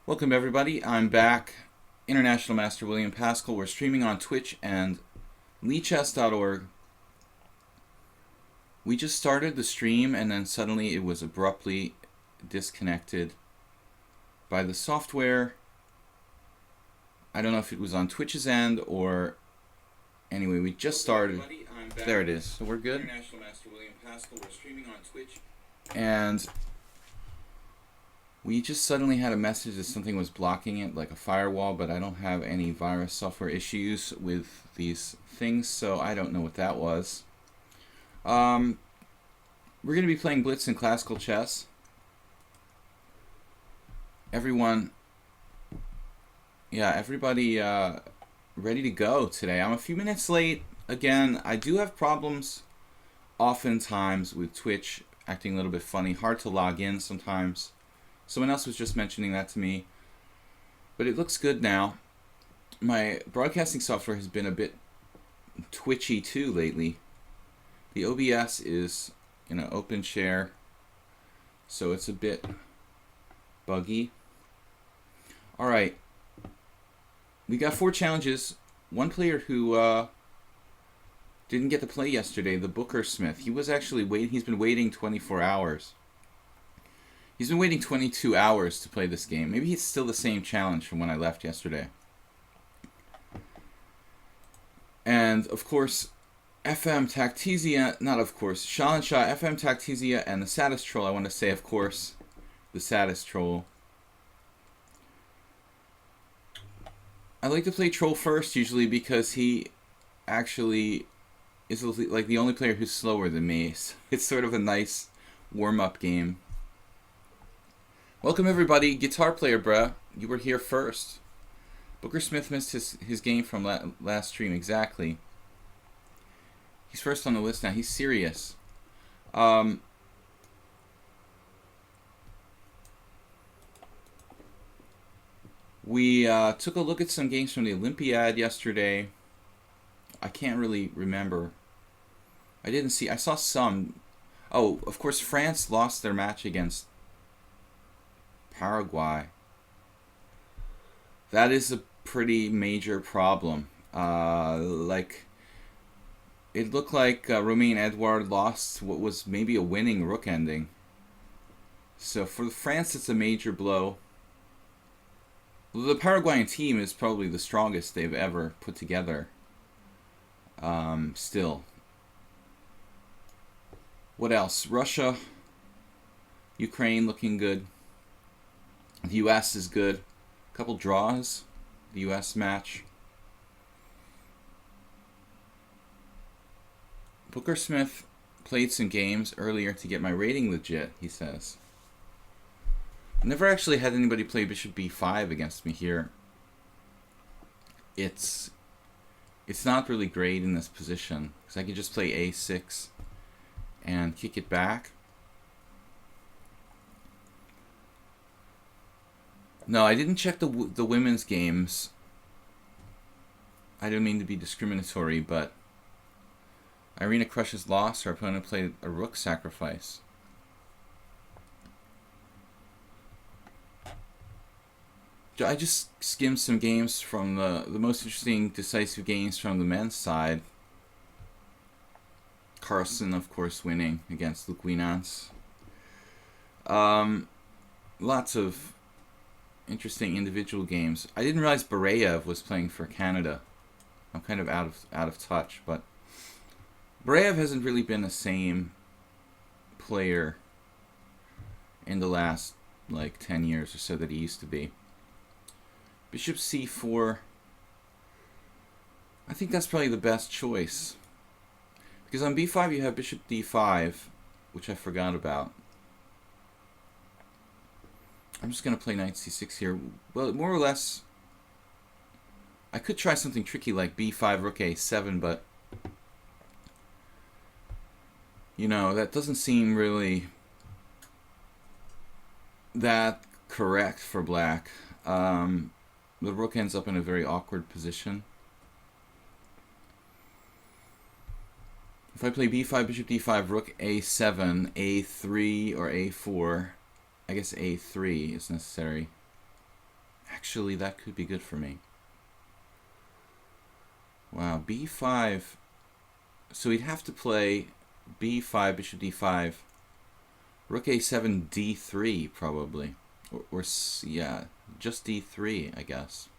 Welcome everybody, I'm back. International Master William Paschall. We're streaming on Twitch and leechess.org. We just started the stream and then suddenly it was abruptly disconnected by the software. I don't know if it was on Twitch's end or... Anyway, we just started. There it is. So we're good. International Master William Paschall. We're streaming on Twitch. And we just suddenly had a message that something was blocking it, like a firewall, but I don't have any virus software issues with these things, so I don't know what that was. We're going to be playing Blitz in classical chess. Everybody ready to go today. I'm a few minutes late. Again, I do have problems oftentimes with Twitch acting a little bit funny. Hard to log in sometimes. Someone else was just mentioning that to me. But it looks good now. My broadcasting software has been a bit twitchy too lately. The OBS is, open share, so it's a bit buggy. Alright. We got 4 challenges. One player who didn't get to play yesterday, the Booker Smith. He was actually waiting. He's been waiting 24 hours. He's been waiting 22 hours to play this game. Maybe it's still the same challenge from when I left yesterday. And, of course, FM Tactizia, not of course, Shah, FM Tactizia, and the saddest troll, I want to say, of course, the saddest troll. I like to play troll first, usually, because he actually is like the only player who's slower than me. So it's sort of a nice warm-up game. Welcome everybody, guitar player bruh, you were here first. Booker Smith missed his game from last stream, exactly. He's first on the list now, he's serious. We took a look at some games from the Olympiad yesterday. I can't really remember. I saw some. Oh, of course France lost their match against Paraguay. That is a pretty major problem. It looked like Romain Edouard lost what was maybe a winning rook ending. So for France, it's a major blow. The Paraguayan team is probably the strongest they've ever put together. Still. What else? Russia, Ukraine looking good. The U.S. is good. A couple draws. The U.S. match. Booker Smith played some games earlier to get my rating legit, he says. Never actually had anybody play Bishop B5 against me here. It's not really great in this position, because I can just play A6 and kick it back. No, I didn't check the women's games. I don't mean to be discriminatory, but Irina Krush's loss. Her opponent played a rook sacrifice. I just skimmed some games from the most interesting decisive games from the men's side. Carlsen, of course, winning against Luquinance. Lots of interesting individual games. I didn't realize Bareyev was playing for Canada. I'm kind of out of touch, but Bareyev hasn't really been the same player in the last 10 years or so that he used to be. Bishop C4. I think that's probably the best choice. Because on B5 you have Bishop D5, which I forgot about. I'm just going to play Knight C6 here. Well, more or less, I could try something tricky like B5, Rook A7, but that doesn't seem really that correct for black. The rook ends up in a very awkward position. If I play B5, Bishop D5, Rook A7, A3, or A4, I guess A3 is necessary. Actually, that could be good for me. Wow, b5. So he'd have to play b5, bishop d5, rook a7, d3 probably. Or yeah, just d3, I guess.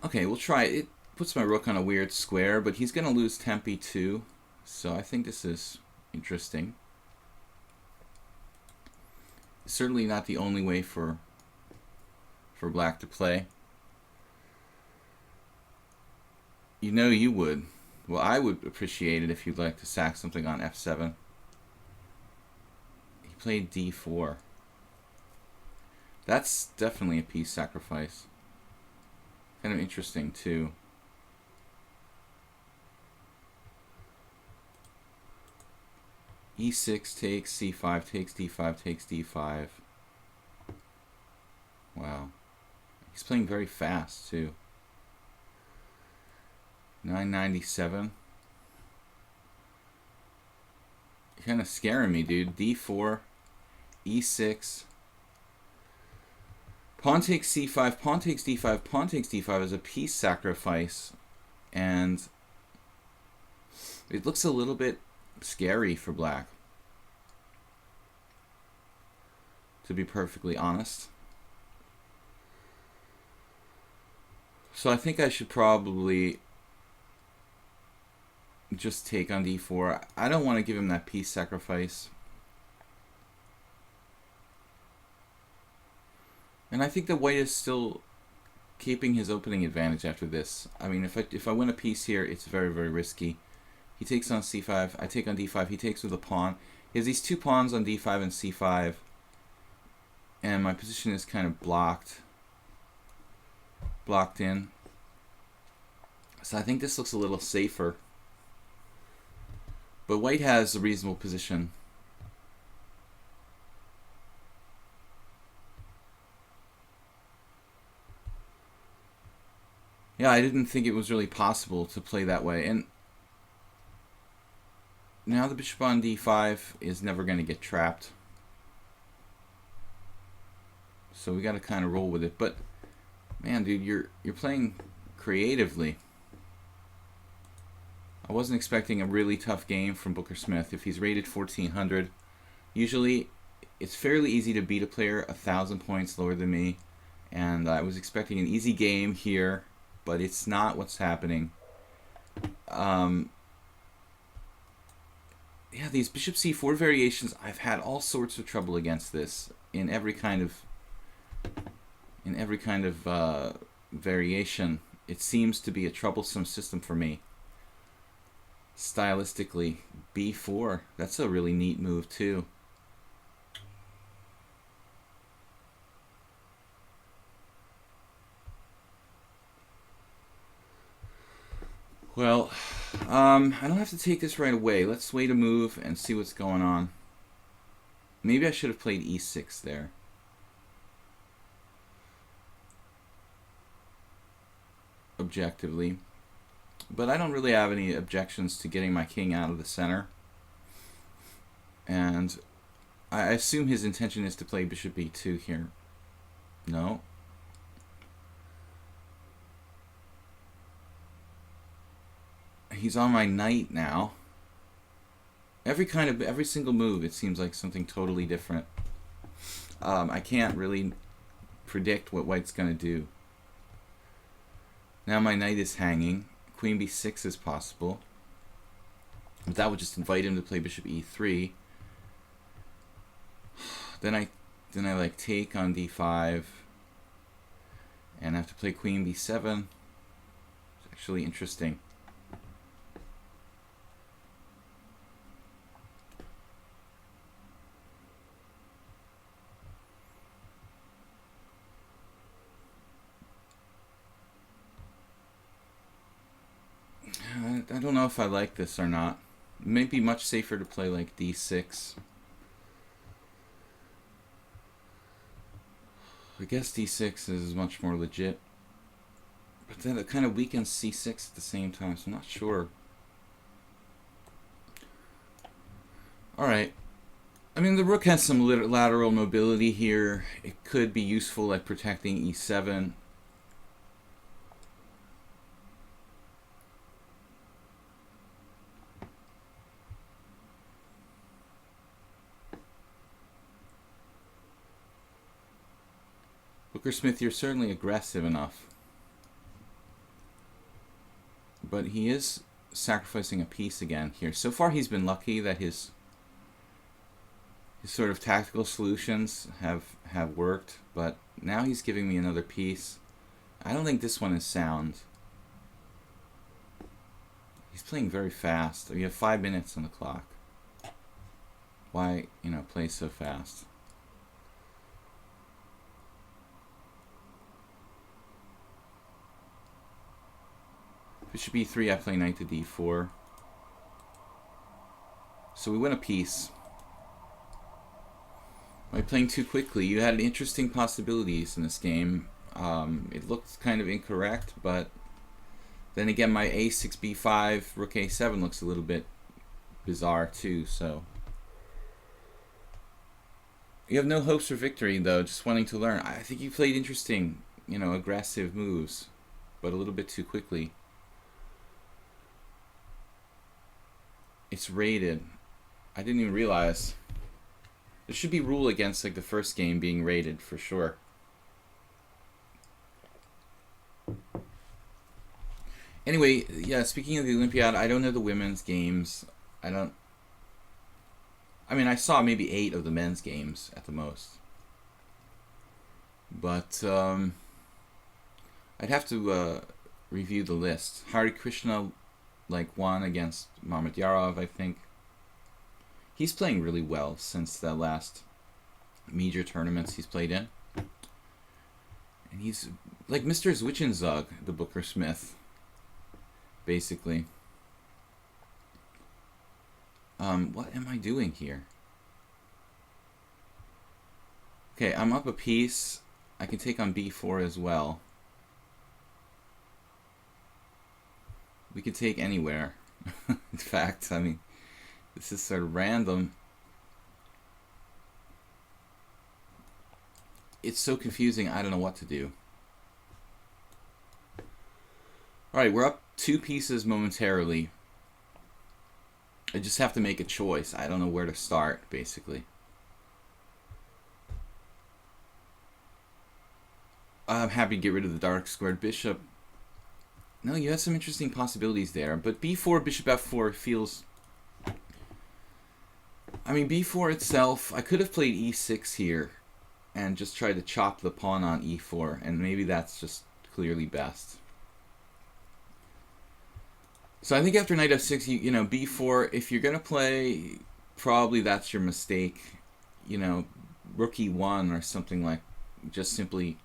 Okay, we'll try it. It puts my rook on a weird square, but he's going to lose tempo too. So I think this is interesting. Certainly not the only way for black to play. You know you would. Well, I would appreciate it if you'd like to sack something on f7. He played d4. That's definitely a piece sacrifice. Kind of interesting too. e6 takes, c5 takes, d5 takes, d5. Wow. He's playing very fast too. 997. You're kind of scaring me, dude. d4, e6. Pawn takes c5, pawn takes d5, pawn takes d5 is a piece sacrifice. And it looks a little bit scary for black, to be perfectly honest. So I think I should probably just take on d4. I don't want to give him that piece sacrifice. And I think that white is still keeping his opening advantage after this. I mean, if I win a piece here, it's very, very risky. He takes on c5, I take on d5, he takes with a pawn. He has these two pawns on d5 and c5. And my position is kind of blocked in. So I think this looks a little safer. But white has a reasonable position. Yeah, I didn't think it was really possible to play that way. And now the bishop on d5 is never going to get trapped. So we got to kind of roll with it. But man, dude, you're playing creatively. I wasn't expecting a really tough game from Booker Smith. If he's rated 1400, usually it's fairly easy to beat a player 1,000 points lower than me. And I was expecting an easy game here, but it's not what's happening. Yeah, these bishop c4 variations, I've had all sorts of trouble against this in every kind of variation. It seems to be a troublesome system for me. Stylistically, b4, that's a really neat move too. Well, I don't have to take this right away. Let's wait a move and see what's going on. Maybe I should have played e6 there. Objectively. But I don't really have any objections to getting my king out of the center. And I assume his intention is to play bishop b2 here. No. He's on my knight now. Every single move, it seems like something totally different. I can't really predict what white's going to do. Now my knight is hanging. Queen b6 is possible. But that would just invite him to play bishop e3. Then I like take on d5. And I have to play queen b7. It's actually interesting. I don't know if I like this or not. It may be much safer to play like d6. I guess d6 is much more legit. But then it kind of weakens c6 at the same time, so I'm not sure. Alright. I mean, the rook has some lateral mobility here. It could be useful, like protecting e7. Booker Smith, you're certainly aggressive enough. But he is sacrificing a piece again here. So far he's been lucky that his sort of tactical solutions have worked, but now he's giving me another piece. I don't think this one is sound. He's playing very fast. We have 5 minutes on the clock. Why, play so fast? Bishop e3, I play knight to d4. So we win a piece. Am I playing too quickly? You had interesting possibilities in this game. It looked kind of incorrect, but then again, my a6, b5, rook a7 looks a little bit bizarre too, so. You have no hopes for victory, though, just wanting to learn. I think you played interesting, aggressive moves, but a little bit too quickly. It's rated. I didn't even realize. There should be rule against like the first game being rated for sure. Anyway, yeah, speaking of the Olympiad, I don't know the women's games. I mean, I saw maybe 8 of the men's games at the most. But I'd have to review the list. Hari Krishna won against Mamedyarov, I think. He's playing really well since the last major tournaments he's played in. And he's like Mr. Zwischenzug, the Booker Smith, basically. What am I doing here? Okay, I'm up a piece. I can take on b4 as well. We could take anywhere. In fact, I mean, this is sort of random. It's so confusing, I don't know what to do. Alright, we're up 2 pieces momentarily. I just have to make a choice. I don't know where to start, basically. I'm happy to get rid of the dark squared bishop. No, you have some interesting possibilities there, but b4, bishop f4 feels... I mean, b4 itself, I could have played e6 here and just tried to chop the pawn on e4, and maybe that's just clearly best. So I think after knight f6, you know, b4, if you're going to play, probably that's your mistake. You know, rook e1 or something, like just simply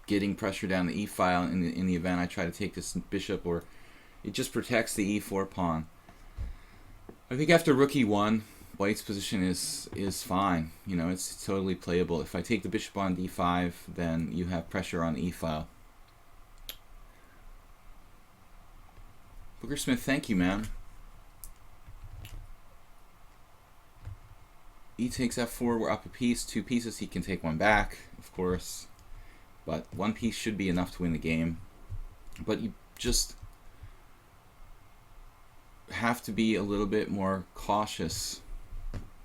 getting pressure down the e-file in the event I try to take this bishop, or it just protects the e4 pawn. I think after rook e1, white's position is fine. You know, it's totally playable. If I take the bishop on d5, then you have pressure on the e-file. Booker Smith, thank you, man. E takes f4, we're up a piece, 2 pieces, he can take one back, of course. But 1 piece should be enough to win the game. But you just have to be a little bit more cautious,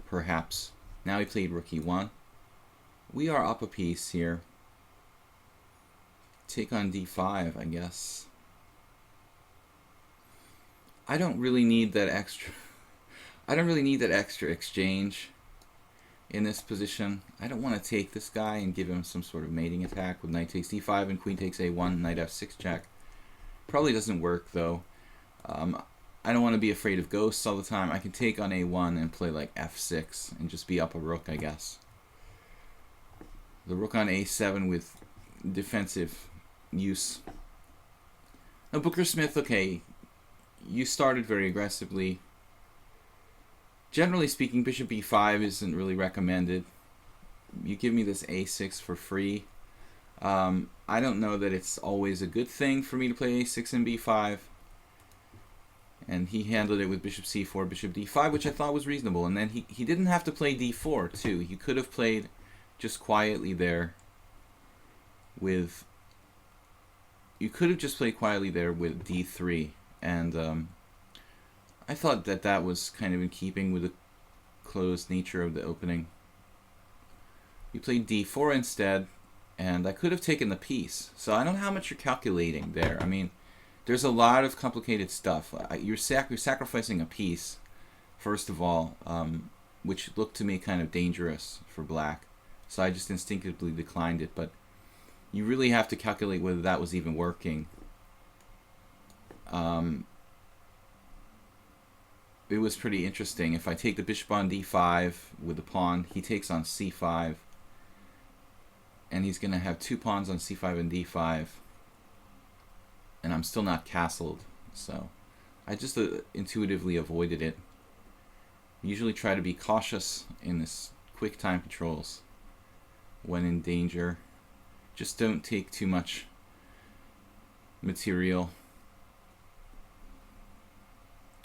perhaps. Now he played rook e1. We are up a piece here. Take on d5, I guess. I don't really need that extra... I don't really need that extra exchange in this position. I don't want to take this guy and give him some sort of mating attack with knight takes d5 and queen takes a1, knight f6 check. Probably doesn't work, though. I don't want to be afraid of ghosts all the time. I can take on a1 and play like f6 and just be up a rook, I guess. The rook on a7 with defensive use. Now, Booker Smith, okay, you started very aggressively. Generally speaking, bishop b5 isn't really recommended. You give me this a6 for free. I don't know that it's always a good thing for me to play a6 and b5. And he handled it with bishop c4, bishop d5, which I thought was reasonable. And then he didn't have to play d4, too. He could have played just quietly there with... You could have just played quietly there with d3. And I thought that that was kind of in keeping with the closed nature of the opening. You played d4 instead, and I could have taken the piece. So I don't know how much you're calculating there. I mean, there's a lot of complicated stuff. You're sacrificing a piece, first of all, which looked to me kind of dangerous for black. So I just instinctively declined it. But you really have to calculate whether that was even working. It was pretty interesting. If I take the bishop on d5 with the pawn, he takes on c5. And he's going to have two pawns on c5 and d5. And I'm still not castled. So I just intuitively avoided it. Usually try to be cautious in this quick time controls when in danger. Just don't take too much material.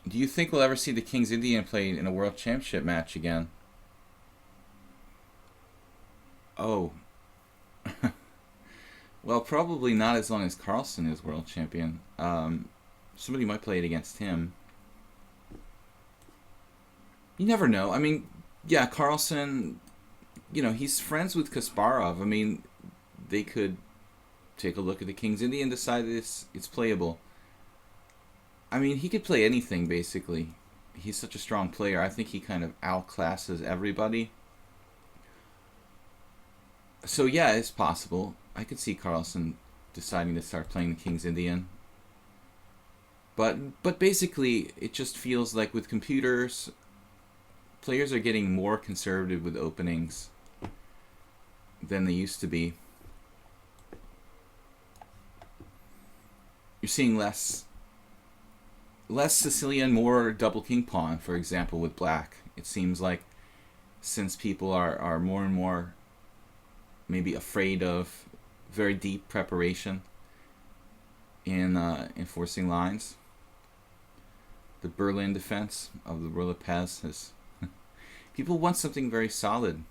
Do you think we'll ever see the King's Indian played in a World Championship match again? Oh. Well, probably not as long as Carlsen is World Champion. Somebody might play it against him. You never know. I mean, yeah, Carlsen, you know, he's friends with Kasparov. I mean, they could take a look at the King's Indian and decide it's playable. I mean, he could play anything, basically. He's such a strong player. I think he kind of outclasses everybody. So, yeah, it's possible. I could see Carlsen deciding to start playing the King's Indian. But basically, it just feels like with computers, players are getting more conservative with openings than they used to be. You're seeing less Sicilian, more double king pawn, for example, with black. It seems like since people are more and more maybe afraid of very deep preparation in enforcing lines. The Berlin defense of the Roi Lopez has... people want something very solid.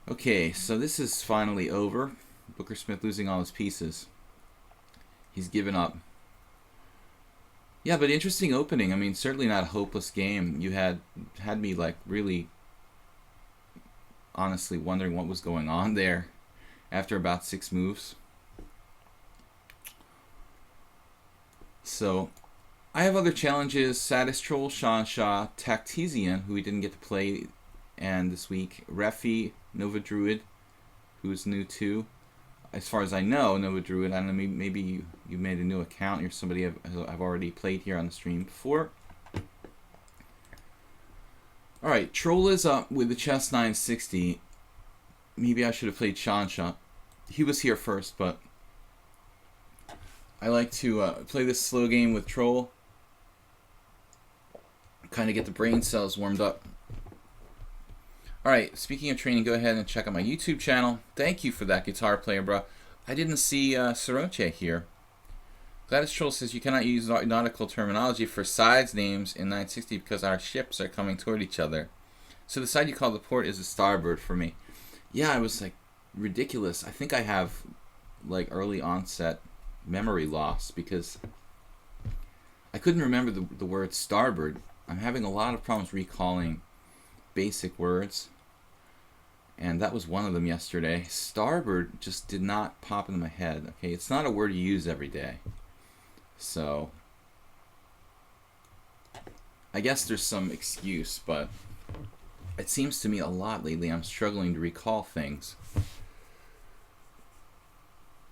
Okay, so this is finally over. Booker Smith losing all his pieces. He's given up. Yeah, but interesting opening. I mean, certainly not a hopeless game. You had me like really honestly wondering what was going on there after about 6 moves. So I have other challenges. Saddest Troll, Sean Shaw, Tactesian, who we didn't get to play, and this week Refi, Nova Druid, who's new too. As far as I know, Nova Druid, I don't know, maybe you made a new account. You're somebody I've already played here on the stream before. Alright, Troll is up with the chess 960. Maybe I should have played Shansha. He was here first, but I like to play this slow game with Troll. Kind of get the brain cells warmed up. Alright, speaking of training, go ahead and check out my YouTube channel. Thank you for that, guitar player, bro. I didn't see Soroche here. Gladys Troll says you cannot use nautical terminology for sides names in 960 because our ships are coming toward each other. So the side you call the port is the starboard for me. Yeah, I was like ridiculous. I think I have like early onset memory loss because I couldn't remember the word starboard. I'm having a lot of problems recalling basic words, and that was one of them yesterday. Starboard just did not pop into my head. Okay, it's not a word you use every day, so I guess there's some excuse, but it seems to me a lot lately I'm struggling to recall things.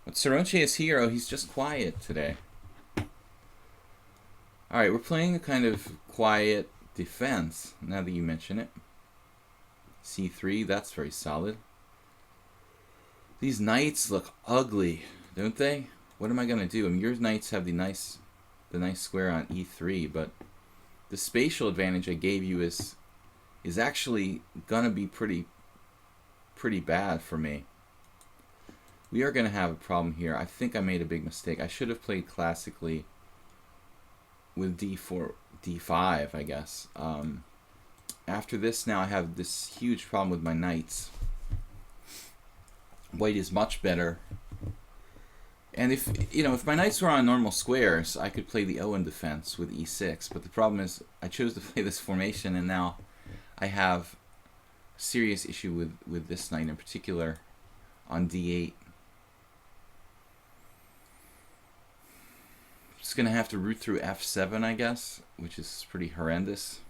But Soroche is here. Oh, he's just quiet today. Alright, we're playing a kind of quiet defense, now that you mention it. C3, that's very solid. These knights look ugly, don't they? What am I going to do? I mean, your knights have the nice square on E3, but the spatial advantage I gave you is actually going to be pretty bad for me. We are going to have a problem here. I think I made a big mistake. I should have played classically with d4, d5, I guess. After this, now I have this huge problem with my knights. White is much better. And if my knights were on normal squares, I could play the Owen defense with e6. But the problem is, I chose to play this formation, and now I have a serious issue with this knight in particular on d8. Just gonna have to root through f7, I guess, which is pretty horrendous.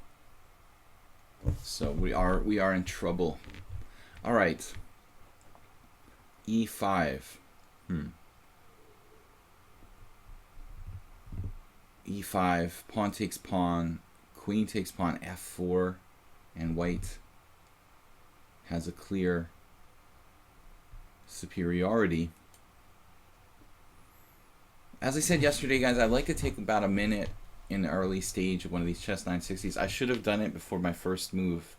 So we are in trouble. All right. e5. e5, pawn takes pawn, queen takes pawn, f4, and white has a clear superiority. As I said yesterday, guys, I like to take about a minute in the early stage of one of these chess 960s. I should have done it before my first move,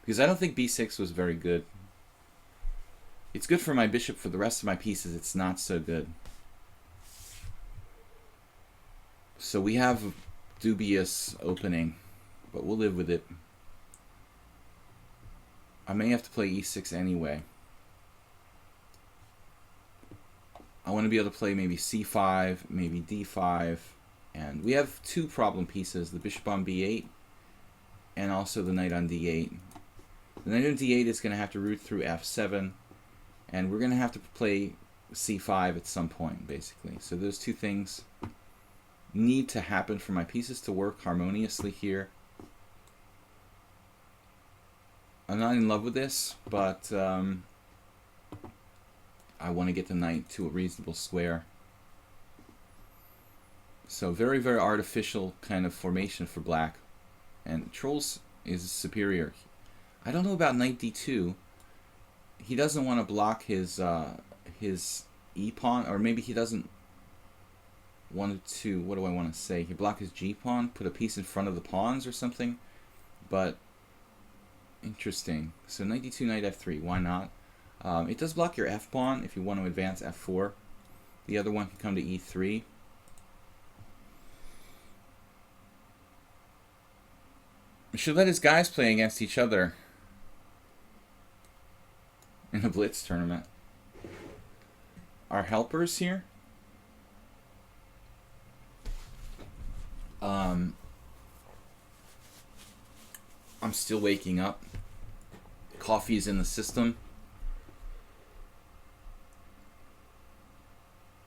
because I don't think b6 was very good. It's good for my bishop. For the rest of my pieces, it's not so good. So we have a dubious opening, but we'll live with it. I may have to play e6 anyway. I want to be able to play maybe c5, maybe d5, and we have two problem pieces, the bishop on b8 and also the knight on d8. The knight on d8 is going to have to root through f7, and we're going to have to play c5 at some point, basically. So those two things need to happen for my pieces to work harmoniously here. I'm not in love with this, but I want to get the knight to a reasonable square. So very, very artificial kind of formation for black. And Trolls is superior. I don't know about knight d2. He doesn't want to block his e-pawn, or maybe he doesn't want to, what do I want to say? He block his g-pawn, put a piece in front of the pawns or something. But interesting. So knight d2, knight f3, why not? It does block your f-pawn if you want to advance f4. The other one can come to e3. We should let his guys play against each other in a blitz tournament. Our helpers here. I'm still waking up. Coffee's in the system.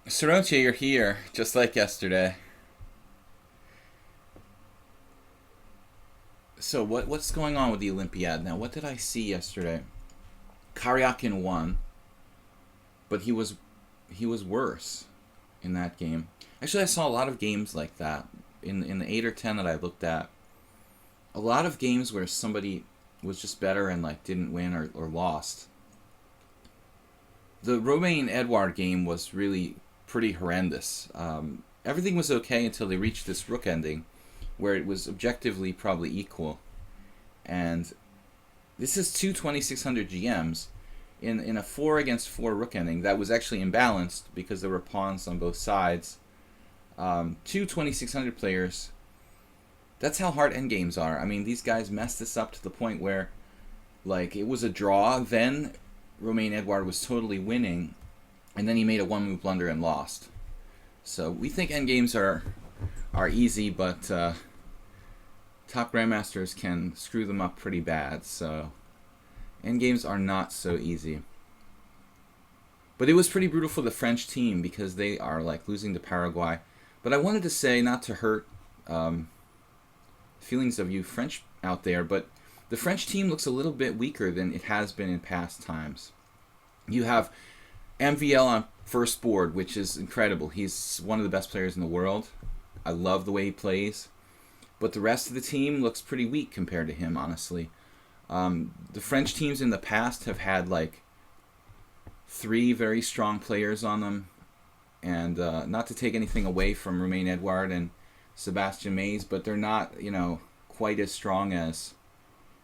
Saroche, you're here, just like yesterday. So what's going on with the Olympiad now? What did I see yesterday? Karyakin won, but he was worse in that game. Actually, I saw a lot of games like that in the 8 or 10 that I looked at. A lot of games where somebody was just better and like didn't win or lost. The Romain Edouard game was really pretty horrendous. Everything was okay until they reached this rook ending, where it was objectively probably equal. And this is two 2600 GMs in a 4 against 4 rook ending that was actually imbalanced because there were pawns on both sides. Two 2600 players. That's how hard endgames are. I mean, these guys messed this up to the point where, like, it was a draw, then Romain Edouard was totally winning, and then he made a one-move blunder and lost. So we think endgames are easy, but top grandmasters can screw them up pretty bad. So endgames are not so easy. But it was pretty brutal for the French team because they are like losing to Paraguay. But I wanted to say, not to hurt feelings of you French out there, but the French team looks a little bit weaker than it has been in past times. You have MVL on first board, which is incredible. He's one of the best players in the world. I love the way he plays. But the rest of the team looks pretty weak compared to him, honestly. The French teams in the past have had like 3 very strong players on them. And not to take anything away from Romain Edouard and Sébastien Mays, but they're not, quite as strong as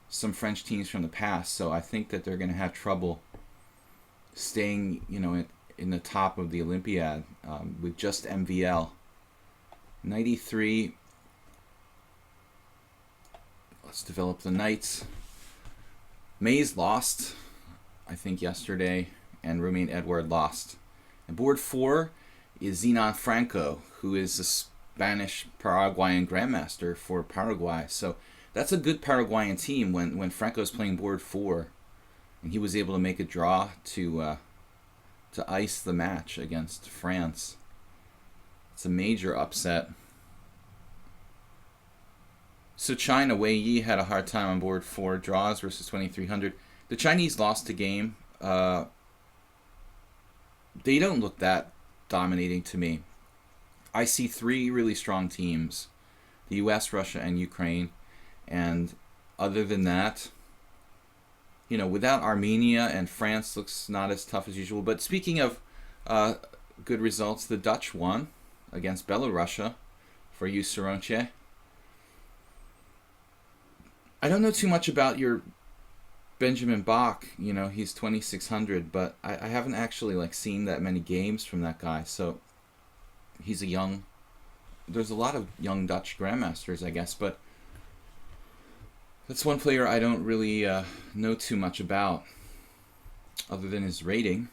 some French teams from the past. So I think that they're going to have trouble staying, in the top of the Olympiad with just MVL. Knight e3. Let's develop the knights. Mays lost, I think, yesterday, and Romain Edouard lost. And board 4 is Zenon Franco, who is a Spanish Paraguayan grandmaster for Paraguay. So that's a good Paraguayan team when Franco's playing board 4, and he was able to make a draw to ice the match against France. It's a major upset. So China, Wei Yi had a hard time on board 4, draws versus 2300. The Chinese lost the game. They don't look that dominating to me. I see 3 really strong teams: the US, Russia, and Ukraine. And other than that, without Armenia, and France looks not as tough as usual. But speaking of good results, the Dutch won against Belarusia for you, Soronche. I don't know too much about your Benjamin Bach. He's 2600, but I haven't actually seen that many games from that guy. So he's there's a lot of young Dutch grandmasters, I guess, but that's one player I don't really know too much about, other than his rating.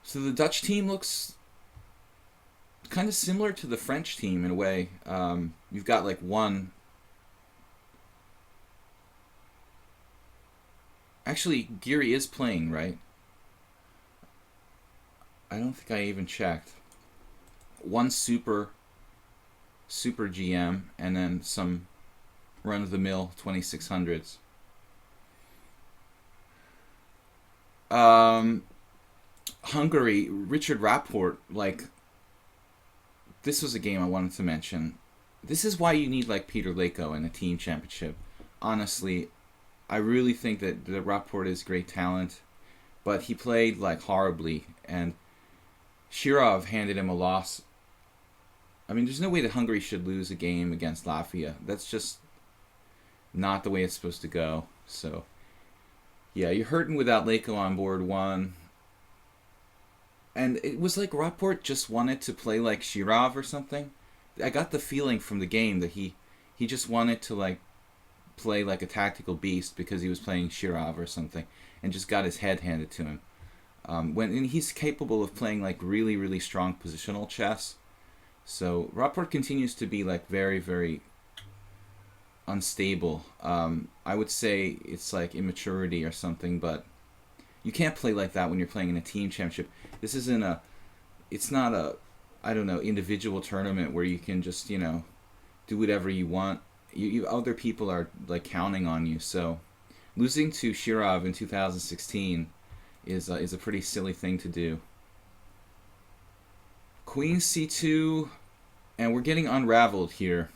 So the Dutch team looks kind of similar to the French team in a way. You've got one. Actually, Geary is playing, right? I don't think I even checked. One super GM, and then some run-of-the-mill 2600s. Hungary, Richard Rapport, this was a game I wanted to mention. This is why you need Peter Leko in a team championship. Honestly, I really think that Rapport is great talent, but he played horribly, and Shirov handed him a loss. I mean, there's no way that Hungary should lose a game against Latvia. That's just not the way it's supposed to go. So, yeah, you're hurting without Leko on board 1. And it was Rapport just wanted to play like Shirov or something. I got the feeling from the game that he just wanted to play like a tactical beast because he was playing Shirov or something, and just got his head handed to him. And he's capable of playing really, really strong positional chess. So Rapport continues to be very, very unstable. I would say it's immaturity or something, but you can't play like that when you're playing in a team championship. This isn't it's not a, I don't know, individual tournament where you can just, do whatever you want. You other people are counting on you. So losing to Shirov in 2016 is a pretty silly thing to do. Queen c2, and we're getting unraveled here.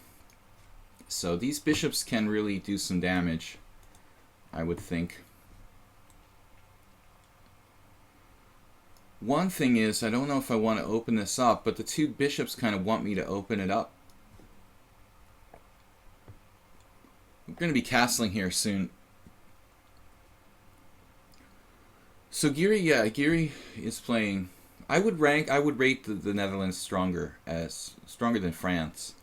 So these bishops can really do some damage, I would think. One thing is, I don't know if I want to open this up, but the 2 bishops kind of want me to open it up. I'm going to be castling here soon. So Geary is playing. I would rate the Netherlands stronger than France,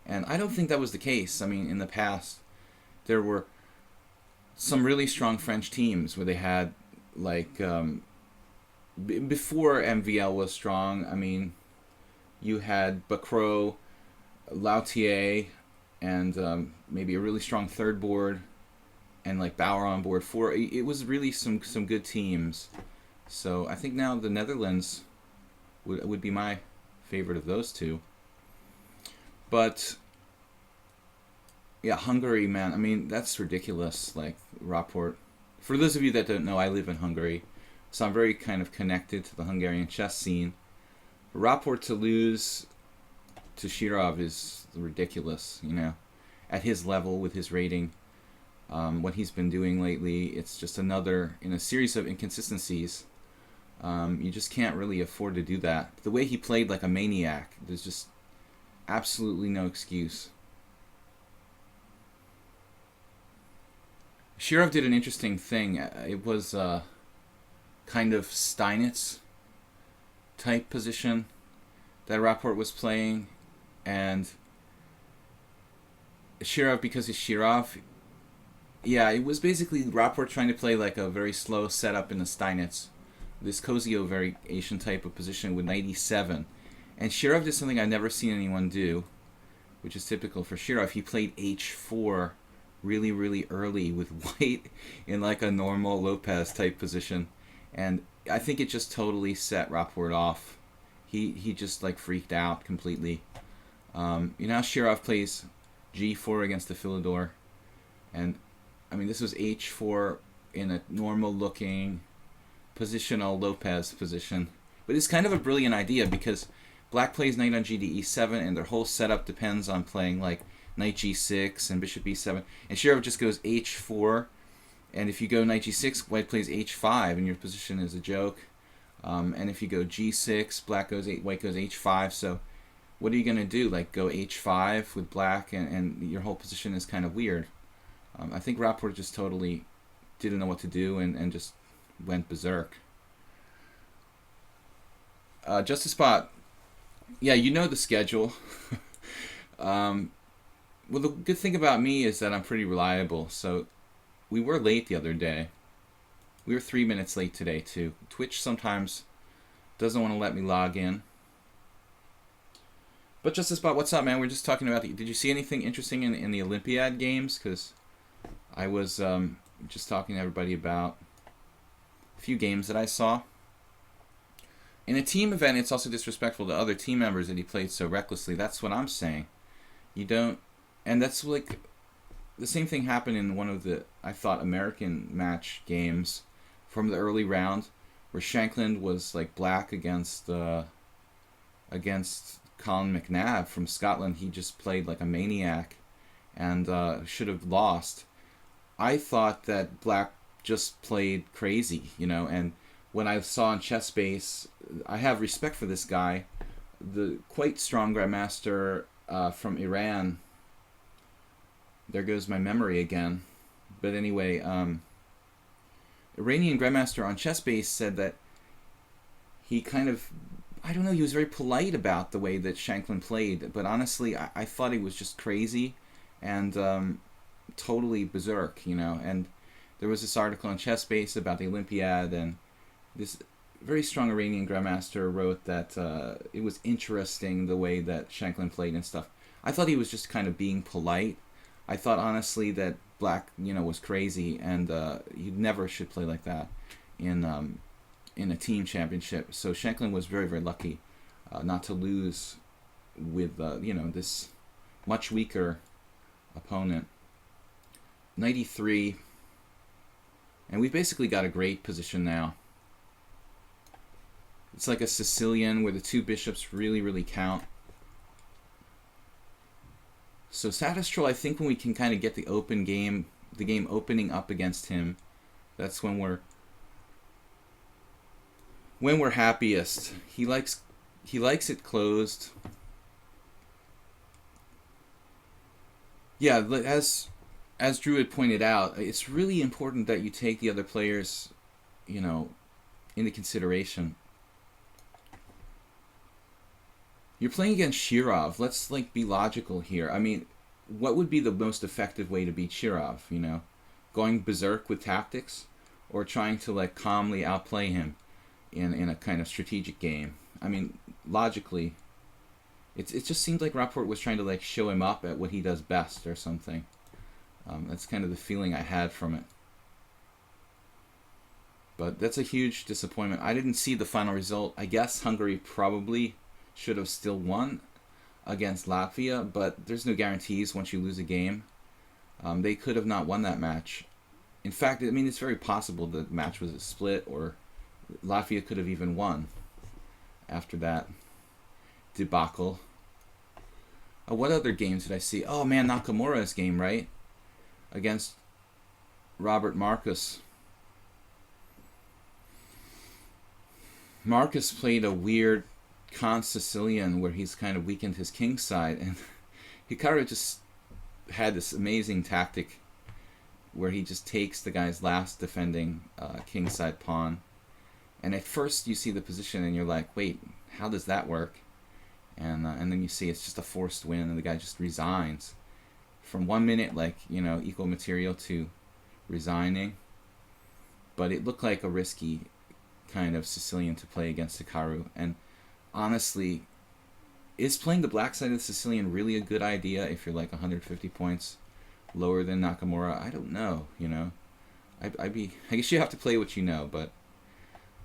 and I don't think that was the case. I mean, in the past, there were some really strong French teams where they had before MVL was strong. I mean, you had Bacro, Lautier, and maybe a really strong third board, and Bauer on board 4. It was really some good teams. So I think now the Netherlands would be my favorite of those 2. But yeah, Hungary, man, I mean, that's ridiculous. Rapport. For those of you that don't know, I live in Hungary, so I'm very kind of connected to the Hungarian chess scene. Rapport to lose to Shirov is ridiculous, at his level with his rating. What he's been doing lately, it's just another in a series of inconsistencies. You just can't really afford to do that. The way he played like a maniac, there's just absolutely no excuse. Shirov did an interesting thing. It was kind of Steinitz type position that Rapport was playing, and Shirov, because he's Shirov. Yeah, it was basically Rapport trying to play like a very slow setup in the Steinitz. This Kozio variation type of position with knight e7. And Shirov did something I've never seen anyone do, which is typical for Shirov. He played h4 really, really early with white in like a normal Lopez type position. And I think it just totally set Rapport off. He just like freaked out completely. You know how Shirov plays g4 against the Philidor. And I mean, this was h4 in a normal looking positional Lopez position. But it's kind of a brilliant idea because Black plays knight on gd-e7 and their whole setup depends on playing like knight g6 and bishop e7. And Shirov just goes h4, and if you go knight g6, white plays h5 and your position is a joke. And if you go g6, white goes h5. So what are you going to do? Like go h5 with black and your whole position is kind of weird. I think Rapport just totally didn't know what to do and just went berserk. Just a spot. Yeah, you know the schedule. Well, the good thing about me is that I'm pretty reliable. So we were late the other day. We were 3 minutes late today, too. Twitch sometimes doesn't want to let me log in. But just a spot, what's up, man? We're just talking about did you see anything interesting in the Olympiad games? Because I was just talking to everybody about a few games that I saw. In a team event, it's also disrespectful to other team members that he played so recklessly. That's what I'm saying. You don't... And that's like... The same thing happened in one of the, I thought, American match games from the early round, where Shankland was like black against Colin McNabb from Scotland. He just played like a maniac and should have lost. I thought that black just played crazy, you know, and when I saw on ChessBase, I have respect for this guy, the quite strong grandmaster from Iran. There goes my memory again. But anyway, Iranian grandmaster on ChessBase said that he kind of, I don't know, he was very polite about the way that Shankland played, but honestly, I thought he was just crazy and totally berserk, you know. And there was this article on ChessBase about the Olympiad, and this very strong Iranian grandmaster wrote that it was interesting the way that Shankland played and stuff. I thought he was just kind of being polite. I thought honestly that black, you know, was crazy, and you never should play like that in a team championship. So Shankland was very, very lucky not to lose with you know, this much weaker opponent. 93, and we've basically got a great position now. It's like a Sicilian where the two bishops really, really count. So Satistrol, I think when we can kind of get the game opening up against him, that's when we're happiest. He likes it closed. Yeah, as Drew had pointed out, it's really important that you take the other players, you know, into consideration. You're playing against Shirov. Let's like be logical here. I mean, what would be the most effective way to beat Shirov, you know? Going berserk with tactics or trying to like calmly outplay him in a kind of strategic game? I mean, logically, it just seemed like Rapport was trying to like show him up at what he does best or something. That's kind of the feeling I had from it. But that's a huge disappointment. I didn't see the final result. I guess Hungary probably should have still won against Latvia, but there's no guarantees once you lose a game. They could have not won that match. In fact, I mean, it's very possible the match was a split, or Latvia could have even won after that debacle. What other games did I see? Oh man, Nakamura's game, right? Against Robert Marcus. Marcus played a weird Con Sicilian where he's kind of weakened his king side, and Hikaru just had this amazing tactic where he just takes the guy's last defending king side pawn, and at first you see the position and you're like, wait, how does that work? And then you see it's just a forced win and the guy just resigns. from 1 minute, like, you know, equal material, to resigning. But it looked like a risky kind of Sicilian to play against Hikaru. And honestly, is playing the black side of the Sicilian really a good idea if you're like 150 points lower than Nakamura? I don't know, you know. I guess you have to play what you know, but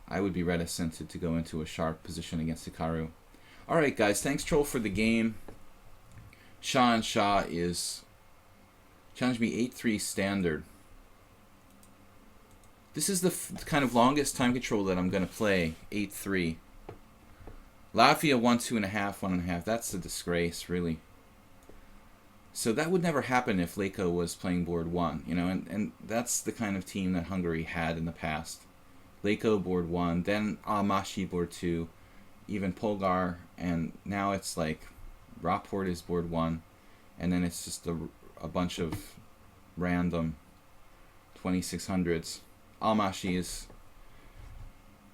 I would be reticent to go into a sharp position against Hikaru. Alright guys, thanks Troll for the game. Shah is challenged me 8-3 standard. This is the kind of longest time control that I'm going to play, 8-3. Latvia 1-2.5, 1.5. That's a disgrace, really. So that would never happen if Leko was playing board 1, you know, and that's the kind of team that Hungary had in the past. Leko board 1, then Almashi board 2, even Polgar, and now it's like Rockport is board 1, and then it's just a bunch of random 2600s. Almashi is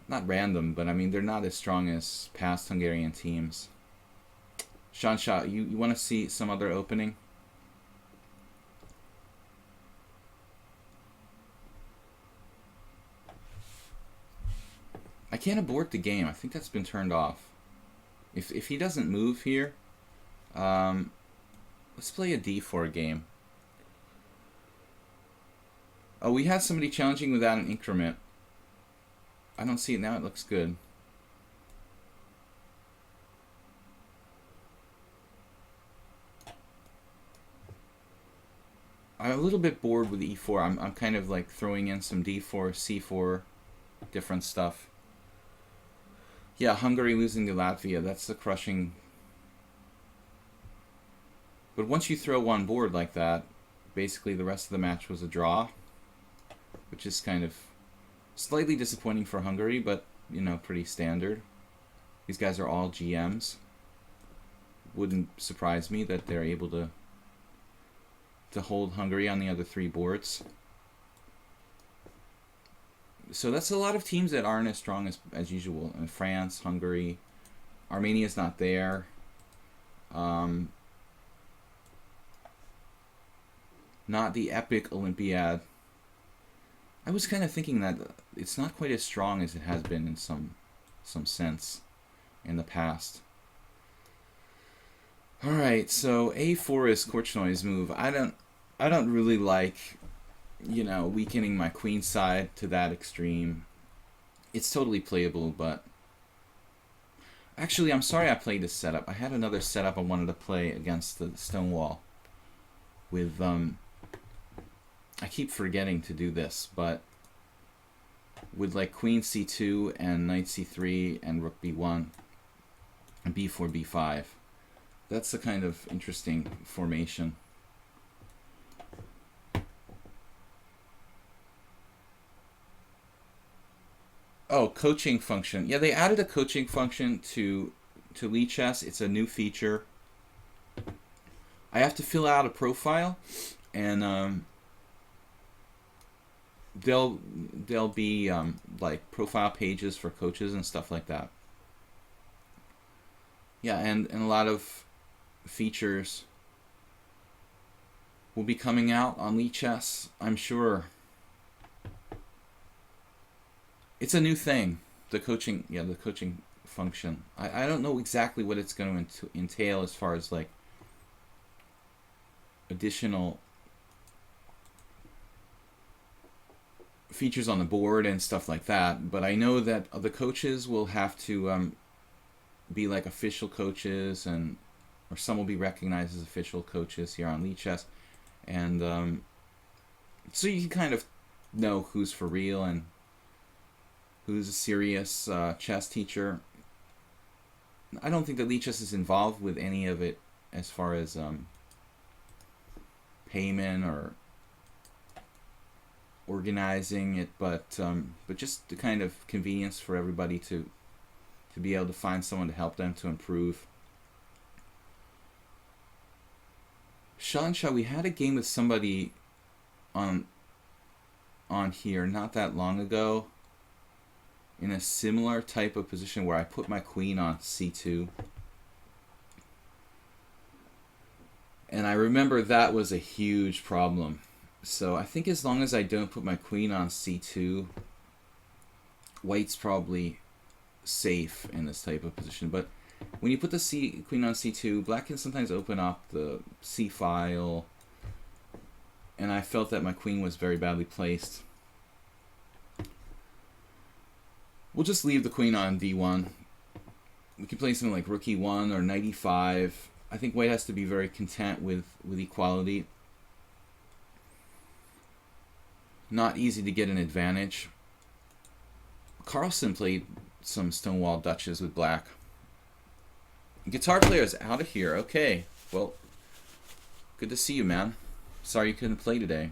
not random, but I mean, they're not as strong as past Hungarian teams. Shansha, you want to see some other opening? I can't abort the game. I think that's been turned off. If he doesn't move here, let's play a d4 game. Oh, we had somebody challenging without an increment. I don't see it now. It looks good. I'm a little bit bored with e4. I'm kind of like throwing in some d4, c4, different stuff. Yeah, Hungary losing to Latvia. That's the crushing. But once you throw one board like that, basically the rest of the match was a draw, which is kind of slightly disappointing for Hungary, but, you know, pretty standard. These guys are all GMs. Wouldn't surprise me that they're able to hold Hungary on the other 3 boards. So that's a lot of teams that aren't as strong as usual. In France, Hungary, Armenia's not there. Not the epic Olympiad. I was kind of thinking that it's not quite as strong as it has been in some sense in the past. All right, so A4 is Korchnoy's move. I don't really like, you know, weakening my queen side to that extreme. It's totally playable, but actually, I'm sorry I played this setup. I had another setup I wanted to play against the Stonewall with I keep forgetting to do this, but with like queen c2 and knight c3 and rook b1 and b4 b5. That's a kind of interesting formation. Oh, coaching function. Yeah, they added a coaching function to Lichess. It's a new feature. I have to fill out a profile, and there'll be like profile pages for coaches and stuff like that. Yeah, and a lot of features will be coming out on Lichess, I'm sure. It's a new thing, the coaching function. I don't know exactly what it's going to entail as far as like additional features on the board and stuff like that, but I know that the coaches will have to be like official coaches, or some will be recognized as official coaches here on Lichess, and so you can kind of know who's for real and who's a serious chess teacher. I don't think that Lichess is involved with any of it as far as payment or organizing it, but just the kind of convenience for everybody to be able to find someone to help them to improve. Shansha, we had a game with somebody on here not that long ago in a similar type of position where I put my queen on c2. And I remember that was a huge problem. So I think as long as I don't put my queen on c2, white's probably safe in this type of position. But when you put the queen on c2, black can sometimes open up the c file, and I felt that my queen was very badly placed. We'll just leave the queen on d1. We can play something like rook e1 or knight e5. I think white has to be very content with equality. Not easy to get an advantage. Carlsen played some Stonewall Duchess with black. Guitar player is out of here. Okay, well, good to see you, man. Sorry you couldn't play today.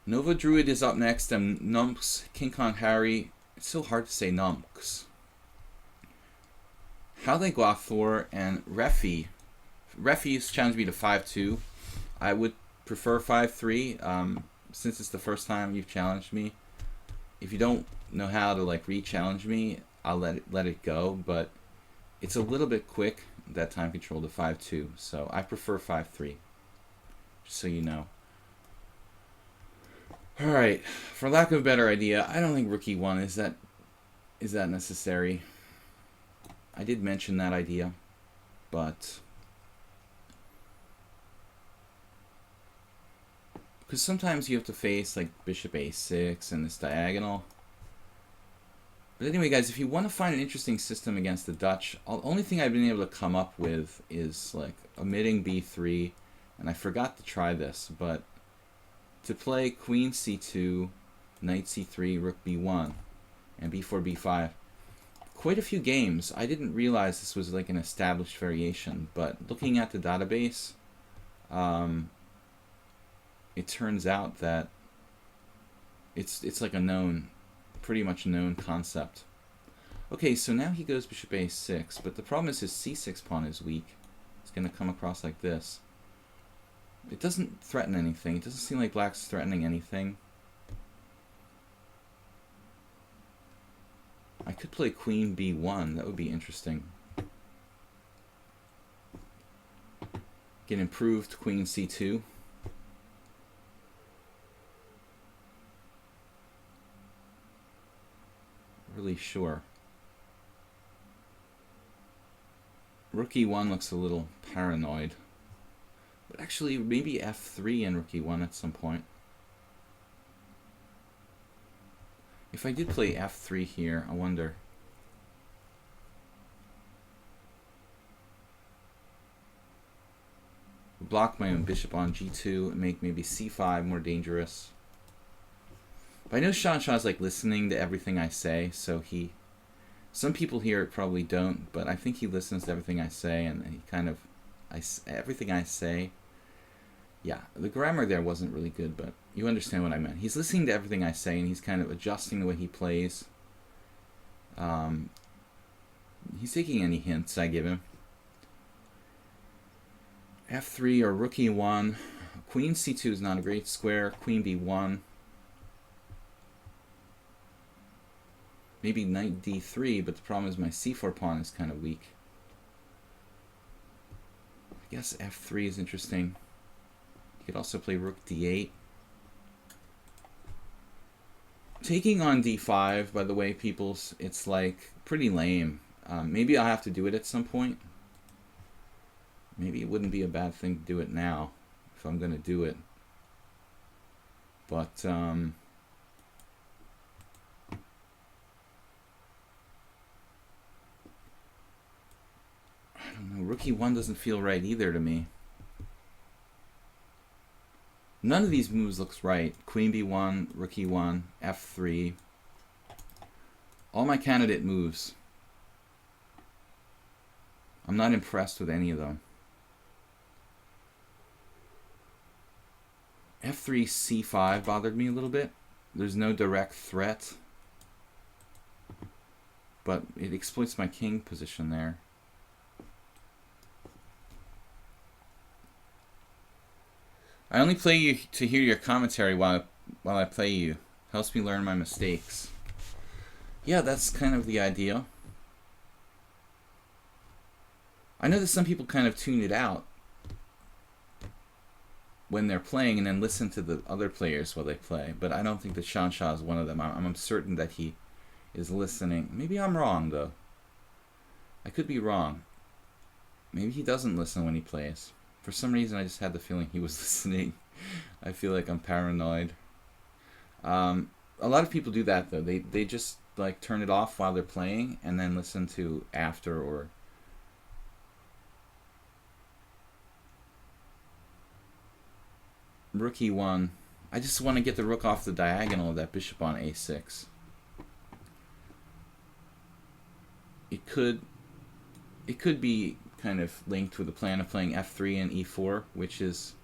Nova Druid is up next, and Numps, King Kong Harry. It's so hard to say Numps. Howle Guathor and Refi. Refi's challenged me to 5-2. I would prefer 5-3, since it's the first time you've challenged me. If you don't know how to like re-challenge me, I'll let it go, but it's a little bit quick, that time control, to 5-2, so I prefer 5-3, just so you know. Alright, for lack of a better idea, I don't think rook e1 is that necessary. I did mention that idea, but because sometimes you have to face like bishop a6 and this diagonal. But anyway, guys, if you want to find an interesting system against the Dutch, the only thing I've been able to come up with is like omitting b3, and I forgot to try this, but to play queen c2, knight c3, rook b1, and b4, b5. Quite a few games. I didn't realize this was like an established variation, but looking at the database, it turns out that it's like a known, pretty much known concept. Okay, so now he goes bishop a6, but the problem is his c6 pawn is weak. It's going to come across like this. It doesn't threaten anything. It doesn't seem like black's threatening anything. I could play queen b1. That would be interesting. Get improved queen c2. Really sure. Rook e1 looks a little paranoid. But actually, maybe f3 and rook e1 at some point. If I did play f3 here, I wonder. Block my own bishop on g2 and make maybe c5 more dangerous. But I know Shansha's like listening to everything I say, so he... Some people here probably don't, but I think he listens to everything I say, and he kind of... everything I say... Yeah, the grammar there wasn't really good, but you understand what I meant. He's listening to everything I say, and he's kind of adjusting the way he plays. He's taking any hints I give him. f3 or rook e1. Queen c2 is not a great square. Queen b1. Maybe knight d3, but the problem is my c4 pawn is kind of weak. I guess f3 is interesting. You could also play rook d8. Taking on d5, by the way, peoples, it's like pretty lame. Maybe I'll have to do it at some point. Maybe it wouldn't be a bad thing to do it now, if I'm going to do it. But, I don't know, rook e1 doesn't feel right either to me. None of these moves looks right. Queen b1, rook e1, f3. All my candidate moves. I'm not impressed with any of them. f3, c5 bothered me a little bit. There's no direct threat, but it exploits my king position there. I only play you to hear your commentary while I play you. Helps me learn my mistakes. Yeah, that's kind of the idea. I know that some people kind of tune it out when they're playing and then listen to the other players while they play. But I don't think that Shansha is one of them. I'm certain that he is listening. Maybe I'm wrong, though. I could be wrong. Maybe he doesn't listen when he plays. For some reason, I just had the feeling he was listening. I feel like I'm paranoid. A lot of people do that, though. They just like turn it off while they're playing and then listen to after or... Rook e1. I just want to get the rook off the diagonal of that bishop on a6. It could be kind of linked with the plan of playing f3 and e4, which is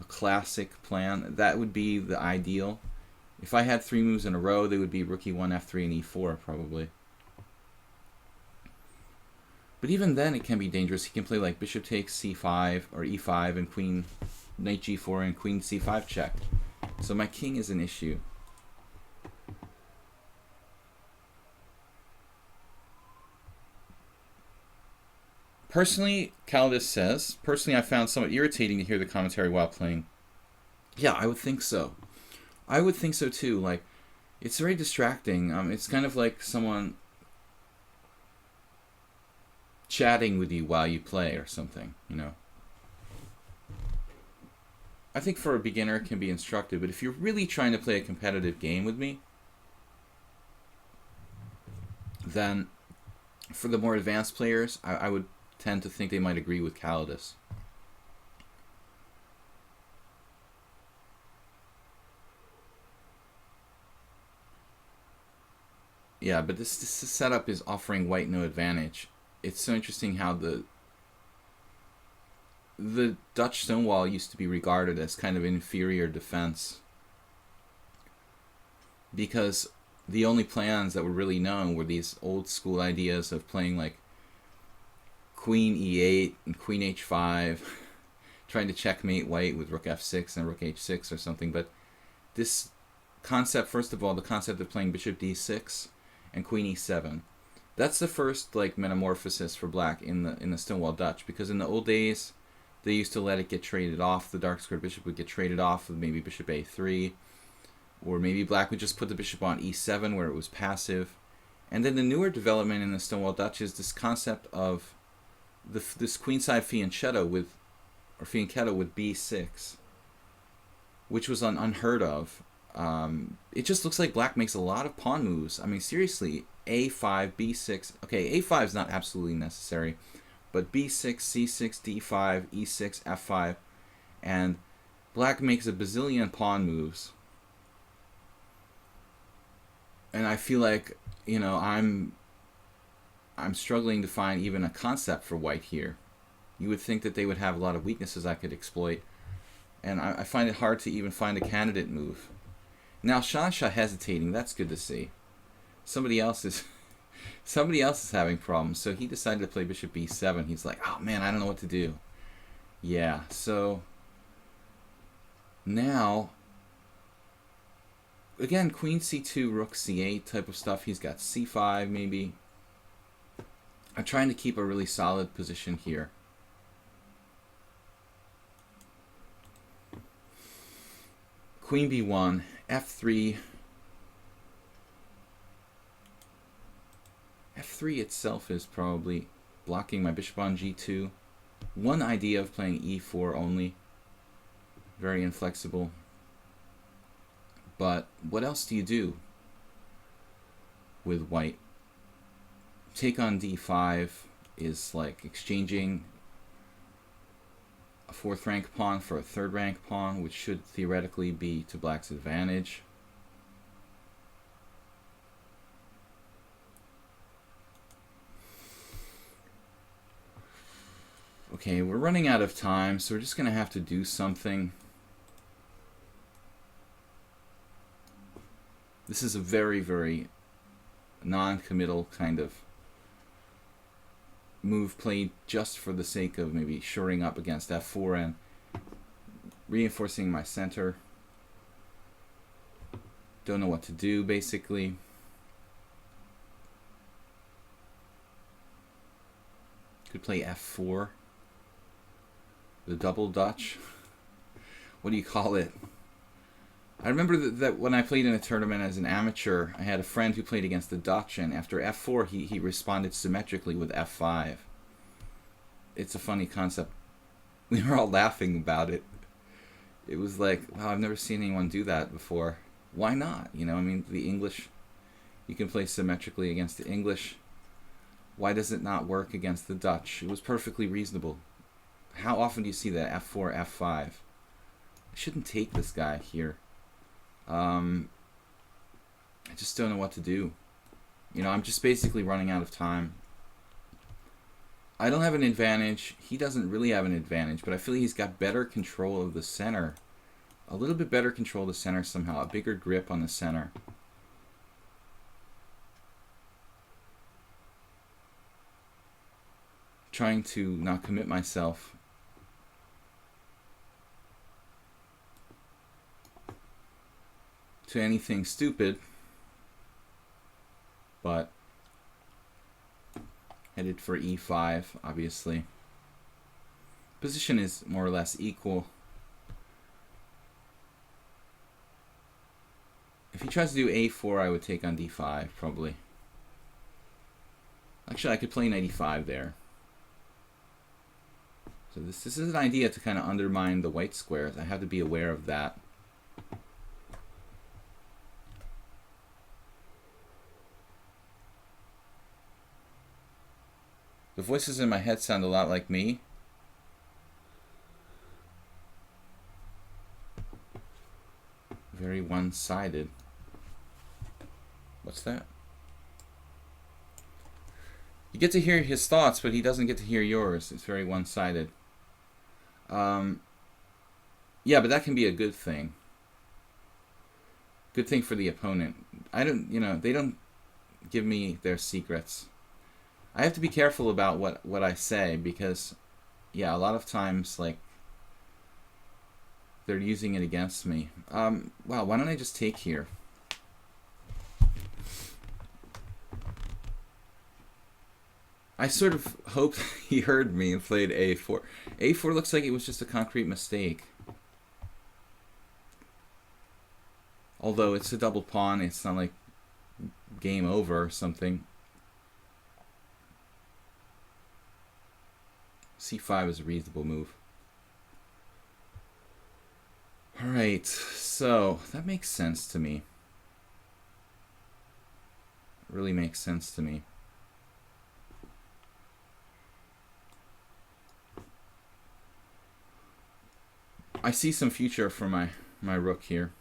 a classic plan. That would be the ideal. If I had 3 moves in a row, they would be rook e1, f3, and e4 probably. But even then, it can be dangerous. He can play like bishop takes c5 or e5 and queen knight g4 and queen c5 check. So my king is an issue. Personally, Caldas says, personally I found somewhat irritating to hear the commentary while playing. Yeah, I would think so. I would think so too. Like, it's very distracting. It's kind of like someone chatting with you while you play or something, you know. I think for a beginner it can be instructive, but if you're really trying to play a competitive game with me, then for the more advanced players, I would tend to think they might agree with Caldas. Yeah, but this setup is offering white no advantage. It's so interesting how the Dutch stonewall used to be regarded as kind of inferior defense, because the only plans that were really known were these old school ideas of playing like queen e8 and queen h5, trying to checkmate white with rook f6 and rook h6 or something. But this concept, first of all, the concept of playing bishop d6 and queen e7, that's the first like metamorphosis for black in the Stonewall Dutch, because in the old days they used to let it get traded off. The dark squared bishop would get traded off with maybe bishop a3, or maybe black would just put the bishop on e7 where it was passive. And then the newer development in the Stonewall Dutch is this concept of this queenside fianchetto with b6, which was unheard of. It just looks like black makes a lot of pawn moves. I mean, seriously, a5, b6. Okay, a5 is not absolutely necessary, but b6, c6, d5, e6, f5, and black makes a bazillion pawn moves. And I feel like, you know, I'm struggling to find even a concept for white here. You would think that they would have a lot of weaknesses I could exploit, and I find it hard to even find a candidate move. Now Shansha hesitating, that's good to see. Somebody else is having problems, so he decided to play bishop b7. He's like, oh man, I don't know what to do. Yeah, so now again, queen c2, rook c8 type of stuff. He's got c5 maybe. I'm trying to keep a really solid position here. Queen b1, f3. f3 itself is probably blocking my bishop on g2. One idea of playing e4 only. Very inflexible. But what else do you do with white? Take on d5 is like exchanging a 4th rank pawn for a 3rd rank pawn, which should theoretically be to black's advantage. Okay, we're running out of time, so we're just going to have to do something. This is a very, very non-committal kind of move played just for the sake of maybe shoring up against f4 and reinforcing my center. Don't know what to do, basically. Could play f4. The double Dutch. what do you call it? I remember that when I played in a tournament as an amateur, I had a friend who played against the Dutch, and after f4, he responded symmetrically with f5. It's a funny concept. We were all laughing about it. It was like, wow, I've never seen anyone do that before. Why not? You know, I mean, the English, you can play symmetrically against the English. Why does it not work against the Dutch? It was perfectly reasonable. How often do you see that? F4, F5. I shouldn't take this guy here. I just don't know what to do. You know, I'm just basically running out of time. I don't have an advantage. He doesn't really have an advantage, but I feel he's got better control of the center. A little bit better control of the center somehow. A bigger grip on the center. Trying to not commit myself. To anything stupid. But headed for e5, obviously. Position is more or less equal. If he tries to do a4, I would take on d5, probably. Actually, I could play knight e5 there. So this is an idea to kind of undermine the white squares. I have to be aware of that. The voices in my head sound a lot like me. Very one-sided. What's that? You get to hear his thoughts, but he doesn't get to hear yours. It's very one-sided. Yeah, but that can be a good thing. Good thing for the opponent. I don't, you know, they don't give me their secrets. I have to be careful about what I say because, yeah, a lot of times, like, they're using it against me. Wow, why don't I just take here? I sort of hoped he heard me and played a4. a4 looks like it was just a concrete mistake. Although it's a double pawn, it's not like game over or something. c5 is a reasonable move. Alright, so that makes sense to me. It really makes sense to me. I see some future for my rook here.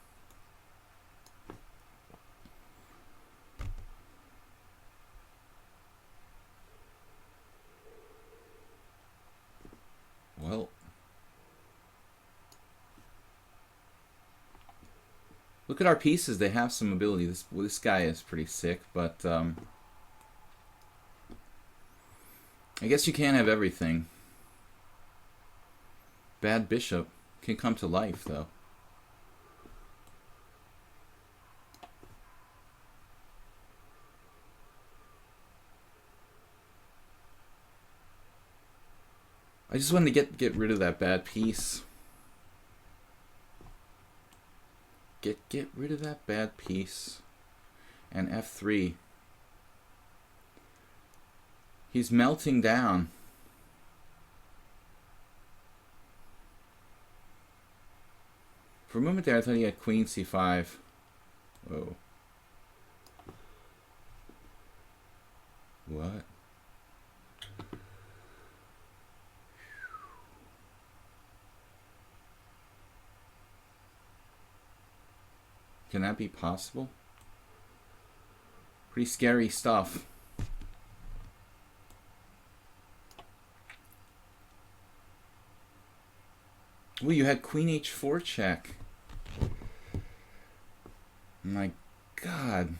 Well, look at our pieces. They have some ability. This guy is pretty sick, but I guess you can't have everything. Bad bishop can come to life, though. I just wanted to get rid of that bad piece. Get rid of that bad piece. And f3. He's melting down. For a moment there, I thought he had queen c5. Whoa. What? Can that be possible? Pretty scary stuff. Well, you had queen h4 check. My God.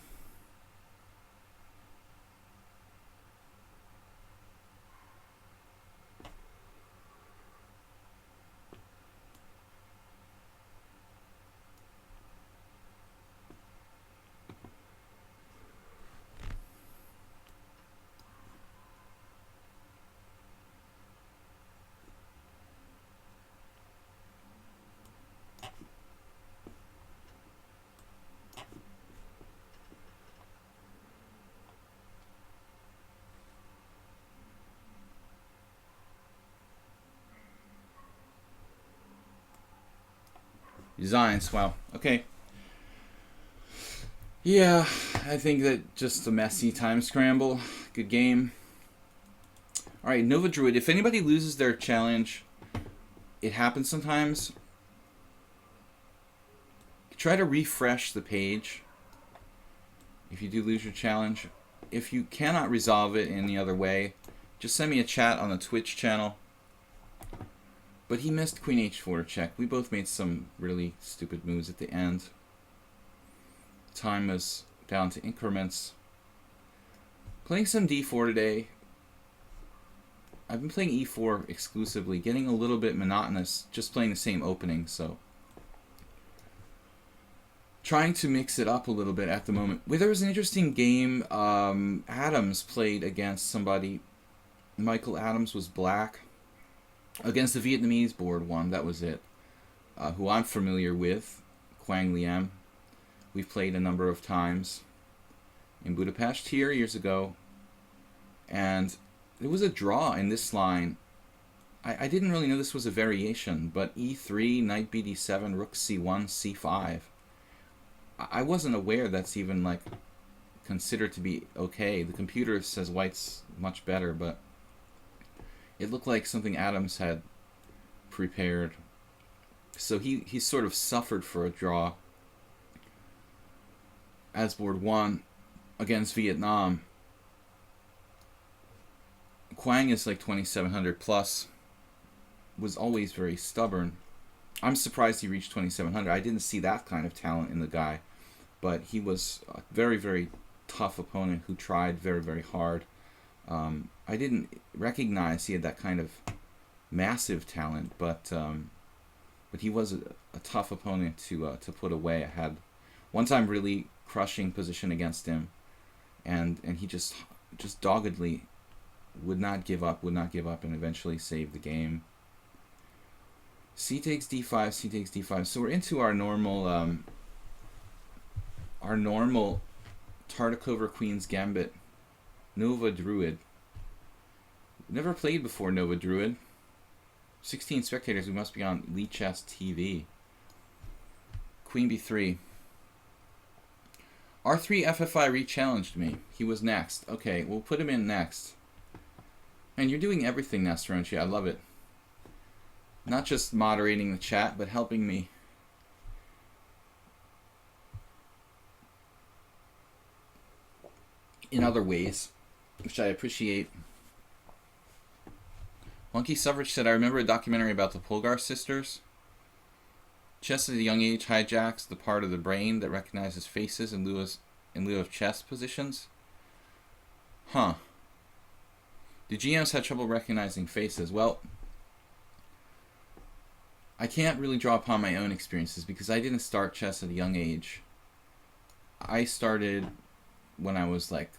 Designs, wow. Okay. Yeah, I think that just a messy time scramble. Good game. Alright, Nova Druid. If anybody loses their challenge, it happens sometimes. Try to refresh the page if you do lose your challenge. If you cannot resolve it any other way, just send me a chat on the Twitch channel. But he missed Queen H4 check. We both made some really stupid moves at the end. Time is down to increments. Playing some D4 today. I've been playing E4 exclusively, getting a little bit monotonous, just playing the same opening, so trying to mix it up a little bit at the moment. Well, there was an interesting game. Adams played against somebody. Michael Adams was black. Against the Vietnamese board one, that was it. Who I'm familiar with, Quang Liem. We've played a number of times in Budapest here years ago. And it was a draw in this line. I didn't really know this was a variation, but E3, Knight BD7, Rook C1, C5. I wasn't aware that's even like considered to be okay. The computer says white's much better, but it looked like something Adams had prepared. So he sort of suffered for a draw as board 1 against Vietnam. Quang is like 2700 plus, was always very stubborn. I'm surprised he reached 2700. I didn't see that kind of talent in the guy, but he was a very, very tough opponent who tried very, very hard. I didn't recognize he had that kind of massive talent, but he was a tough opponent to put away. I had one time really crushing position against him, and he just doggedly would not give up, and eventually saved the game. C takes D5, C takes D5. So we're into our normal Tartakover Queen's Gambit. Nova Druid. Never played before Nova Druid. 16 spectators. We must be on Lichess TV. Queen B3. R3 FFI re-challenged me. He was next. Okay, we'll put him in next. And you're doing everything now, Stronchi. I love it. Not just moderating the chat, but helping me. In other ways, which I appreciate. Monkey Suffrage said, I remember a documentary about the Polgar sisters. Chess at a young age hijacks the part of the brain that recognizes faces in lieu of chess positions. Huh. Do GMs have trouble recognizing faces? Well, I can't really draw upon my own experiences because I didn't start chess at a young age. I started when I was like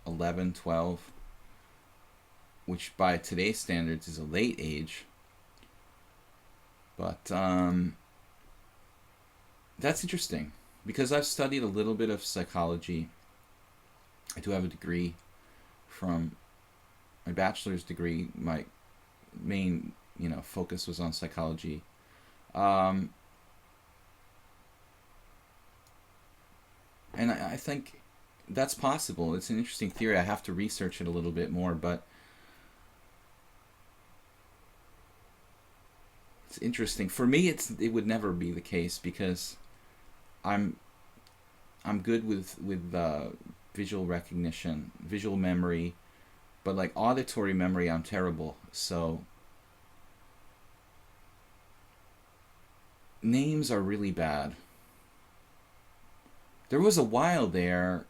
11, 12, which by today's standards is a late age. But that's interesting because I've studied a little bit of psychology. I do have a degree from my bachelor's degree. My main focus was on psychology. And I think that's possible. It's an interesting theory. I have to research it a little bit more, but it's interesting. For me, it would never be the case because I'm good with visual recognition, visual memory, but like auditory memory, I'm terrible. So names are really bad. There was a while there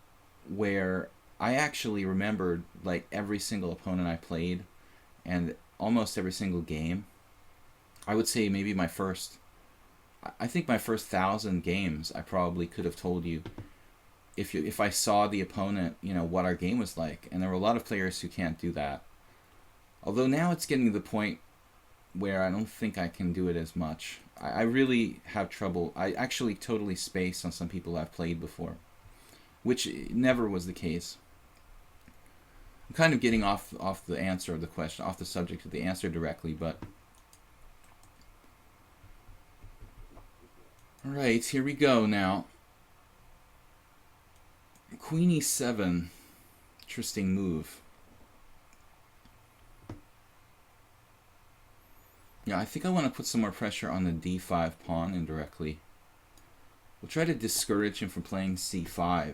where I actually remembered like every single opponent I played and almost every single game. I would say maybe I think my first 1,000 games I probably could have told you if I saw the opponent, what our game was like. And there were a lot of players who can't do that. Although now it's getting to the point where I don't think I can do it as much. I really have trouble. I actually totally space on some people I've played before, which never was the case. I'm kind of getting off the answer of the question, off the subject of the answer directly, but Alright, here we go now. Queen e7. Interesting move. Yeah, I think I want to put some more pressure on the d5 pawn indirectly. We'll try to discourage him from playing c5.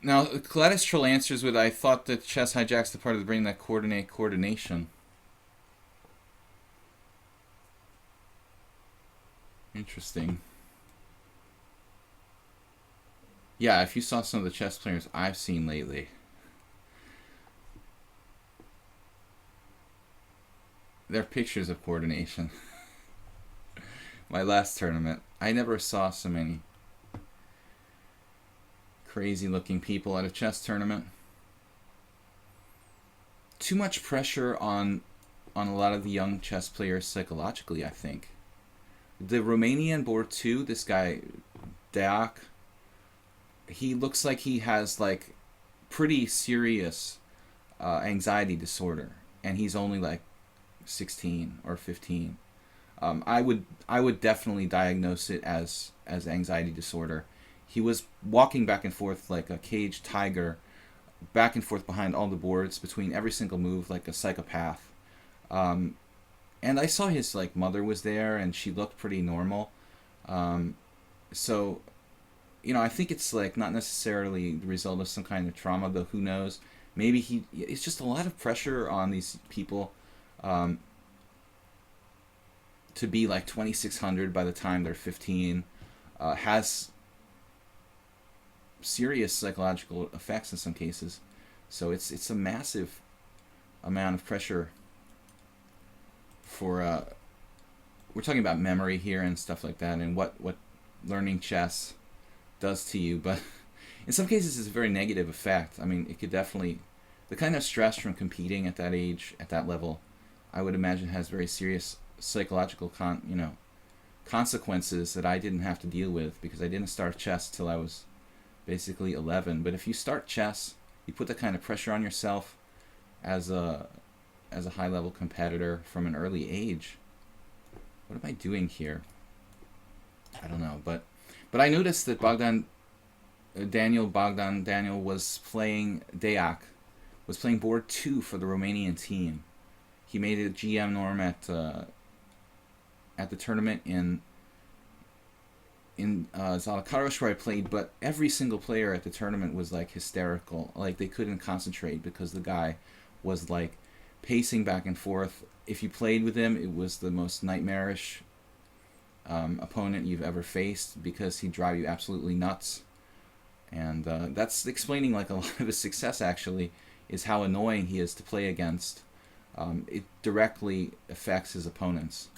Now, Gladys Troll answers with, I thought that chess hijacks the part of the brain that coordination. Interesting. Yeah, if you saw some of the chess players I've seen lately. They're pictures of coordination. My last tournament, I never saw so many crazy looking people at a chess tournament. Too much pressure on a lot of the young chess players psychologically, I think. The Romanian board 2, this guy Deac, he looks like he has like pretty serious anxiety disorder, and he's only like 16 or 15. I would definitely diagnose it as anxiety disorder. He was walking back and forth like a caged tiger, back and forth behind all the boards between every single move, like a psychopath. And I saw his like mother was there, and she looked pretty normal. So, you know, I think it's like not necessarily the result of some kind of trauma, though who knows. Maybe it's just a lot of pressure on these people to be like 2600 by the time they're 15, has serious psychological effects in some cases. So it's a massive amount of pressure for we're talking about memory here and stuff like that, and what learning chess does to you. But in some cases it's a very negative effect. I mean, it could definitely, the kind of stress from competing at that age, at that level, I would imagine has very serious psychological consequences that I didn't have to deal with, because I didn't start chess till I was basically 11. But if you start chess, you put that kind of pressure on yourself as a high-level competitor from an early age. What am I doing here? I don't know, but I noticed that Daniel was playing, Deac was playing board 2 for the Romanian team. He made a GM norm at the tournament in Zalakaros where I played, but every single player at the tournament was like hysterical. Like they couldn't concentrate because the guy was like pacing back and forth. If you played with him, it was the most nightmarish opponent you've ever faced, because he'd drive you absolutely nuts. And that's explaining like a lot of his success, actually, is how annoying he is to play against. It directly affects his opponents.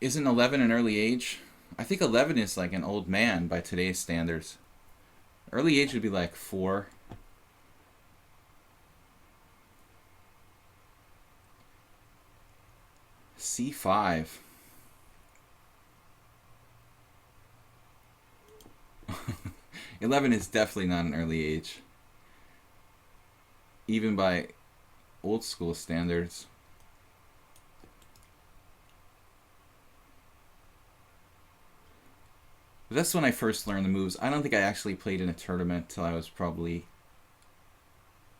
Isn't 11 an early age? I think 11 is like an old man by today's standards. Early age would be like 4. C5. $11 is definitely not an early age, even by old school standards. But that's when I first learned the moves. I don't think I actually played in a tournament till I was probably...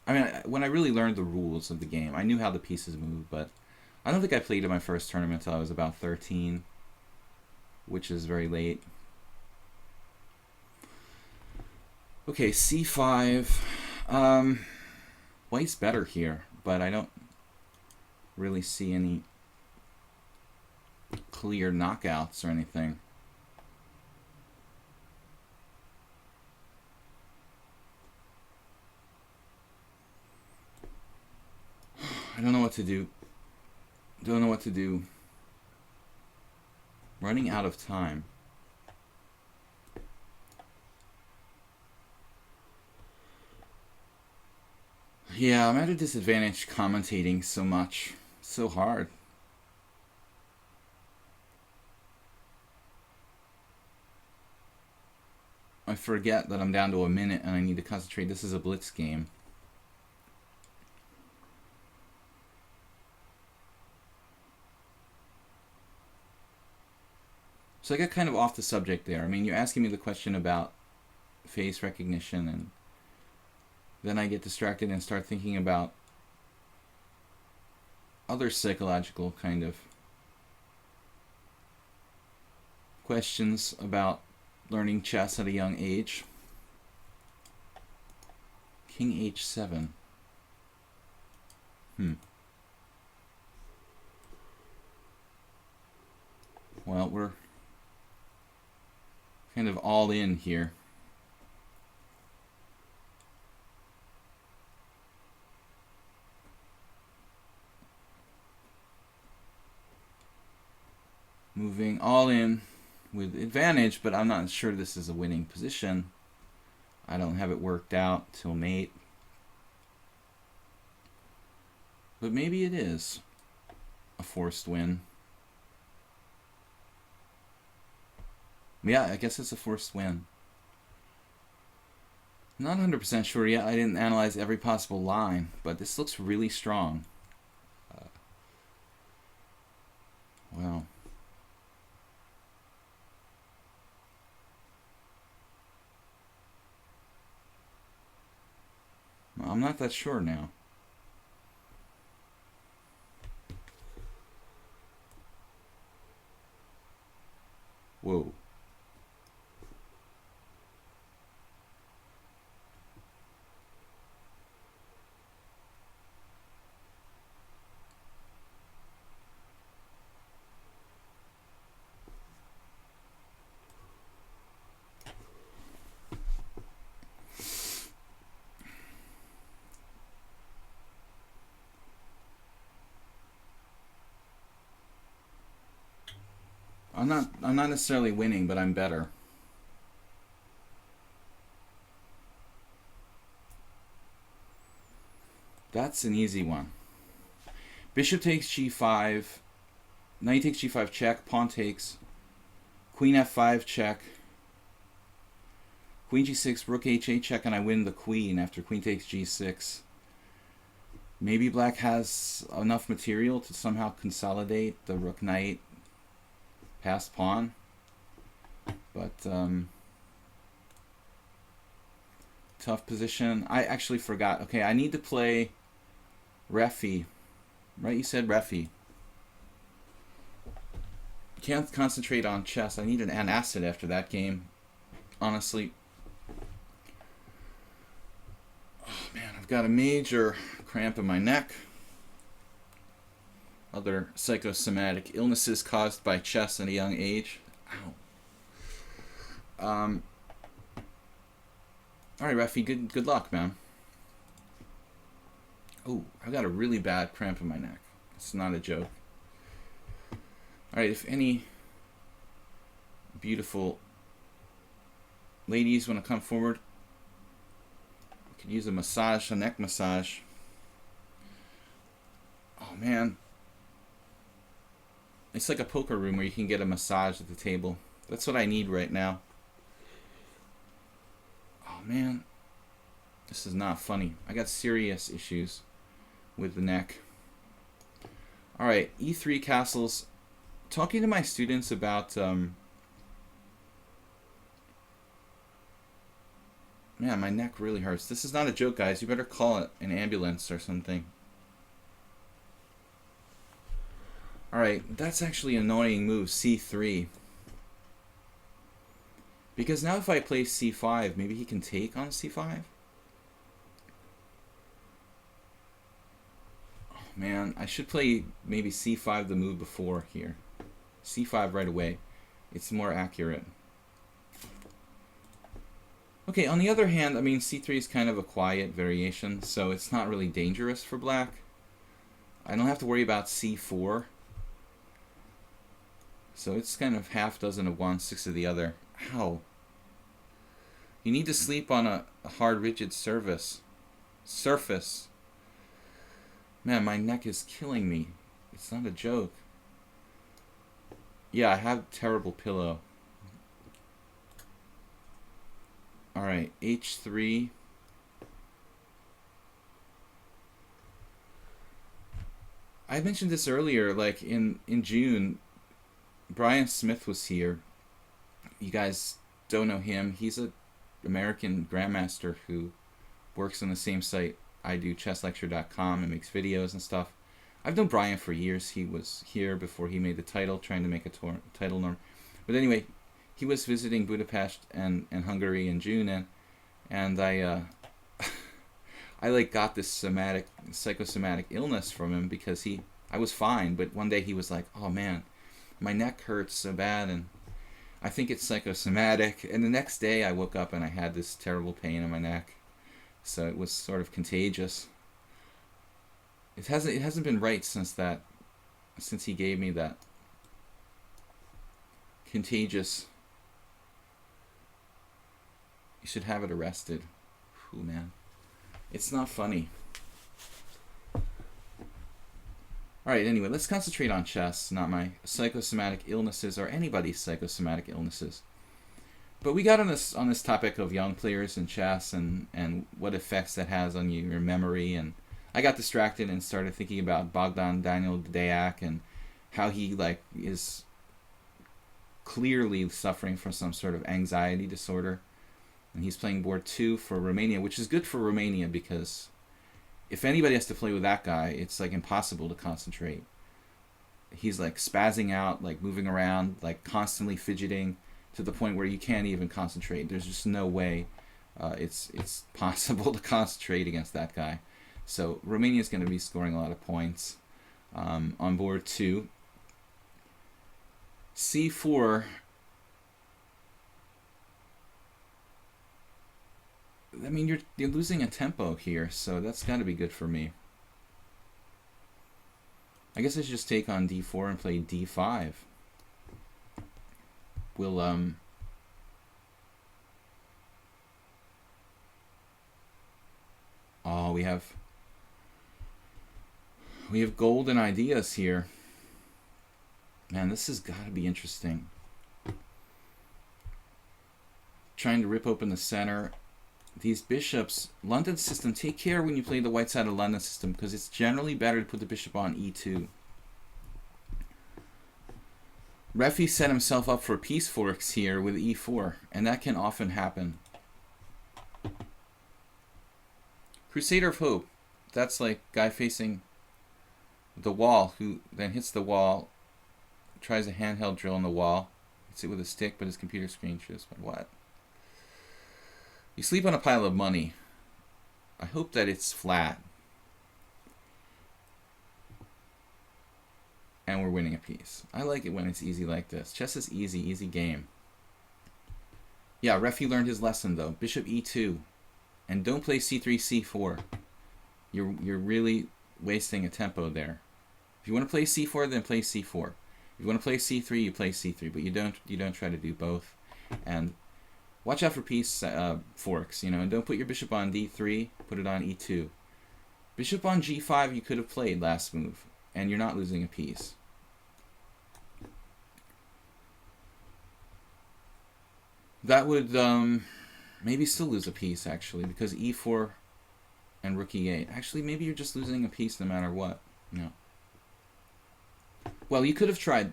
I mean, when I really learned the rules of the game, I knew how the pieces moved, but I don't think I played in my first tournament till I was about 13, which is very late. Okay, C5. White's better here, but I don't really see any clear knockouts or anything. I don't know what to do. Don't know what to do. Running out of time. Yeah, I'm at a disadvantage commentating so much. So hard. I forget that I'm down to a minute and I need to concentrate. This is a blitz game. So I got kind of off the subject there. I mean, you're asking me the question about face recognition, and then I get distracted and start thinking about other psychological kind of questions about learning chess at a young age. King h7. Well, we're kind of all in here. Moving all in with advantage, but I'm not sure this is a winning position. I don't have it worked out till mate. But maybe it is a forced win. Yeah, I guess it's a forced win. Not 100% sure yet. I didn't analyze every possible line, but this looks really strong. Wow. I'm not that sure now. Whoa. I'm not necessarily winning, but I'm better. That's an easy one. Bishop takes g5. Knight takes g5 check. Pawn takes. Queen f5 check. Queen g6, rook h8 check, and I win the queen after queen takes g6. Maybe black has enough material to somehow consolidate the rook knight past pawn. But tough position. I actually forgot. Okay, I need to play Refi. Right, you said Refi. Can't concentrate on chess. I need an acid after that game. Honestly. Oh man, I've got a major cramp in my neck. Other psychosomatic illnesses caused by chess at a young age. Ow. Alright, Refi, good luck, man. Oh, I've got a really bad cramp in my neck. It's not a joke. Alright, if any beautiful ladies want to come forward, we could use a massage, a neck massage. Oh man. It's like a poker room where you can get a massage at the table. That's what I need right now. Oh man. This is not funny. I got serious issues with the neck. Alright, e3 castles. Talking to my students about man, my neck really hurts. This is not a joke, guys. You better call it an ambulance or something. Alright, that's actually an annoying move, c3. Because now if I play c5, maybe he can take on c5? Oh man, I should play maybe c5 the move before here. c5 right away. It's more accurate. Okay, on the other hand, I mean, c3 is kind of a quiet variation, so it's not really dangerous for black. I don't have to worry about c4. So it's kind of half dozen of one, six of the other. Ow. You need to sleep on a hard, rigid surface. Man, my neck is killing me. It's not a joke. Yeah, I have terrible pillow. Alright, h3. I mentioned this earlier, like in June, Brian Smith was here, you guys don't know him. He's a American grandmaster who works on the same site I do, chesslecture.com, and makes videos and stuff. I've known Brian for years. He was here before he made the title, trying to make a title norm. But anyway, he was visiting Budapest and Hungary in June, and I I like got this psychosomatic illness from him because I was fine, but one day he was like, "Oh man, my neck hurts so bad, and I think it's psychosomatic." And the next day I woke up and I had this terrible pain in my neck. So it was sort of contagious. It hasn't been right since he gave me that contagious. You should have it arrested. Ooh, man. It's not funny. Alright, anyway, let's concentrate on chess, not my psychosomatic illnesses or anybody's psychosomatic illnesses. But we got on this topic of young players in chess and what effects that has on your memory, and I got distracted and started thinking about Bogdan Daniel Deac and how he is clearly suffering from some sort of anxiety disorder. And he's playing board 2 for Romania, which is good for Romania because if anybody has to play with that guy, it's impossible to concentrate. He's spazzing out, moving around, constantly fidgeting to the point where you can't even concentrate. There's just no way it's possible to concentrate against that guy. So Romania's going to be scoring a lot of points on board 2. C4. I mean, you're losing a tempo here, so that's got to be good for me. I guess I should just take on D4 and play D5. We'll oh, we have golden ideas here. Man, this has got to be interesting. Trying to rip open the center. These bishops, London system, take care when you play the white side of London system because it's generally better to put the bishop on E2. Refi set himself up for piece forks here with E4, and that can often happen. Crusader of Hope, that's guy facing the wall who then hits the wall, tries a handheld drill on the wall, hits it with a stick, but his computer screen shows what? You sleep on a pile of money. I hope that it's flat. And we're winning a piece. I like it when it's easy like this. Chess is easy game. Yeah, Refi learned his lesson though. Bishop E2. And don't play C3, C4. You're really wasting a tempo there. If you want to play C4, then play C4. If you want to play C3, you play C3, but you don't try to do both. And watch out for piece forks, and don't put your bishop on D3, put it on E2. Bishop on G5 you could have played last move, and you're not losing a piece. That would maybe still lose a piece, actually, because E4 and rook E8. Actually, maybe you're just losing a piece no matter what. No. Well, you could have tried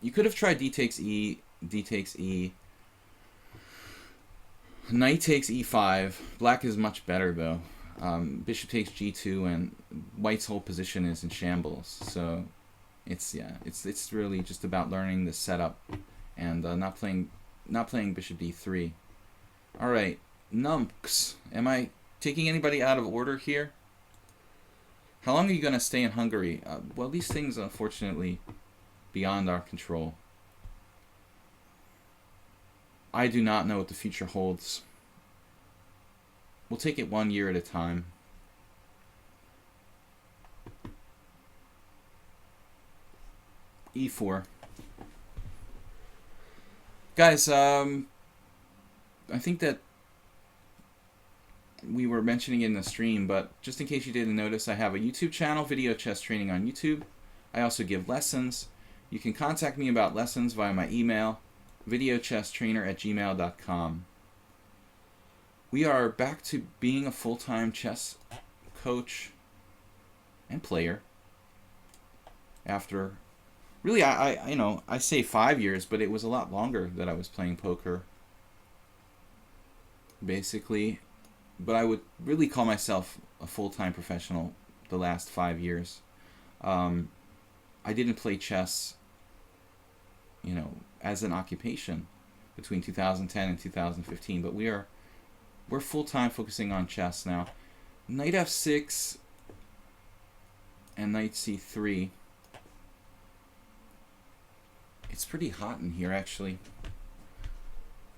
D takes E, D takes E. Knight takes E5. Black is much better though. Bishop takes G2, and White's whole position is in shambles. So it's really just about learning the setup and not playing Bishop D3. All right, Numps. Am I taking anybody out of order here? How long are you gonna stay in Hungary? Well, these things unfortunately beyond our control. I do not know what the future holds. We'll take it 1 year at a time. E4. Guys, I think that we were mentioning it in the stream, but just in case you didn't notice, I have a YouTube channel, Video Chess Training on YouTube. I also give lessons. You can contact me about lessons via my email, videochesstrainer@gmail.com. We are back to being a full-time chess coach and player after Really, I say 5 years, but it was a lot longer that I was playing poker, basically. But I would really call myself a full-time professional the last 5 years. Um, I didn't play chess, as an occupation between 2010 and 2015, but we're full-time focusing on chess now. Knight f6 and knight c3. It's pretty hot in here, actually.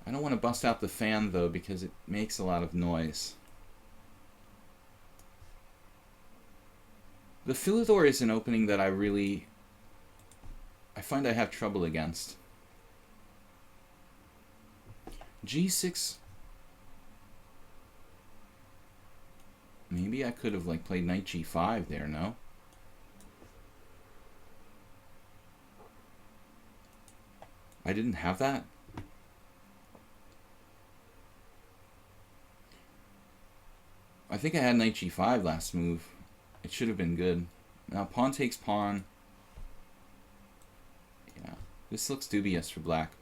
I don't want to bust out the fan, though, because it makes a lot of noise. The Philidor is an opening that I find I have trouble against. G6. Maybe I could have played knight g5 there, no? I didn't have that? I think I had knight g5 last move. It should have been good. Now pawn takes pawn. Yeah, this looks dubious for black.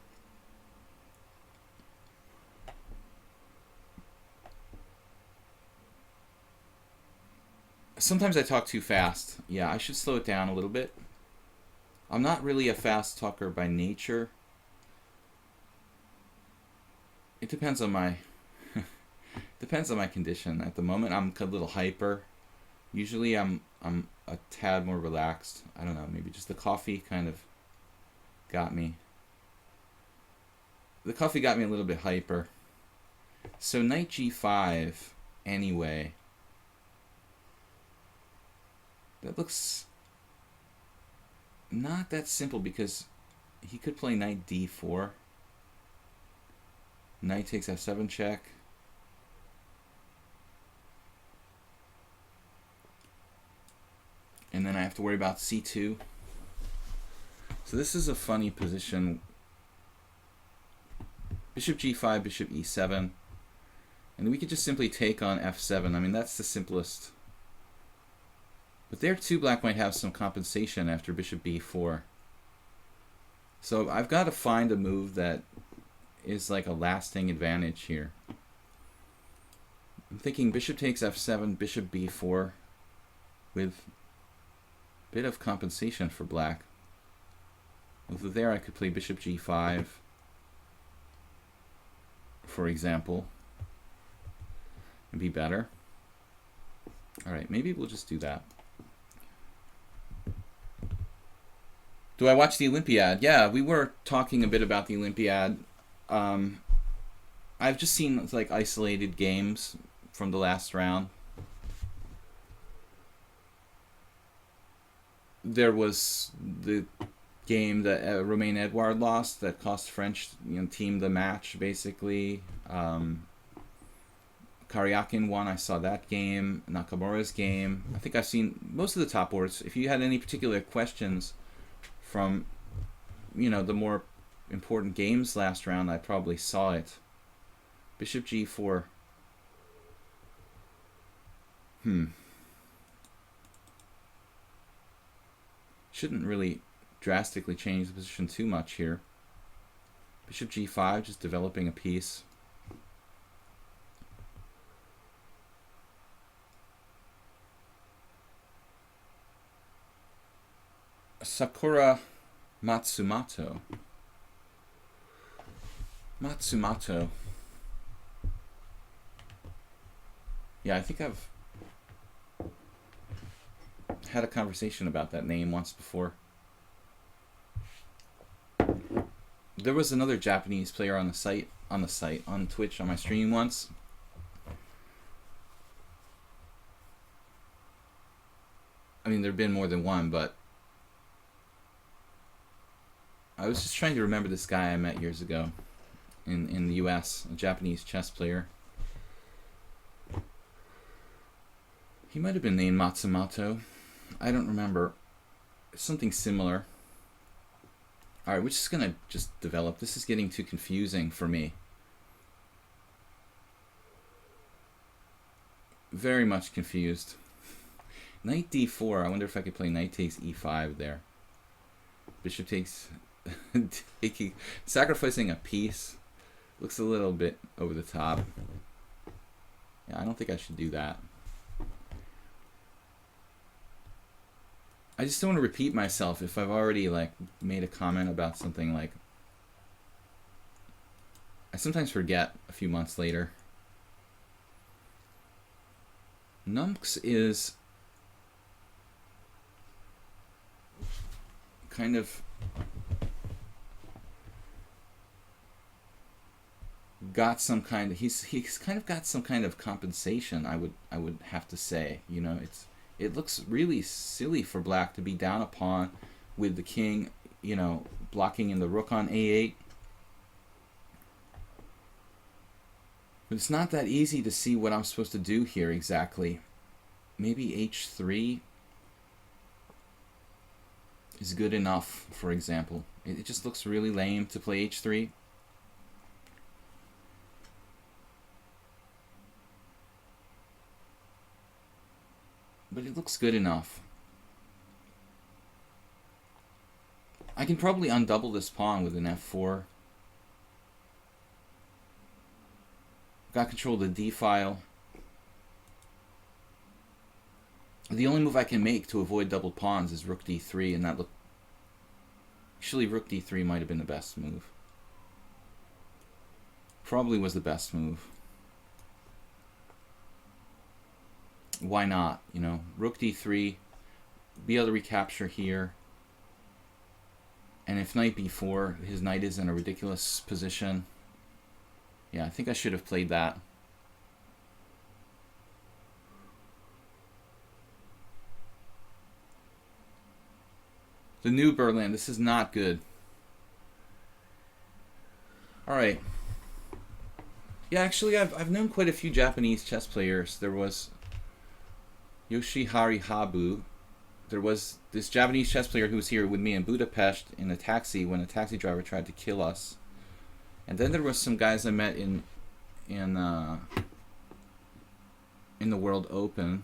Sometimes I talk too fast. Yeah, I should slow it down a little bit. I'm not really a fast talker by nature. It depends on my condition. At the moment, I'm a little hyper. Usually, I'm a tad more relaxed. I don't know. Maybe just the coffee kind of got me. The coffee got me a little bit hyper. So knight g5 anyway. That looks not that simple because he could play knight d4. Knight takes f7 check. And then I have to worry about c2. So this is a funny position. Bishop g5, bishop e7. And we could just simply take on f7. I mean, that's the simplest. But there too, black might have some compensation after bishop b4. So I've got to find a move that is like a lasting advantage here. I'm thinking bishop takes f7, bishop b4 with a bit of compensation for black. Over there I could play bishop g5, for example, and be better. Alright, maybe we'll just do that. Do I watch the Olympiad? Yeah, we were talking a bit about the Olympiad. I've just seen isolated games from the last round. There was the game that Romain Edouard lost that cost French team the match, basically. Karyakin won. I saw that game. Nakamura's game. I think I've seen most of the top boards. If you had any particular questions from the more important games last round, I probably saw it. Bishop g4. Shouldn't really drastically change the position too much here. Bishop g5, just developing a piece. Sakura Matsumoto. Yeah, I think I've had a conversation about that name once before. There was another Japanese player on Twitch, on my stream once. I mean, there've been more than one, but I was just trying to remember this guy I met years ago in the US, a Japanese chess player. He might have been named Matsumoto. I don't remember. Something similar. Alright, we're just going to develop. This is getting too confusing for me. Very much confused. Knight d4. I wonder if I could play knight takes e5 there. Bishop takes... sacrificing a piece looks a little bit over the top. Yeah, I don't think I should do that. I just don't want to repeat myself if I've already like made a comment about something. Like, I sometimes forget a few months later. Numx is kind of got some kind of he's kind of got some kind of compensation. I would have to say, you know, it looks really silly for black to be down a pawn with the king, you know, blocking in the rook on a8. But it's not that easy to see what I'm supposed to do here exactly. Maybe h3 is good enough, for example. It just looks really lame to play h3. But it looks good enough. I can probably undouble this pawn with an f4. Got control of the d file. The only move I can make to avoid doubled pawns is rook d3, and that look. Actually, rook d3 might have been the best move. Probably was the best move. Why not? You know, rook d3, be able to recapture here. And if knight b4, his knight is in a ridiculous position. Yeah, I think I should have played that. The new Berlin, this is not good. Alright. Yeah, actually, I've known quite a few Japanese chess players. There was Yoshihari Habu. There was this Japanese chess player who was here with me in Budapest in a taxi when a taxi driver tried to kill us. And then there was some guys I met in the World Open.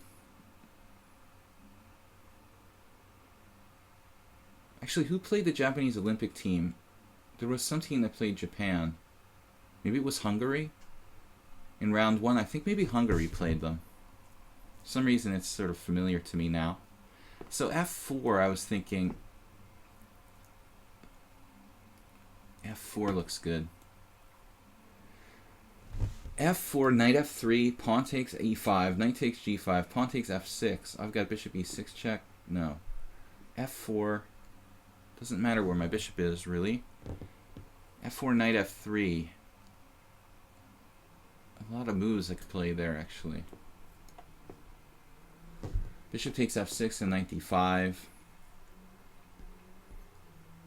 Actually, who played the Japanese Olympic team? There was some team that played Japan. Maybe it was Hungary? In round 1, I think maybe Hungary played them. For some reason, it's sort of familiar to me now. So f4, I was thinking... f4 looks good. f4, knight f3, pawn takes e5, knight takes g5, pawn takes f6. I've got bishop e6 check. No. f4. Doesn't matter where my bishop is, really. f4, knight f3. A lot of moves I could play there, actually. Bishop takes f6 and knight d5.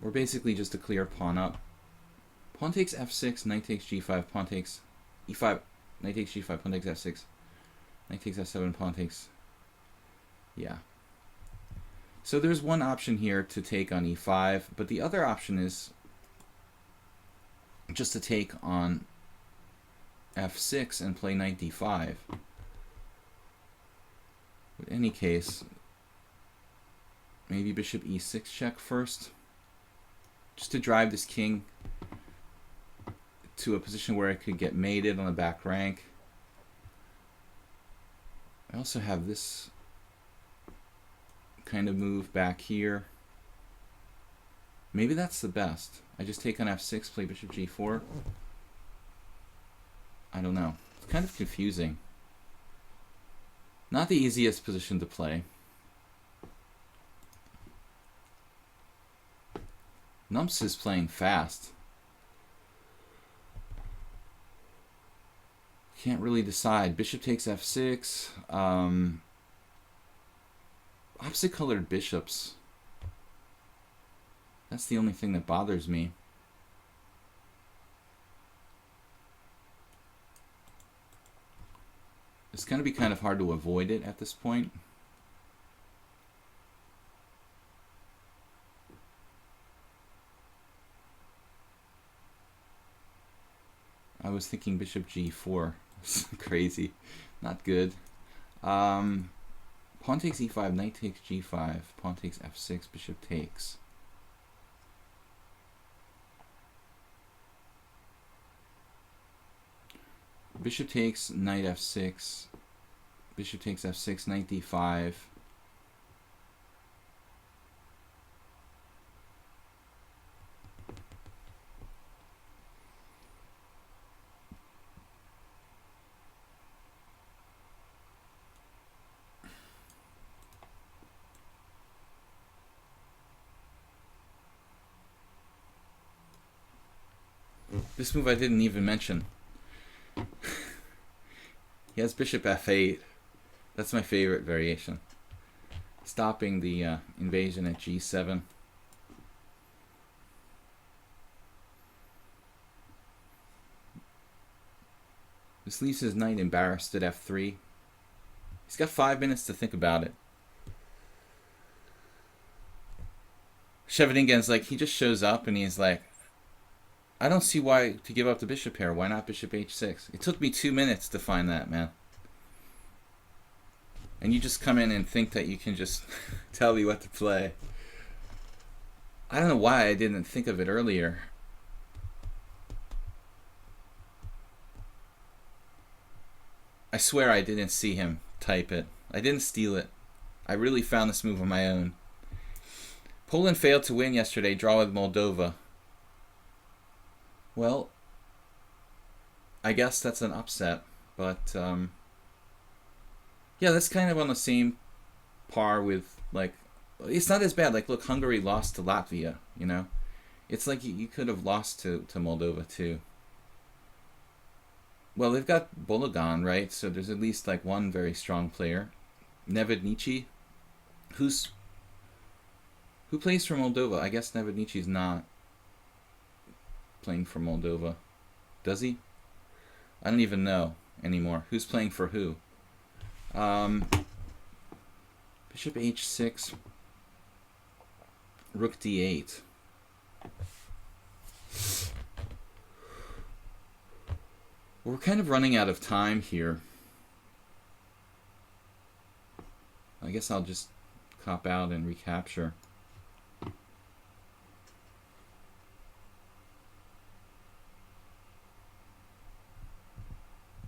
Or basically just to clear pawn up. Pawn takes f6, knight takes g5, pawn takes e5, knight takes g5, pawn takes f6, knight takes f7, pawn takes... Yeah. So there's one option here to take on e5, but the other option is just to take on f6 and play knight d5. In any case, maybe bishop e6 check first, just to drive this king to a position where I could get mated on the back rank. I also have this kind of move back here. Maybe that's the best. I just take on f6, play bishop g4. I don't know. It's kind of confusing. Not the easiest position to play. Numps is playing fast. Can't really decide. Bishop takes f6. Opposite colored bishops. That's the only thing that bothers me. It's going to be kind of hard to avoid it at this point. I was thinking bishop g4. Crazy. Not good. Pawn takes e5, knight takes g5, pawn takes f6, bishop takes. Bishop takes, knight f6. Bishop takes f6, knight d5. This move I didn't even mention. He has bishop f8. That's my favorite variation. Stopping the invasion at g7. This leaves his knight embarrassed at f3. He's got 5 minutes to think about it. Shevardingen's like, he just shows up and he's like, I don't see why to give up the bishop here. Why not bishop h6? It took me 2 minutes to find that, man. And you just come in and think that you can just tell me what to play. I don't know why I didn't think of it earlier. I swear I didn't see him type it. I didn't steal it. I really found this move on my own. Poland failed to win yesterday, draw with Moldova. Well, I guess that's an upset, but yeah, that's kind of on the same par with, like, it's not as bad. Like, look, Hungary lost to Latvia, you know? It's like you could have lost to Moldova, too. Well, they've got Bologan, right? So there's at least, like, one very strong player. Nevednici, who plays for Moldova? I guess Nevednici's not playing for Moldova. Does he? I don't even know anymore. Who's playing for who? Bishop h6, rook d8. We're kind of running out of time here. I guess I'll just cop out and recapture.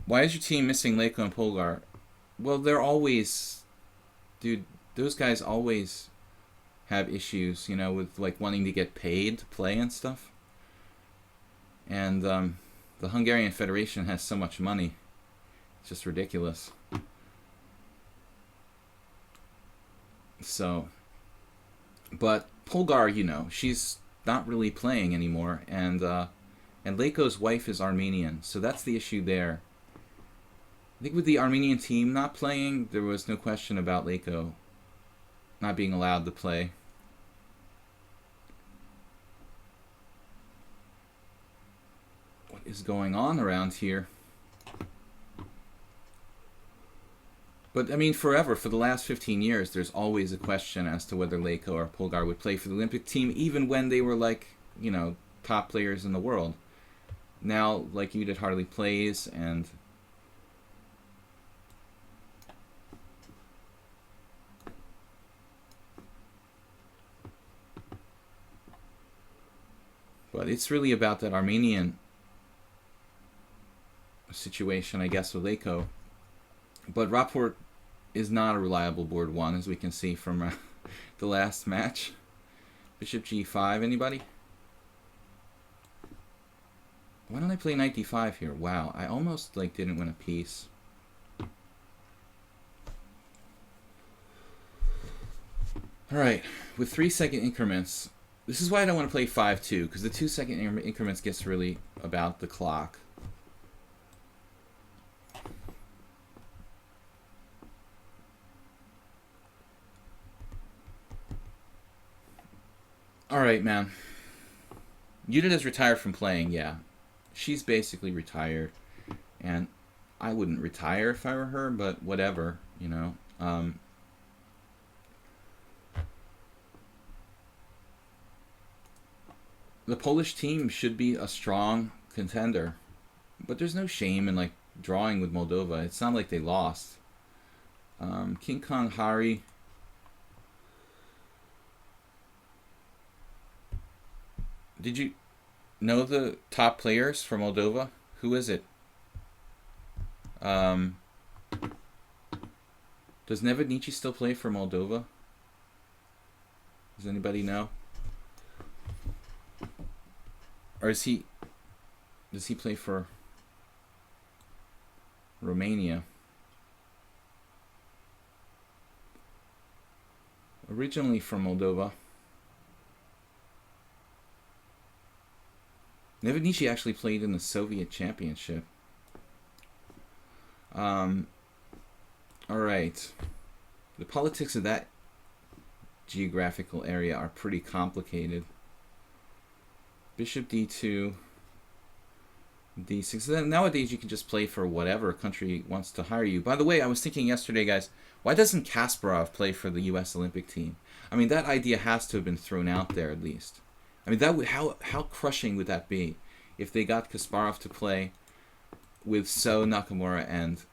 Why is your team missing Leko and Polgar? Well, they're always... Dude, those guys always have issues, you know, with, like, wanting to get paid to play and stuff. And the Hungarian Federation has so much money. It's just ridiculous. So... But Polgar, you know, she's not really playing anymore. And Leko's wife is Armenian, so that's the issue there. I think with the Armenian team not playing, there was no question about Leko not being allowed to play. What is going on around here? But, I mean, forever, for the last 15 years, there's always a question as to whether Leko or Polgar would play for the Olympic team, even when they were, like, you know, top players in the world. Now, like, Judith hardly plays, and... But it's really about that Armenian situation, I guess, with Leko. But Rapport is not a reliable board one, as we can see from the last match. Bishop g5, anybody? Why don't I play knight d5 here? Wow, I almost, like, didn't win a piece. Alright, with 3-second increments... This is why I don't want to play 5-2, because the 2-second increments gets really about the clock. Alright, man. Judith is retired from playing, yeah. She's basically retired. And I wouldn't retire if I were her, but whatever, you know. The Polish team should be a strong contender. But there's no shame in, like, drawing with Moldova. It's not like they lost. King Kong Hari. Did you know the top players for Moldova? Who is it? Um, does Nevednici still play for Moldova? Does anybody know? Or does he play for Romania? Originally from Moldova. Nevednici actually played in the Soviet Championship. Alright. The politics of that geographical area are pretty complicated. Bishop d2, d6. Then nowadays you can just play for whatever country wants to hire you. By the way, I was thinking yesterday, guys, why doesn't Kasparov play for the U.S. Olympic team? I mean, that idea has to have been thrown out there at least. I mean, that would how crushing would that be if they got Kasparov to play with So, Nakamura, and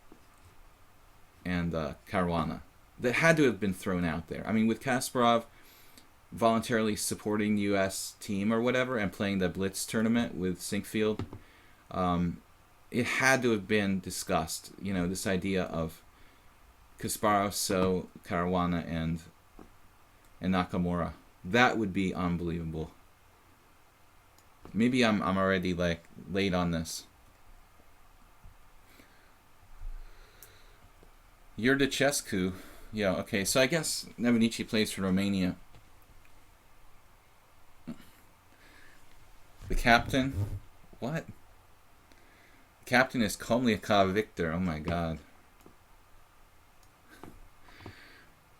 Caruana? That had to have been thrown out there. I mean, with Kasparov voluntarily supporting the U.S. team or whatever and playing the blitz tournament with Sinkfield, it had to have been discussed. You know, this idea of Kasparov, So, Caruana, and Nakamura. That would be unbelievable. Maybe I'm already like late on this. Yurdachescu. Yeah, okay. So I guess Nevednici plays for Romania. The captain? What? The captain is Komliakov Victor. Oh my god.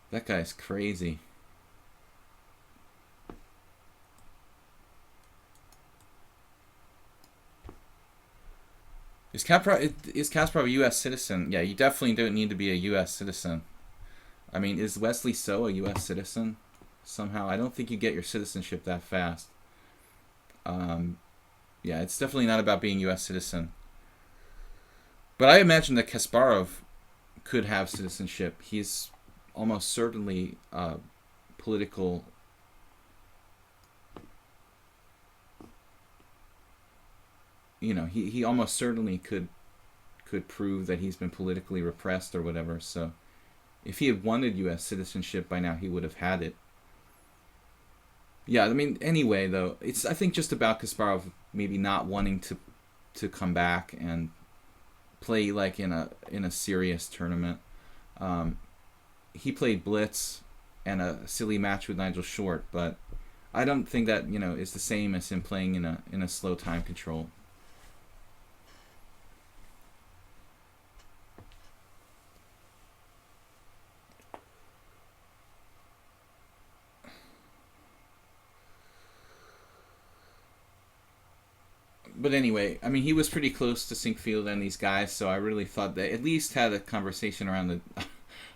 That guy's crazy. Is Kasparov a U.S. citizen? Yeah, you definitely don't need to be a U.S. citizen. I mean, is Wesley So a U.S. citizen? Somehow, I don't think you get your citizenship that fast. Yeah, it's definitely not about being U.S. citizen. But I imagine that Kasparov could have citizenship. He's almost certainly political. You know, he almost certainly could prove that he's been politically repressed or whatever. So if he had wanted U.S. citizenship by now, he would have had it. Yeah, I mean, anyway, though, it's I think just about Kasparov maybe not wanting to come back and play like in a serious tournament. He played blitz and a silly match with Nigel Short, but I don't think that, you know, is the same as him playing in a slow time control. But anyway, I mean, he was pretty close to Sinkfield and these guys, so I really thought they at least had a conversation around the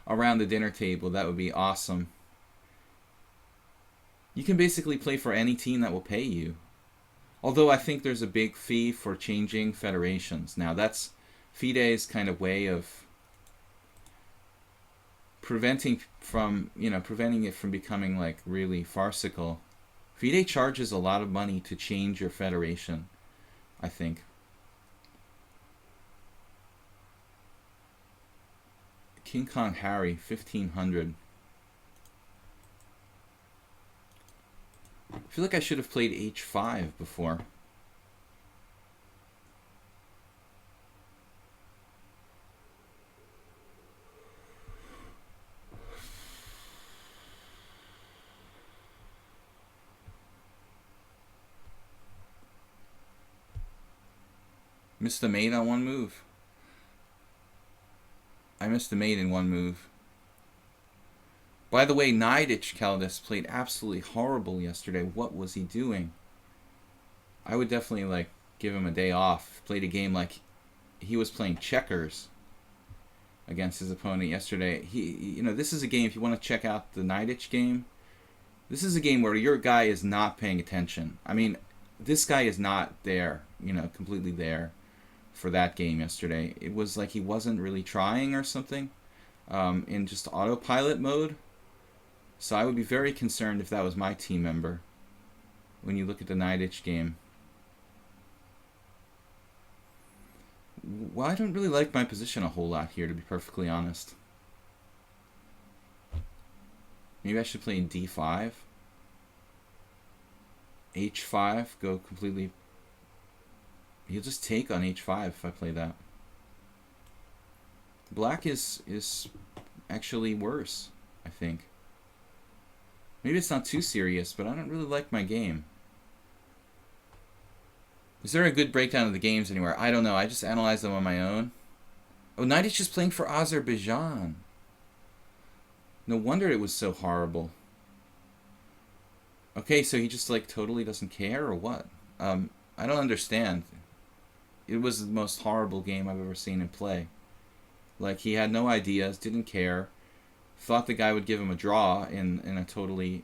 around the dinner table. That would be awesome. You can basically play for any team that will pay you. Although I think there's a big fee for changing federations. Now that's FIDE's kind of way of preventing it from becoming like really farcical. FIDE charges a lot of money to change your federation, I think. King Kong Harry, 1500. I feel like I should have played h5 before. Missed the mate on one move. I missed the mate in one move. By the way, Nidich Kaldis played absolutely horrible yesterday. What was he doing? I would definitely like give him a day off. Played a game like he was playing checkers against his opponent yesterday. This is a game, if you want to check out the Nidich game, this is a game where your guy is not paying attention. I mean, this guy is not there, completely there for that game yesterday. It was like he wasn't really trying or something, in just autopilot mode. So I would be very concerned if that was my team member when you look at the Nidich game. Well, I don't really like my position a whole lot here, to be perfectly honest. Maybe I should play d5. h5, go completely... He'll just take on h5 if I play that. Black is actually worse, I think. Maybe it's not too serious, but I don't really like my game. Is there a good breakdown of the games anywhere? I don't know. I just analyze them on my own. Oh, Knight is just playing for Azerbaijan. No wonder it was so horrible. Okay, so he just like totally doesn't care or what? I don't understand. It was the most horrible game I've ever seen him play. Like, he had no ideas, didn't care, thought the guy would give him a draw in a totally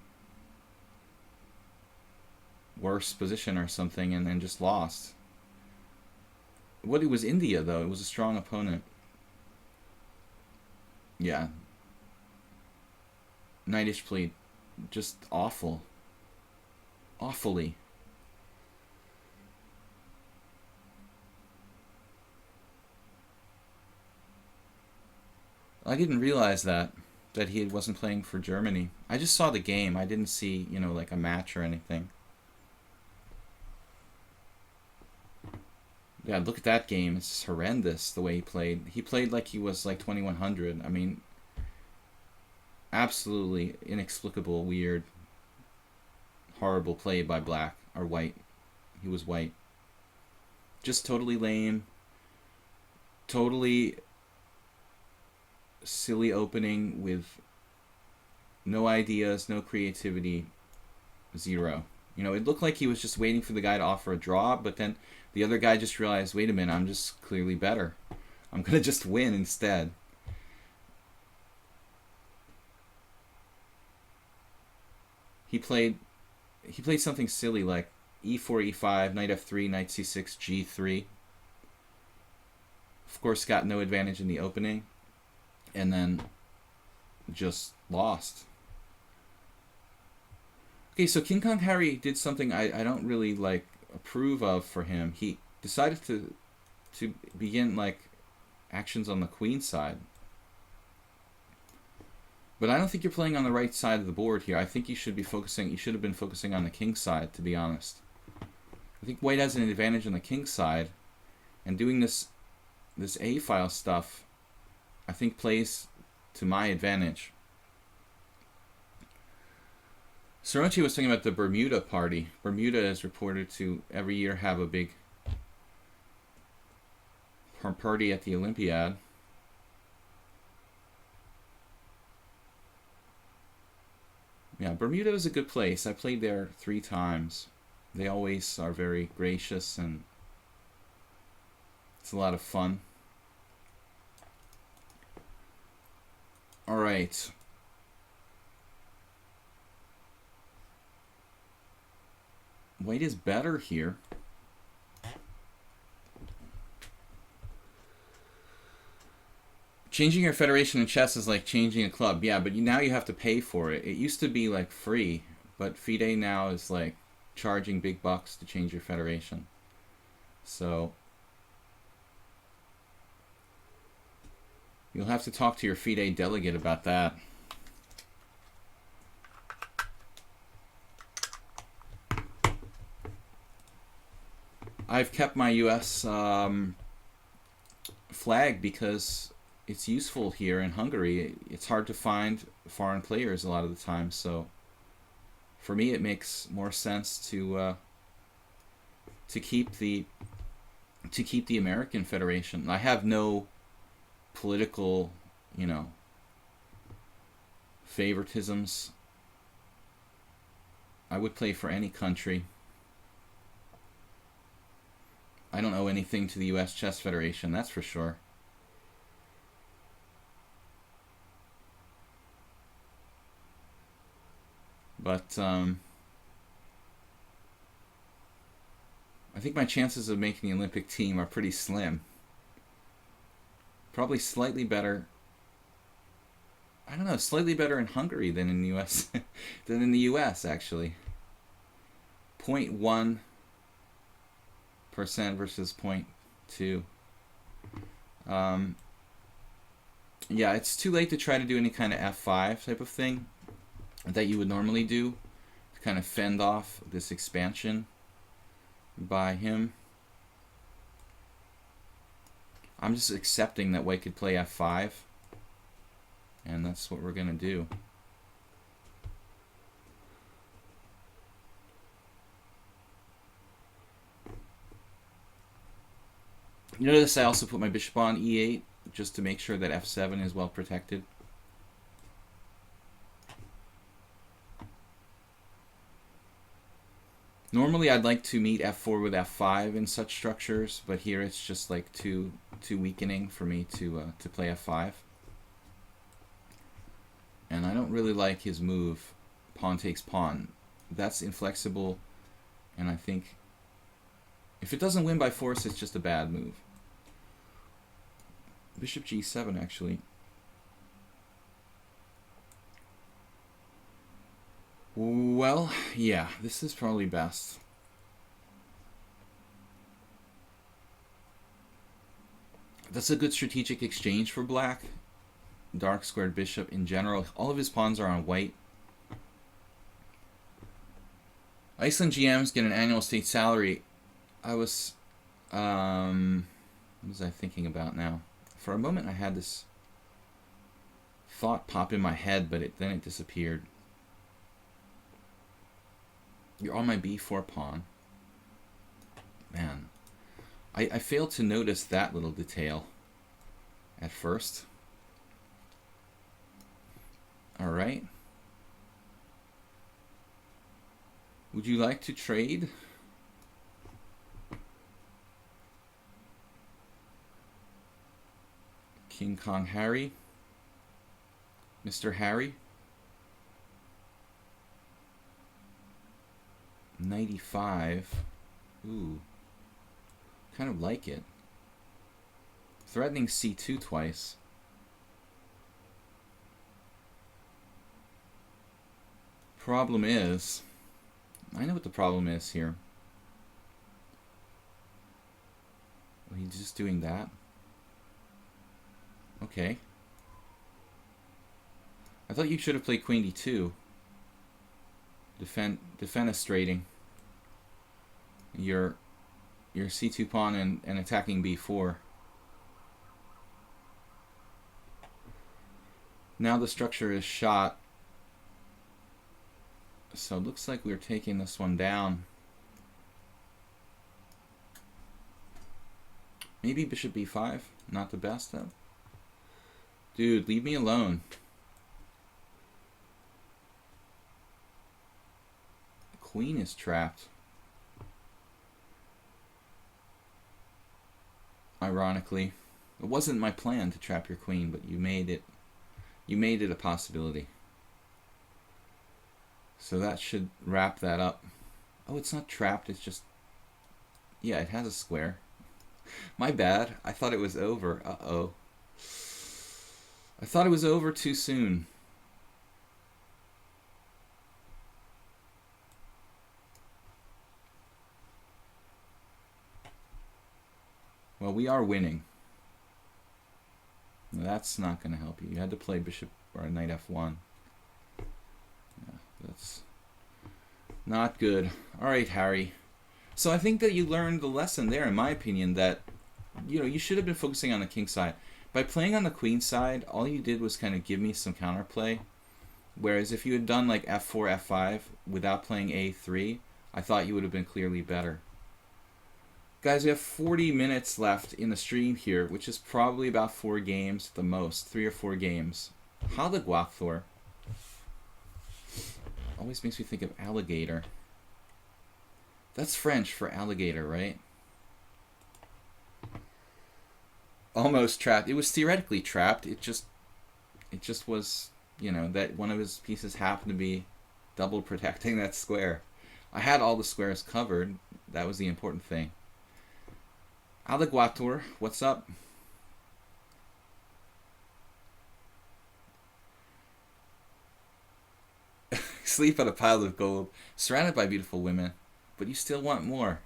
worse position or something, and then just lost. What, it was India, though. It was a strong opponent. Yeah. Knightish played just awful. Awfully. I didn't realize that he wasn't playing for Germany. I just saw the game. I didn't see, you know, like a match or anything. Yeah, look at that game. It's horrendous the way he played. He played like he was like 2100. I mean, absolutely inexplicable, weird, horrible play by black or white. He was white. Just totally lame. Totally silly opening with no ideas, no creativity, zero. You know, it looked like he was just waiting for the guy to offer a draw, but then the other guy just realized, wait a minute, I'm just clearly better. I'm going to just win instead. He played something silly like e4, e5, knight f3, knight c6, g3. Of course, got no advantage in the opening, and then just lost. Okay, so King Kong Harry did something I don't really like approve of for him. He decided to begin like actions on the queen side. But I don't think you're playing on the right side of the board here. I think you should be focusing. You should have been focusing on the king side, to be honest. I think white has an advantage on the king side, and doing this A file stuff, I think plays to my advantage. Sorochi was talking about the Bermuda party. Bermuda is reported to every year have a big party at the Olympiad. Yeah, Bermuda is a good place. I played there 3 times. They always are very gracious, and it's a lot of fun. All right. White is better here. Changing your federation in chess is like changing a club. Yeah, but now you have to pay for it. It used to be like free, but FIDE now is like charging big bucks to change your federation. So you'll have to talk to your FIDE delegate about that. I've kept my US flag because it's useful here in Hungary. It's hard to find foreign players a lot of the time, so for me it makes more sense to keep the American Federation. I have no political, you know, favoritisms. I would play for any country. I don't owe anything to the US Chess Federation, that's for sure. But I think my chances of making the Olympic team are pretty slim. Probably slightly better. I don't know, slightly better in Hungary than in the US than in the US actually. 0.1% versus 0.2. Yeah, it's too late to try to do any kind of f5 type of thing that you would normally do to kind of fend off this expansion by him. I'm just accepting that white could play f5, and that's what we're going to do. You notice I also put my bishop on e8 just to make sure that f7 is well protected. Normally I'd like to meet f4 with f5 in such structures, but here it's just like too weakening for me to play f5. And I don't really like his move, pawn takes pawn. That's inflexible, and I think if it doesn't win by force, it's just a bad move. Bishop g7, actually. Well, yeah, this is probably best. That's a good strategic exchange for black. Dark squared bishop in general. All of his pawns are on white. Iceland GMs get an annual state salary. I was, what was I thinking about now? For a moment I had this thought pop in my head, but then it disappeared. You're on my b4 pawn. Man, I failed to notice that little detail at first. All right. Would you like to trade? King Kong Harry. Mr. Harry. 95. Ooh. Kind of like it. Threatening c2 twice. Problem is, I know what the problem is here. Are you just doing that? Okay. I thought you should have played queen d2. Defenestrating your c2 pawn and attacking b4. Now the structure is shot. So it looks like we're taking this one down. Maybe bishop b5. Not the best though. Dude, leave me alone. Queen is trapped. Ironically, it wasn't my plan to trap your queen, but you made it a possibility. So that should wrap that up. Oh, it's not trapped, it's just, yeah, it has a square. My bad. I thought it was over. Uh-oh. I thought it was over too soon. Well, we are winning. That's not going to help you. You had to play bishop or knight f1. Yeah, that's not good. All right, Harry. So I think that you learned the lesson there, in my opinion, that you should have been focusing on the king side. By playing on the queen side, all you did was kind of give me some counterplay. Whereas if you had done like f4, f5 without playing a3, I thought you would have been clearly better. Guys, we have 40 minutes left in the stream here, which is probably about 4 games at the most. 3 or 4 games. How the Guathor always makes me think of alligator. That's French for alligator, right? Almost trapped. It was theoretically trapped. It just was, that one of his pieces happened to be double protecting that square. I had all the squares covered. That was the important thing. Aliguator, what's up? Sleep on a pile of gold, surrounded by beautiful women, but you still want more.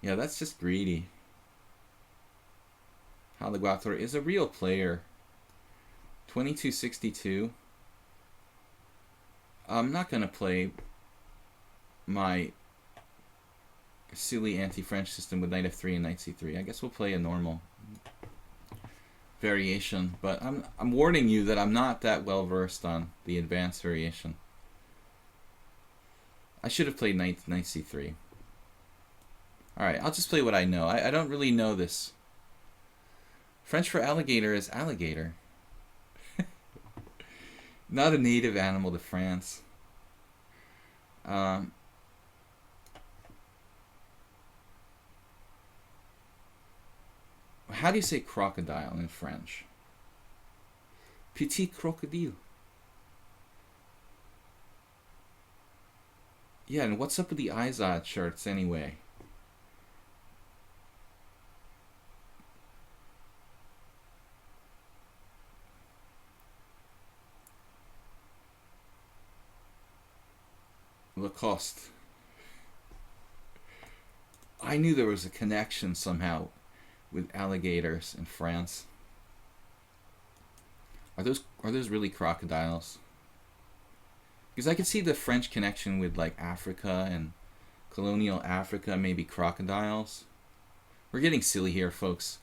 Yeah, that's just greedy. Haliguator is a real player. 2262. I'm not going to play my silly anti-French system with knight f3 and knight c3. I guess we'll play a normal variation, but I'm warning you that I'm not that well versed on the advanced variation. I should have played knight c3. Alright, I'll just play what I know. I don't really know this. French for alligator is alligator. Not a native animal to France. How do you say crocodile in French? Petit crocodile. Yeah, and what's up with the Izod shirts anyway? Lacoste. I knew there was a connection somehow with alligators in France. Are those really crocodiles? Because I could see the French connection with like Africa and colonial Africa, maybe crocodiles. We're getting silly here, folks.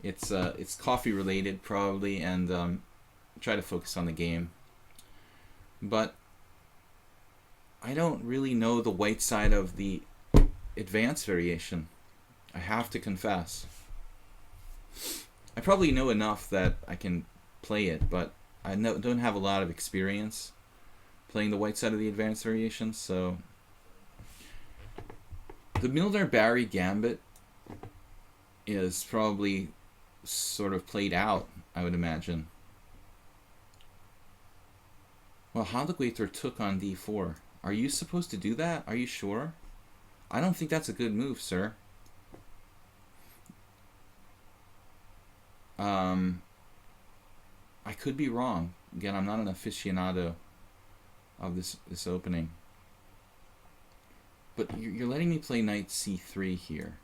It's coffee related probably, and try to focus on the game. But I don't really know the white side of the advanced variation. I have to confess. I probably know enough that I can play it, but I don't have a lot of experience playing the white side of the advanced variation, so the Milner-Barry gambit is probably sort of played out, I would imagine. Well, Haliguator took on d4. Are you supposed to do that? Are you sure? I don't think that's a good move, sir. I could be wrong. Again, I'm not an aficionado of this opening. But you're letting me play knight c3 here.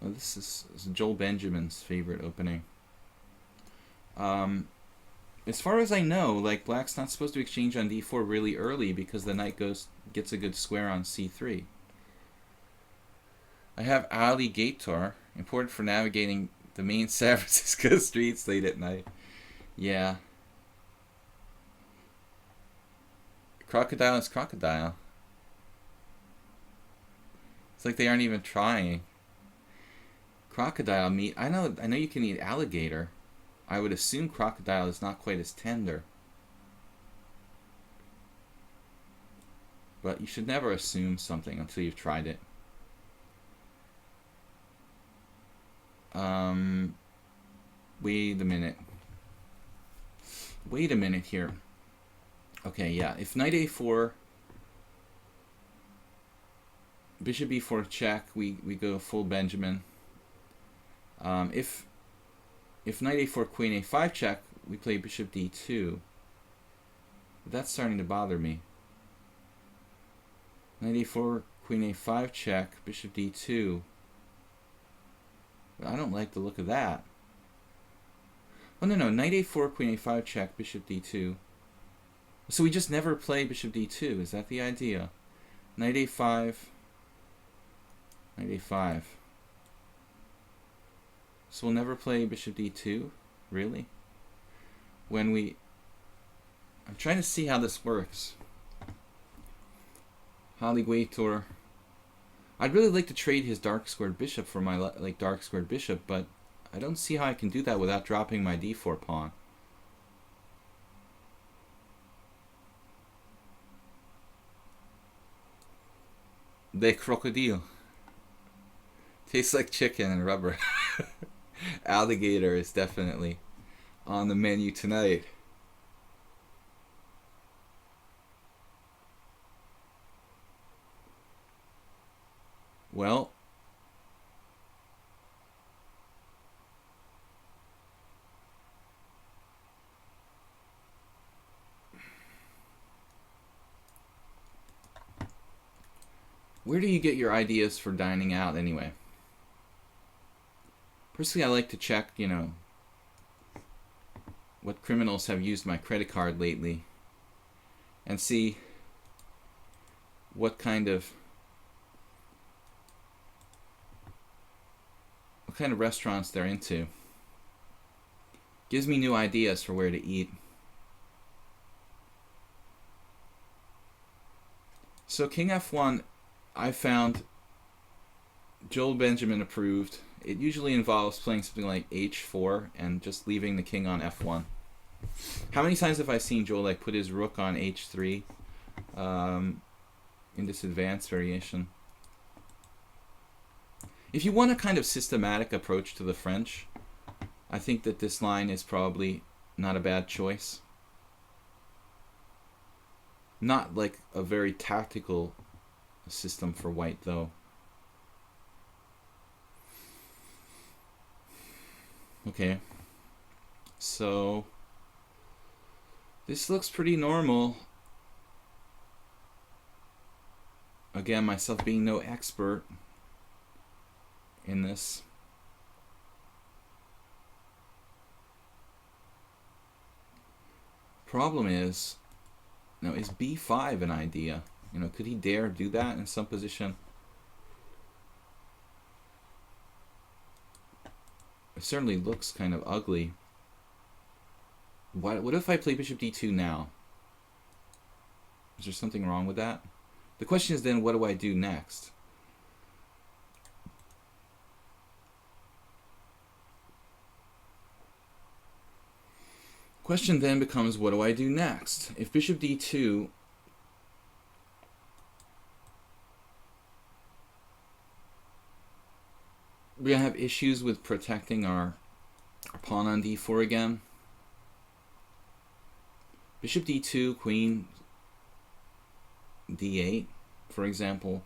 Well, this is Joel Benjamin's favorite opening. As far as I know, like, black's not supposed to exchange on d4 really early because the knight gets a good square on c3. I have alligator, important for navigating the main San Francisco streets late at night. Yeah. Crocodile is crocodile. It's like they aren't even trying. Crocodile meat. I know you can eat alligator. I would assume crocodile is not quite as tender. But you should never assume something until you've tried it. Wait a minute. Wait a minute here. Okay, yeah. If knight a4, bishop e4 check, we go full Benjamin. If knight a4, queen a5 check, we play bishop d2. But that's starting to bother me. Knight a4, queen a5 check, bishop d2. But I don't like the look of that. Oh, no, knight a4, queen a5 check, bishop d2. So we just never play bishop d2, is that the idea? Knight a5, knight a5. So we'll never play bishop d2? Really? I'm trying to see how this works. Haliguator. I'd really like to trade his dark squared bishop for my dark squared bishop, but I don't see how I can do that without dropping my d4 pawn. De crocodile. Tastes like chicken and rubber. Alligator is definitely on the menu tonight. Well, where do you get your ideas for dining out anyway? Personally, I like to check, you know, what criminals have used my credit card lately and see what kind of restaurants they're into. Gives me new ideas for where to eat. So King F1, I found Joel Benjamin approved. It usually involves playing something like H4 and just leaving the king on F1. How many times have I seen Joel like put his rook on H3 in this advanced variation? If you want a kind of systematic approach to the French, I think that this line is probably not a bad choice. Not like a very tactical system for white, though. Okay. So this looks pretty normal. Again, myself being no expert in this. Problem is, you know, is B5 an idea? You know, could he dare do that in some position? It certainly looks kind of ugly. What if I play bishop d2 now? Is there something wrong with that? The question is then, what do I do next? Question then becomes, what do I do next? If bishop d2, we're going to have issues with protecting our pawn on d4 again. Bishop d2, queen d8, for example.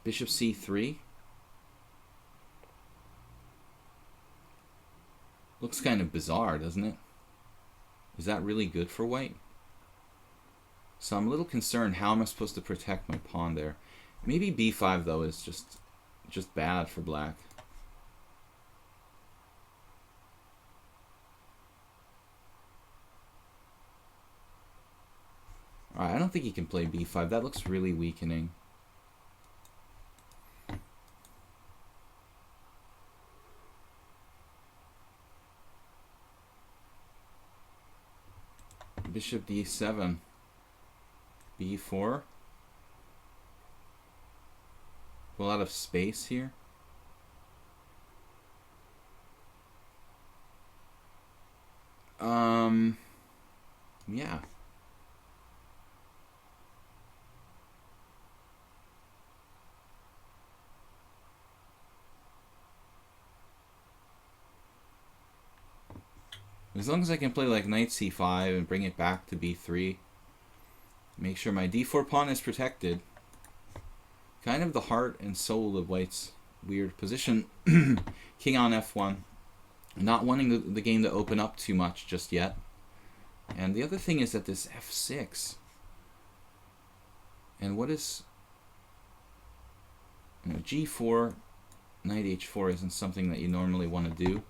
Bishop c3. Looks kind of bizarre, doesn't it? Is that really good for white? So I'm a little concerned, how am I supposed to protect my pawn there? Maybe b5 though is just bad for black. Alright, I don't think he can play b5. That looks really weakening. Bishop d7. b4. A lot of space here. Yeah. As long as I can play like knight c5 and bring it back to b3, make sure my d4 pawn is protected. Kind of the heart and soul of white's weird position. King on f1. Not wanting the game to open up too much just yet. And the other thing is that this f6. And what is... You know, g4, knight h4 isn't something that you normally want to do.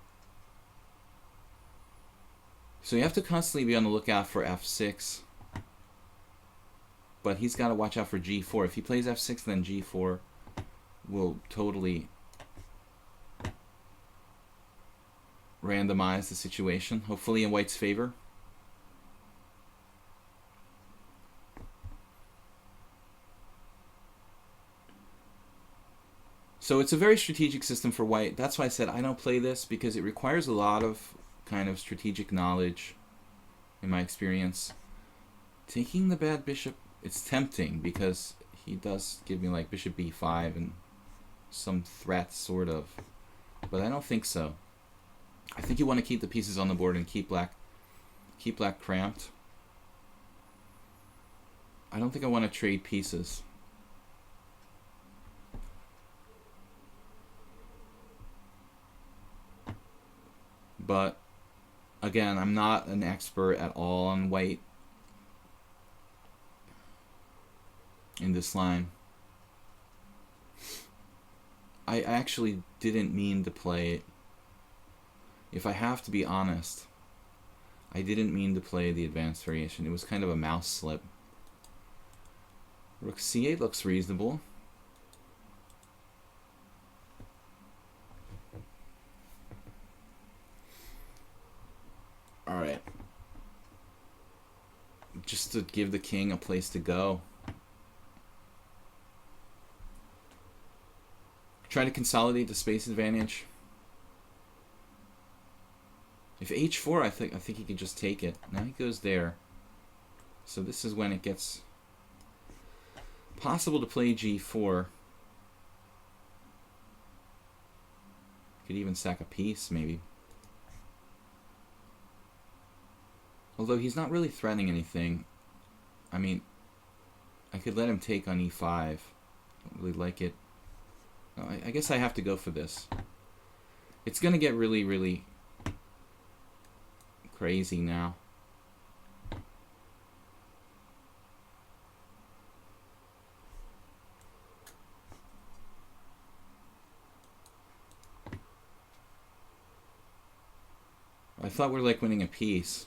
So you have to constantly be on the lookout for f6. But he's got to watch out for g4. If he plays f6, then g4 will totally randomize the situation, hopefully in white's favor. So it's a very strategic system for white. That's why I said I don't play this, because it requires a lot of kind of strategic knowledge, in my experience. Taking the bad bishop, it's tempting, because he does give me like bishop b5 and some threat, sort of. But I don't think so. I think you want to keep the pieces on the board and keep black cramped. I don't think I want to trade pieces. But again, I'm not an expert at all on white in this line. I actually didn't mean to play it If I have to be honest, I didn't mean to play the advanced variation. It was kind of a mouse slip. Rook c8 looks reasonable. Alright. Just to give the king a place to go. Try to consolidate the space advantage. If h4, I think he can just take it. Now he goes there. So this is when it gets possible to play g4. Could even sack a piece, maybe. Although he's not really threatening anything. I mean, I could let him take on e5. Don't really like it. No, I guess I have to go for this. It's going to get really, really crazy now. I thought we were like winning a piece.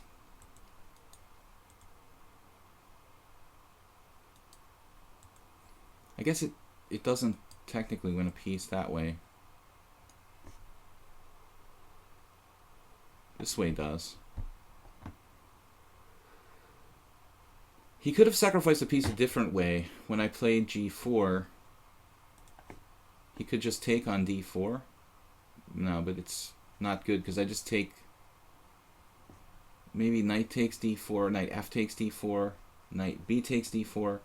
I guess it doesn't technically win a piece that way. This way does. He could have sacrificed a piece a different way. When I played g4, he could just take on d4. No, but it's not good because I just take... Maybe knight takes d4, knight f takes d4, knight b takes d4,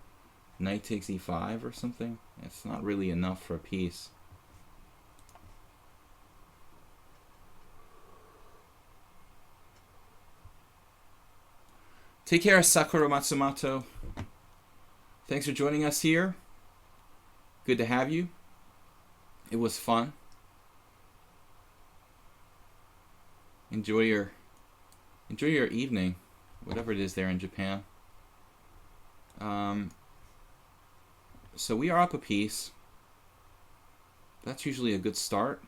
knight takes e5 or something. It's not really enough for a piece. Take care, Sakura Matsumoto. Thanks for joining us here. Good to have you. It was fun. Enjoy your evening, whatever it is there in Japan. So we are up a piece. That's usually a good start.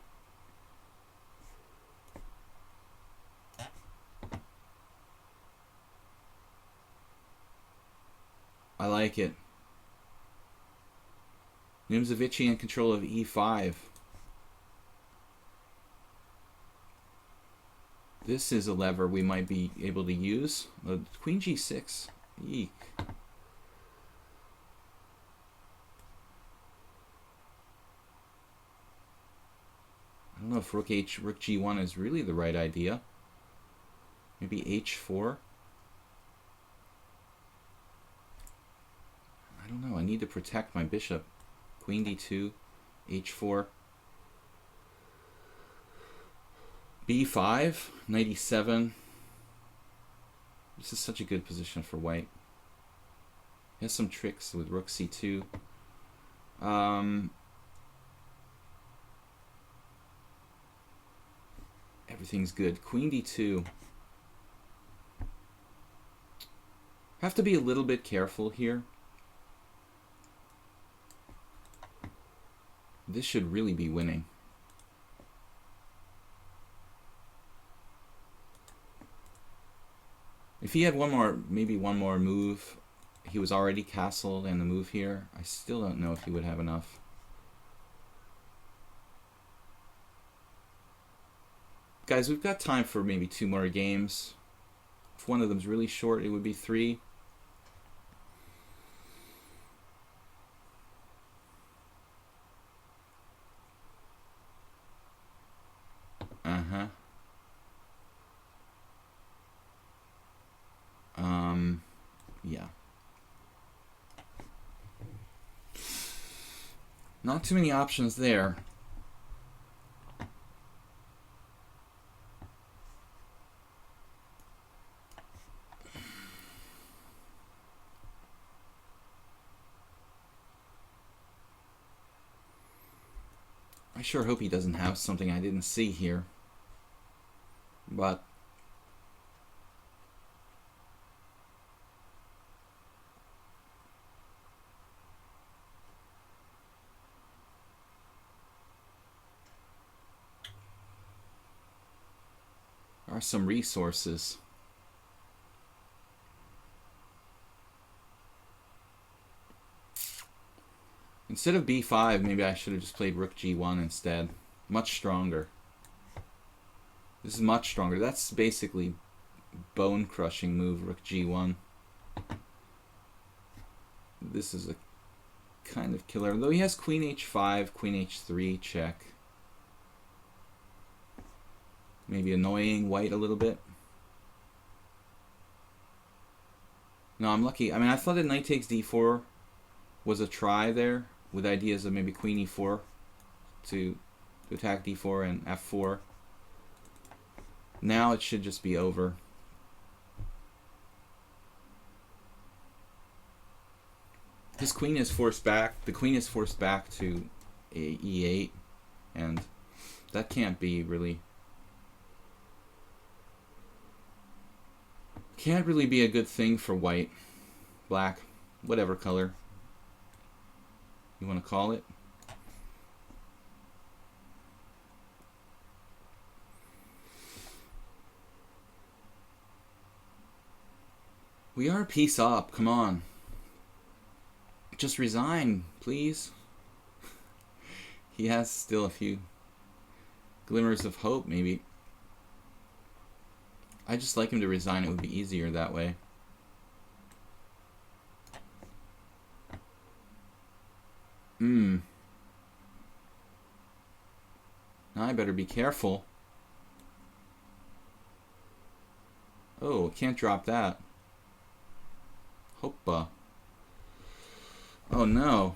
I like it. Nimzovich in control of e5. This is a lever we might be able to use. Queen g6. Eek. I don't know if rook g1 is really the right idea. Maybe h4. I don't know. I need to protect my bishop. Queen d2, h4. b5, knight e7. This is such a good position for white. He has some tricks with rook c2. Everything's good. Queen d2. Have to be a little bit careful here. This should really be winning. If he had maybe one more move, he was already castled and the move here, I still don't know if he would have enough. Guys, we've got time for maybe 2 more games. If one of them's really short, it would be 3. Yeah. Not too many options there. I sure hope he doesn't have something I didn't see here. But are some resources. Instead of b5, maybe I should have just played rook g1 instead. Much stronger. This is much stronger. That's basically bone-crushing move, rook g1. This is a kind of killer. Though he has queen h5, queen h3, check. Maybe annoying white a little bit. No, I'm lucky. I mean, I thought that knight takes d4 was a try there, with ideas of maybe queen e4 to attack d4 and f4. Now it should just be over. His queen is forced back. The queen is forced back to e8, and that can't be really... Can't really be a good thing for white, black, whatever color you want to call it. We are a piece up, come on. Just resign, please. He has still a few glimmers of hope, maybe. I just like him to resign. It would be easier that way. Now I better be careful. Oh, can't drop that. Hoppa. Oh no.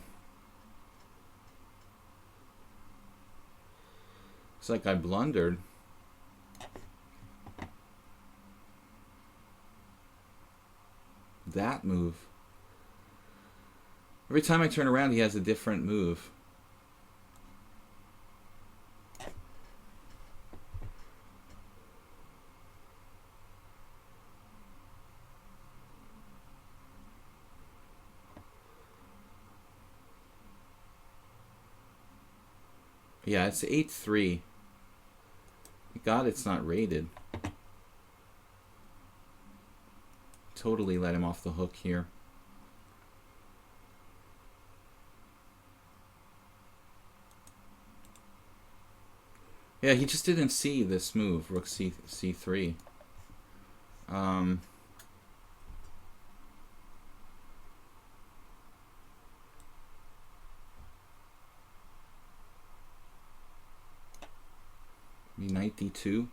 Looks like I blundered. That move. Every time I turn around, he has a different move. Yeah, it's 8-3. God, it's not rated. Totally let him off the hook here. Yeah, he just didn't see this move, rook c3. Knight d2.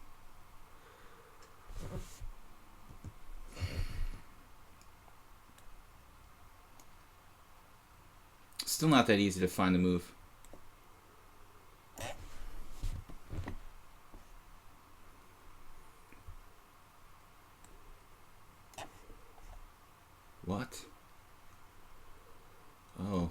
Still not that easy to find the move. What? Oh.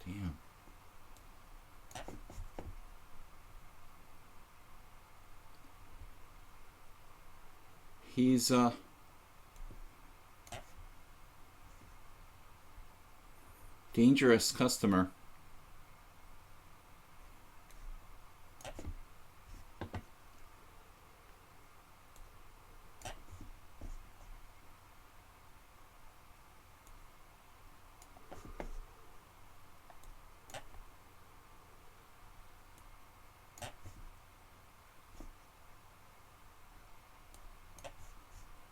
Damn. He's dangerous customer.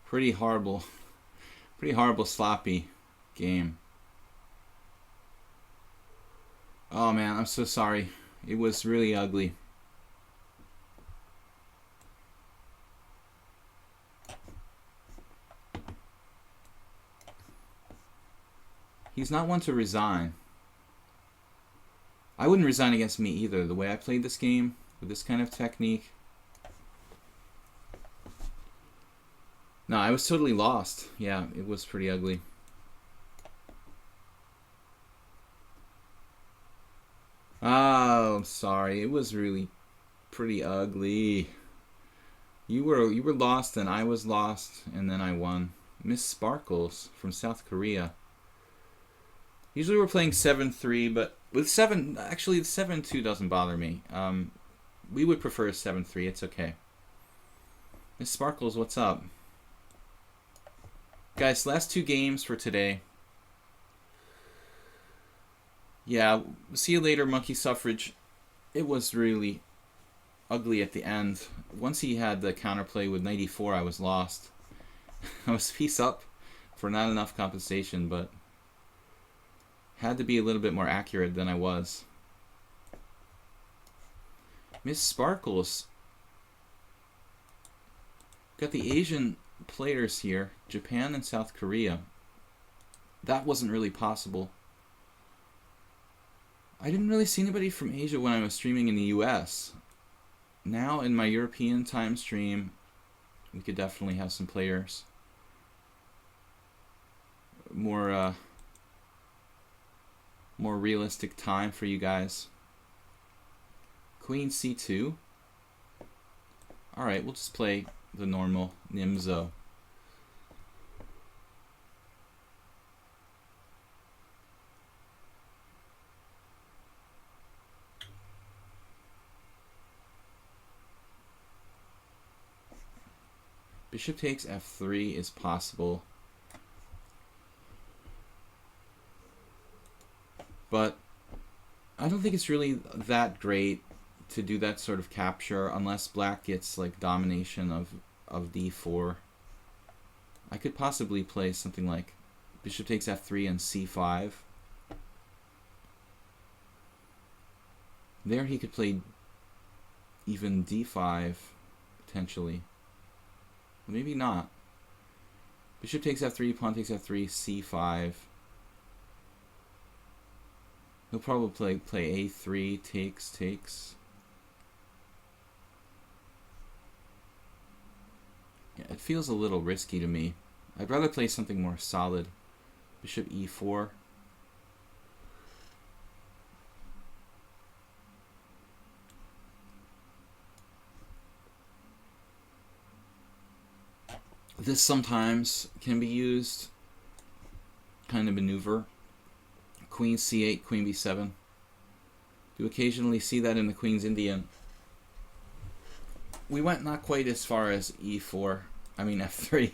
Pretty horrible sloppy game. Oh man, I'm so sorry. It was really ugly. He's not one to resign. I wouldn't resign against me either, the way I played this game with this kind of technique. No, I was totally lost. Yeah, it was pretty ugly. sorry. It was really pretty ugly. You were lost and I was lost and then I won. Miss Sparkles from South Korea. Usually we're playing 7-3, but with 7, actually 7-2 doesn't bother me. We would prefer 7-3. It's okay. Miss Sparkles, what's up? Guys, last 2 games for today. Yeah, see you later, Monkey Suffrage. It was really ugly at the end. Once he had the counterplay with 94, I was lost. I was piece up for not enough compensation, but had to be a little bit more accurate than I was. Miss Sparkles. Got the Asian players here. Japan and South Korea. That wasn't really possible. I didn't really see anybody from Asia when I was streaming in the US. Now in my European time stream, we could definitely have some players. More realistic time for you guys. Queen C2. Alright, we'll just play the normal Nimzo. Bishop takes f3 is possible. But I don't think it's really that great to do that sort of capture unless black gets like domination of d4. I could possibly play something like bishop takes f3 and c5. There he could play even d5 potentially. Maybe not. Bishop takes f3, pawn takes f3, c5. He'll probably play a3, takes. Yeah, it feels a little risky to me. I'd rather play something more solid. Bishop e4. This sometimes can be used kind of maneuver. Queen c8, queen b7. You occasionally see that in the Queen's Indian. We went not quite as far as e4. I mean f3.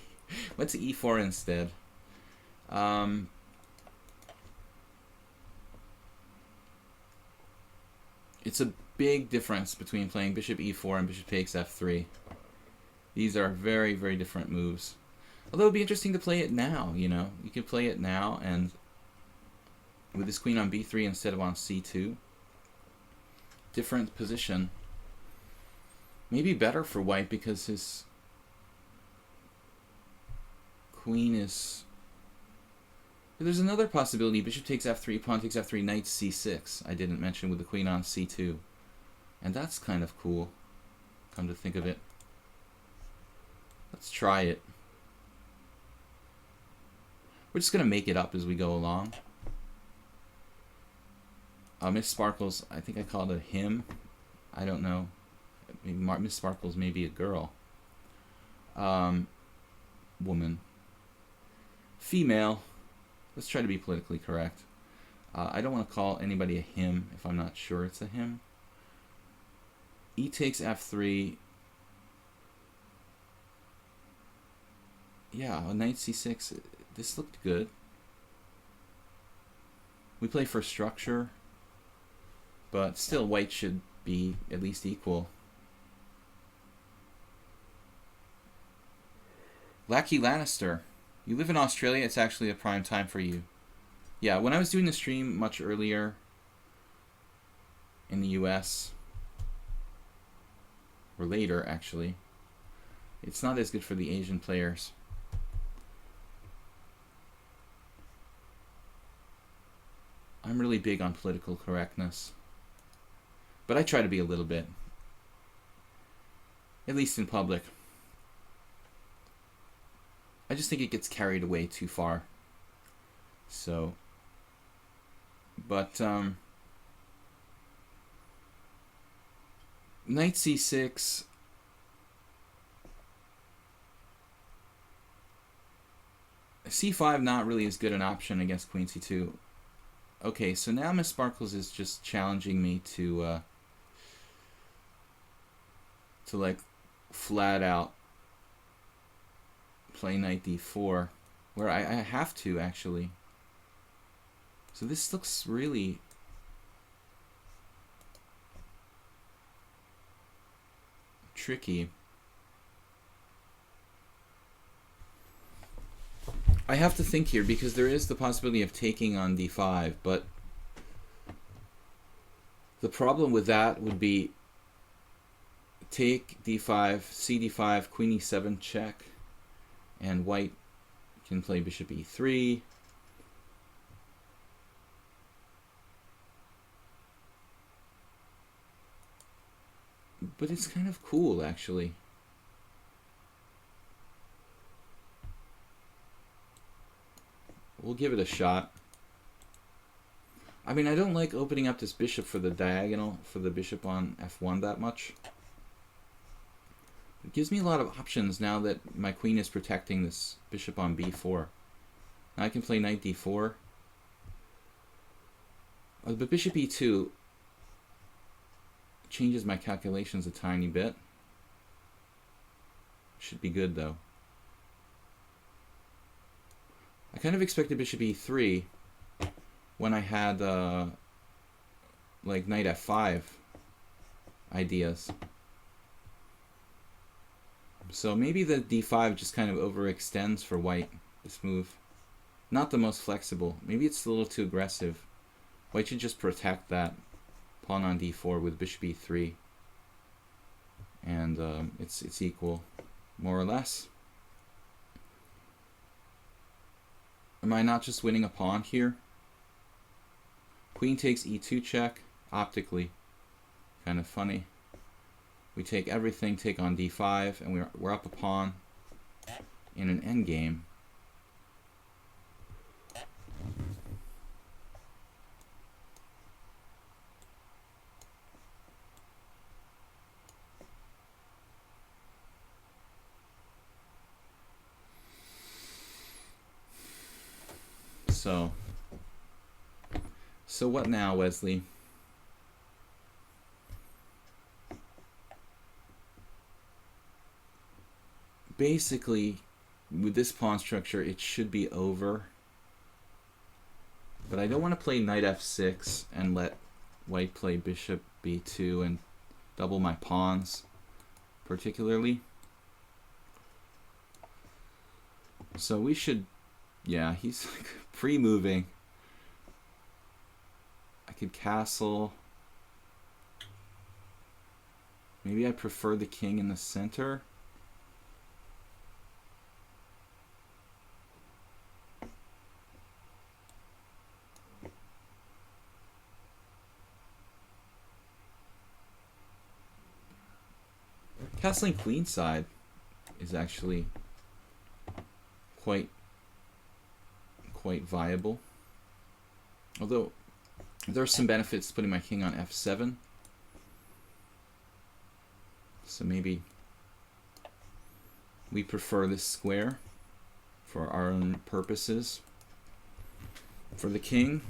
Went to e4 instead. It's a big difference between playing bishop e4 and bishop takes f3. These are very, very different moves. Although it would be interesting to play it now, you know. You could play it now and with this queen on b3 instead of on c2. Different position. Maybe better for white because his queen is... There's another possibility. Bishop takes f3, pawn takes f3, knight c6. I didn't mention with the queen on c2. And that's kind of cool, come to think of it. Let's try it. We're just going to make it up as we go along. Miss Sparkles, I think I called it him. I don't know. Maybe Miss Sparkles may be a girl. Woman. Female. Let's try to be politically correct. I don't want to call anybody a him if I'm not sure it's a him. E takes f3. Yeah, knight c6. This looked good. We play for structure, but still white should be at least equal. Lackey Lannister. You live in Australia, it's actually a prime time for you. Yeah, when I was doing the stream much earlier in the US, or later actually, it's not as good for the Asian players. I'm really big on political correctness. But I try to be a little bit. At least in public. I just think it gets carried away too far. So. But, Knight c6. c5 not really as good an option against queen c2. Okay, so now Miss Sparkles is just challenging me to like flat out play knight d4, where I have to actually. So this looks really tricky. I have to think here because there is the possibility of taking on d5, but the problem with that would be take d5, cd5, queen e7 check, and white can play bishop e3. But it's kind of cool, actually. We'll give it a shot. I mean, I don't like opening up this bishop for the diagonal, for the bishop on f1 that much. It gives me a lot of options now that my queen is protecting this bishop on b4. Now I can play knight d4. But bishop e2 changes my calculations a tiny bit. Should be good, though. I kind of expected bishop e3 when I had like knight f5 ideas. So maybe the d5 just kind of overextends for white, this move. Not the most flexible. Maybe it's a little too aggressive. White should just protect that pawn on d4 with bishop e3. And it's equal, more or less. Am I not just winning a pawn here? Queen takes e2 check, optically. Kind of funny. We take everything, take on d5, and we're up a pawn in an endgame. So what now, Wesley? Basically, with this pawn structure, it should be over. But I don't want to play knight f6 and let white play bishop b2 and double my pawns, particularly. So we should, yeah, he's like pre-moving. I could castle. Maybe I prefer the king in the center. Castling queenside is actually quite viable. Although there are some benefits to putting my king on f7. So maybe we prefer this square for our own purposes. For the king,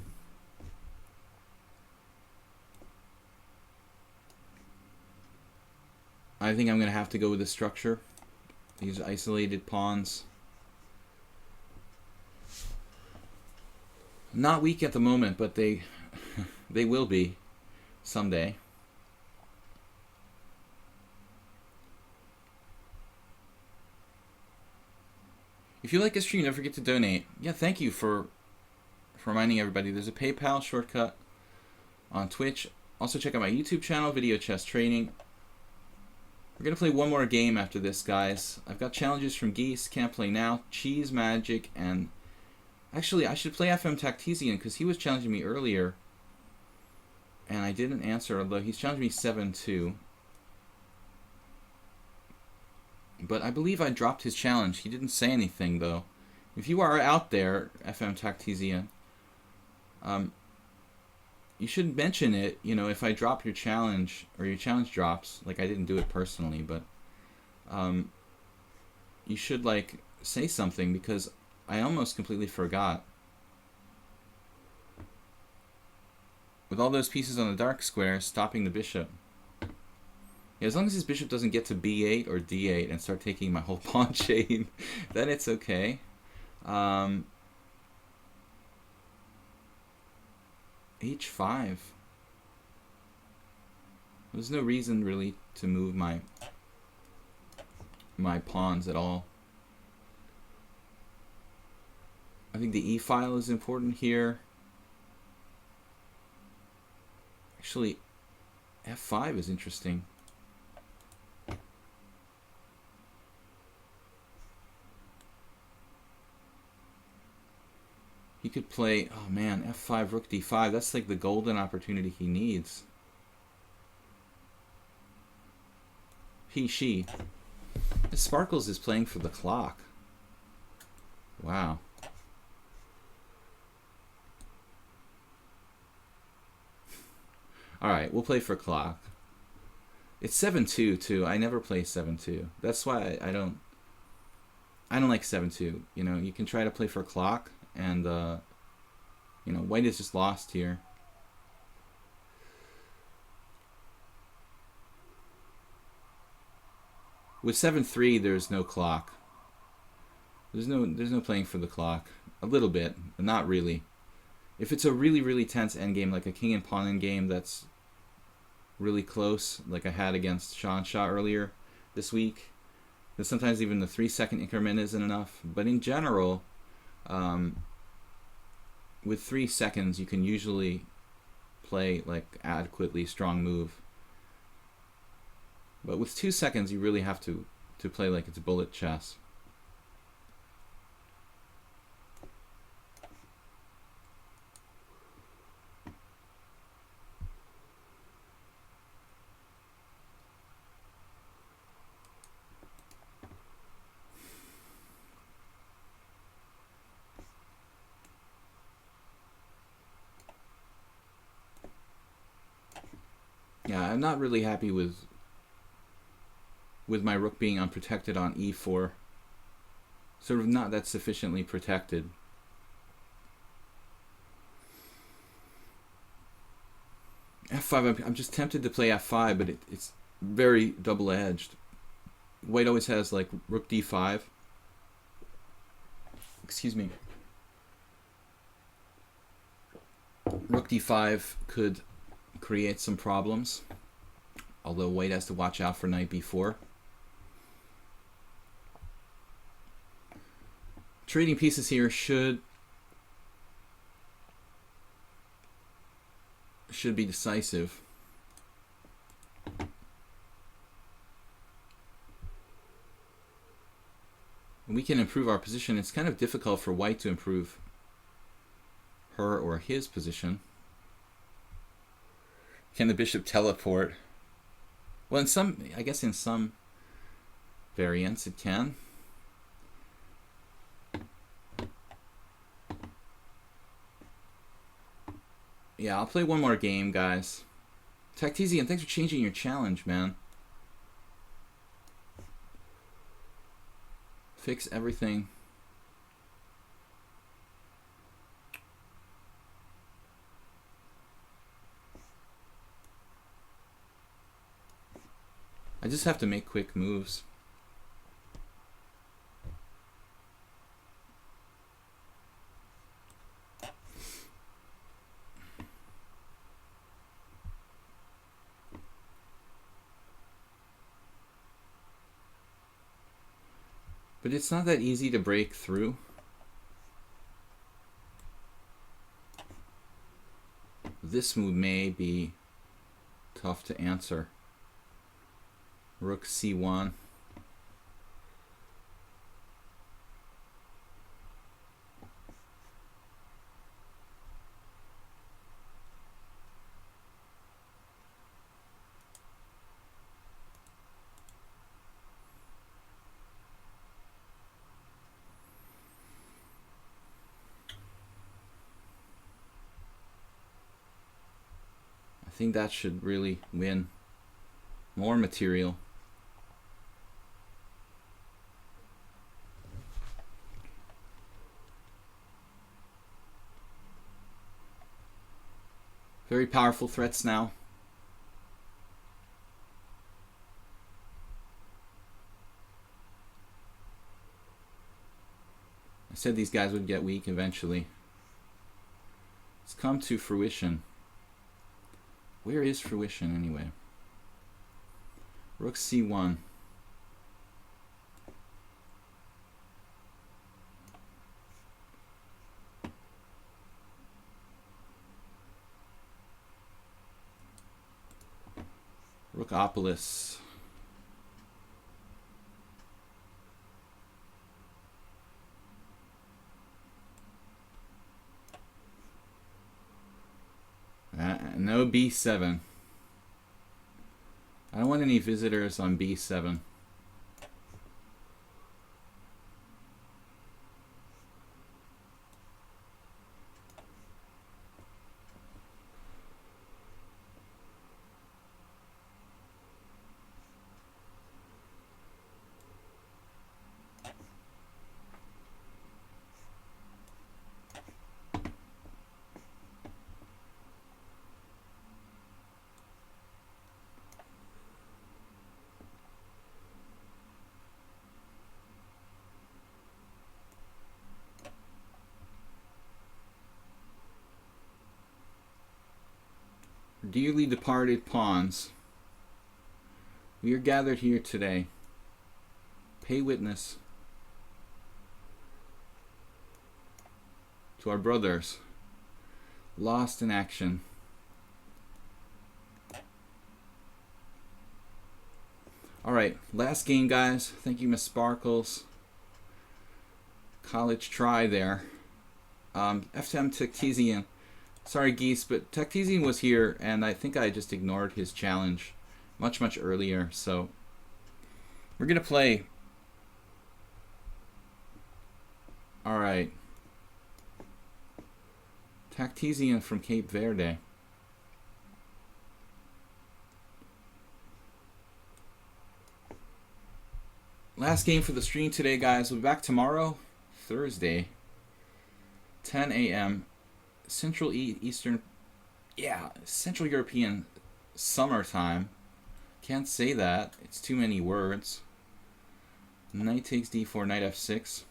I think I'm going to have to go with the structure. These isolated pawns. Not weak at the moment, but they will be someday. If you like this stream, don't forget to donate. Yeah, thank you for reminding everybody. There's a PayPal shortcut on Twitch. Also check out my YouTube channel, Video Chess Training. We're going to play one more game after this, guys. I've got challenges from Geese, Can't Play Now, Cheese Magic, and actually I should play FM Tactesian because he was challenging me earlier and I didn't answer, although he's challenged me 7-2. But I believe I dropped his challenge. He didn't say anything, though. If you are out there, FM Tactesian, you should mention it, you know, if I drop your challenge or your challenge drops. Like, I didn't do it personally, but you should, like, say something, because I almost completely forgot. With all those pieces on the dark square, stopping the bishop. Yeah, as long as his bishop doesn't get to b8 or d8 and start taking my whole pawn chain, then it's okay. H5. There's no reason really to move my pawns at all. I think the e file is important here. Actually, f5 is interesting. He could play, oh man, f5, rook d5. That's like the golden opportunity he needs. She. Sparkles is playing for the clock. Wow. Alright, we'll play for clock. It's 7-2 too. I never play 7-2. That's why I don't like 7-2. You know, you can try to play for clock, and you know, white is just lost here. With 7-3, there's no clock. There's no playing for the clock. A little bit, but not really. If it's a really, really tense endgame, like a king and pawn endgame that's really close, like I had against Sean Shaw earlier this week, then sometimes even the 3-second increment isn't enough. But in general, with 3 seconds, you can usually play like adequately strong move. But with 2 seconds, you really have to play like it's bullet chess. Yeah, I'm not really happy with my rook being unprotected on e4. Sort of not that sufficiently protected. f5, I'm just tempted to play f5, but it's very double-edged. White always has like rook d5. Excuse me. Rook d5 could create some problems, although white has to watch out for knight b4. Trading pieces here should be decisive. And we can improve our position. It's kind of difficult for white to improve her or his position. Can the bishop teleport? Well, in some, I guess in some variants it can. Yeah, I'll play one more game, guys. Tactesian, thanks for changing your challenge, man. Fix everything. I just have to make quick moves. But it's not that easy to break through. This move may be tough to answer. Rook c1. think that should really win. More material. Very powerful threats now. I said these guys would get weak eventually. It's come to fruition. Where is fruition anyway? Rook c1. Rookopolis. No b7. I don't want any visitors on b7. Dearly departed pawns, we are gathered here today. Pay witness to our brothers lost in action. Alright, last game, guys. Thank you, Miss Sparkles. College try there. FTM Tactesian. Sorry, Geese, but Tactesian was here, and I think I just ignored his challenge much earlier. So we're going to play. All right. Tactesian from Cape Verde. Last game for the stream today, guys. We'll be back tomorrow, Thursday, 10 a.m. Central Eastern, Central European summertime. Can't say that. It's too many words. Knight takes d4, knight f6.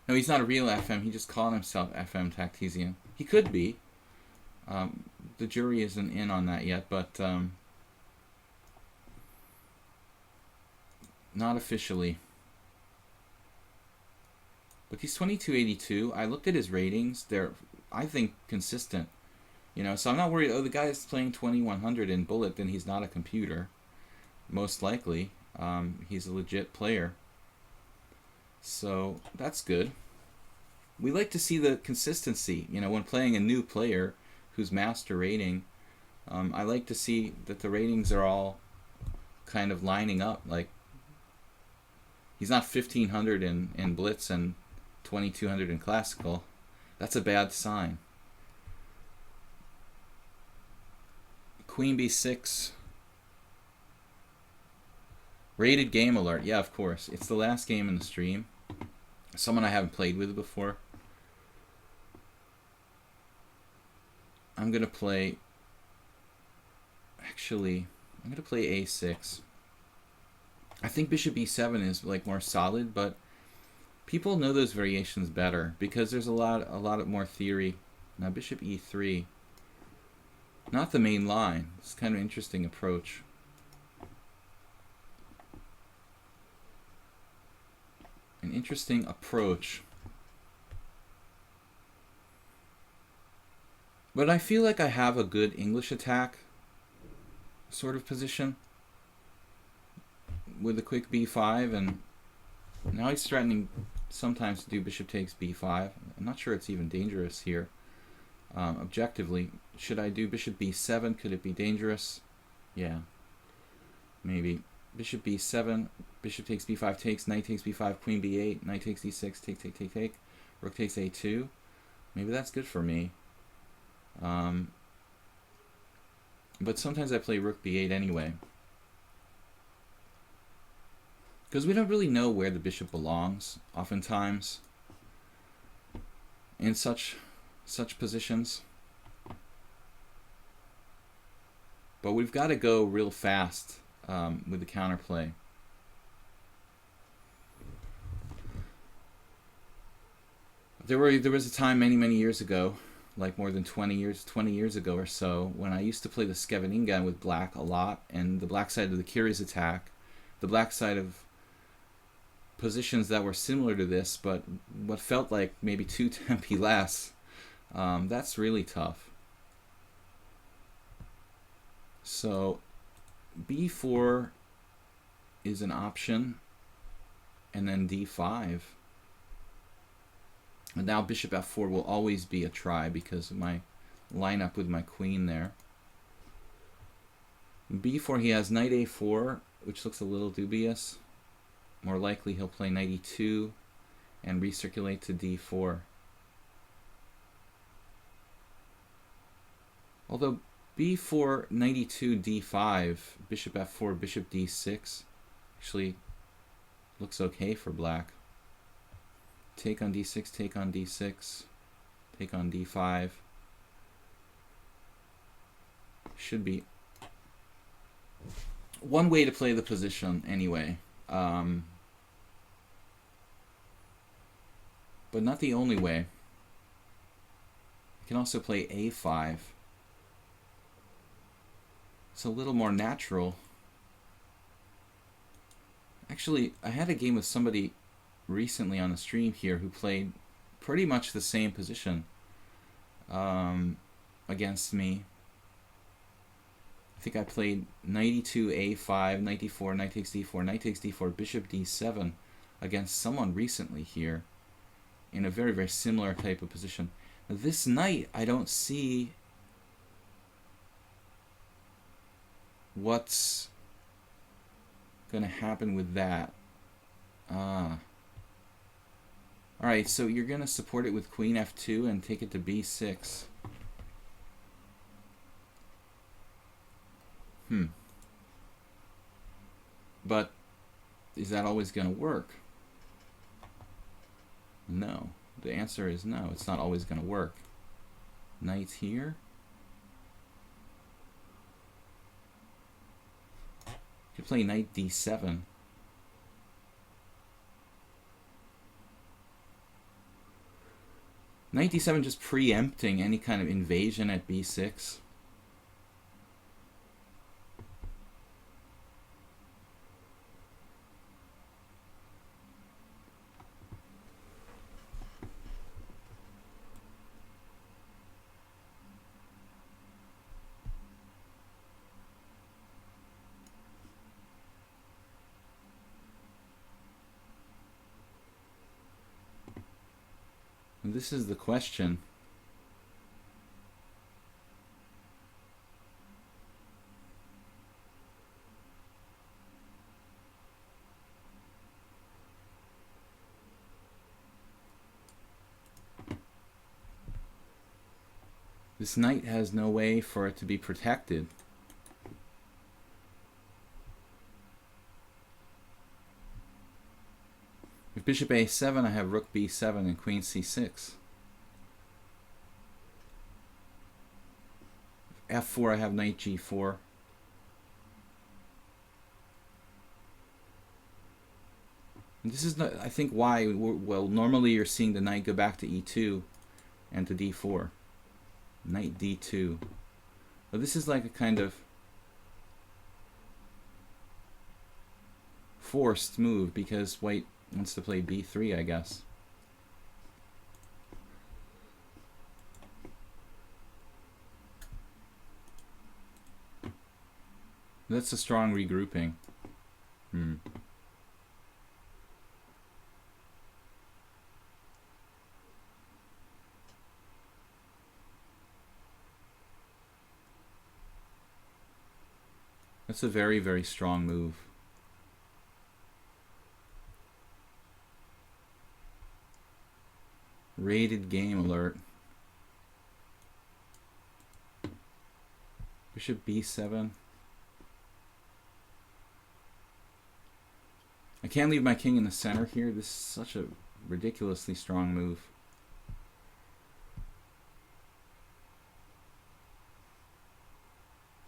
No, he's not a real FM. He just called himself FM Tactesian. He could be. The jury isn't in on that yet, but not officially. But he's 2282. I looked at his ratings. They're, I think, consistent. You know, so I'm not worried. Oh, the guy is playing 2100 in Bullet, then he's not a computer. Most likely. He's a legit player. So that's good. We like to see the consistency. You know, when playing a new player who's master rating, I like to see that the ratings are all kind of lining up. Like, he's not 1500 in Blitz and 2200 in Classical. That's a bad sign. Queen b6. Rated game alert. Yeah, of course. It's the last game in the stream. Someone I haven't played with before. I'm going to play... Actually, I'm going to play a6. I think bishop e7 is like more solid, but people know those variations better because there's a lot more theory. Now bishop e3, not the main line. It's kind of an interesting approach. An interesting approach. But I feel like I have a good English attack sort of position with a quick b5, and now he's threatening sometimes to do bishop takes b5. I'm not sure it's even dangerous here. Objectively, should I do bishop b7? Could it be dangerous? Yeah, maybe. Bishop b7, bishop takes b5 takes, knight takes b5, queen b8, knight takes d6, take, rook takes a2. Maybe that's good for me. But sometimes I play rook b8 anyway. Because we don't really know where the bishop belongs, oftentimes, in such positions. But we've got to go real fast with the counterplay. There was a time many years ago, like more than 20 years ago or so, when I used to play the Scheveningen with black a lot, and the black side of the Curies attack, the black side of positions that were similar to this, but what felt like maybe 2 tempi less. That's really tough. So b4 is an option, and then d5. And now bishop f4 will always be a try because of my lineup with my queen there. b4, he has knight a4, which looks a little dubious. More likely he'll play knight e2 and recirculate to d4. Although b4, knight e2, d5, bishop f4, bishop d6 actually looks okay for black. Take on d6, take on d6, take on d5. Should be one way to play the position anyway. But not the only way. You can also play a5. It's a little more natural. Actually, I had a game with somebody recently on the stream here who played pretty much the same position against me. I think I played knight e2, a5, knight d4, knight takes d4, knight takes d4, bishop d7 against someone recently here in a very similar type of position. Now, this knight, I don't see what's going to happen with that. Alright, so you're going to support it with queen f2 and take it to b6. But is that always going to work? No. The answer is no. It's not always going to work. Knight's here. You could play knight d7. Knight d7 just preempting any kind of invasion at b6. And this is the question. This knight has no way for it to be protected. With bishop a7, I have rook b7 and queen c6. F4, I have knight g4. And this is not, I think, why, well, normally you're seeing the knight go back to e2 and to d4. Knight d2. But this is like a kind of forced move because white wants to play b3, I guess. That's a strong regrouping. That's a very strong move. Rated game alert. Bishop b7. I can't leave my king in the center here. This is such a ridiculously strong move.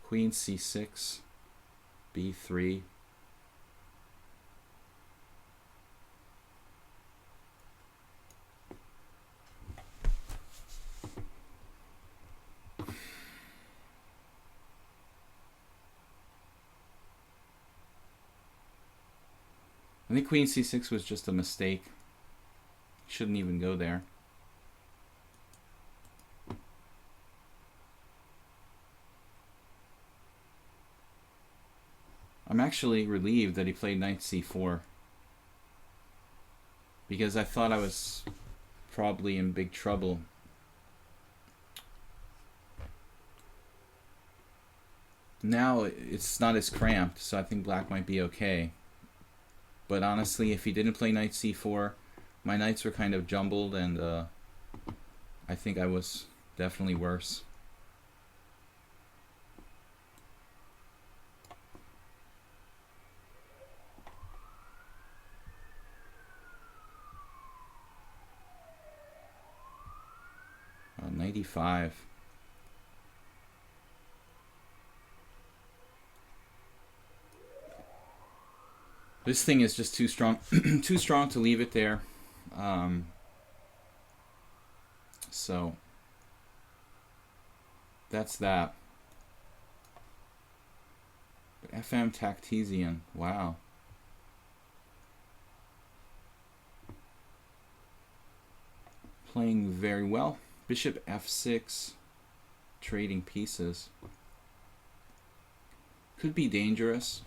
Queen c6, b3. I think queen c6 was just a mistake. Shouldn't even go there. I'm actually relieved that he played knight c4, because I thought I was probably in big trouble. Now it's not as cramped, so I think black might be okay. But honestly, if he didn't play knight c4, my knights were kind of jumbled, and I think I was definitely worse. Knight e5. This thing is just too strong, too strong to leave it there. So that's that. FM Tactesian, wow. Playing very well. Bishop f6, trading pieces. Could be dangerous.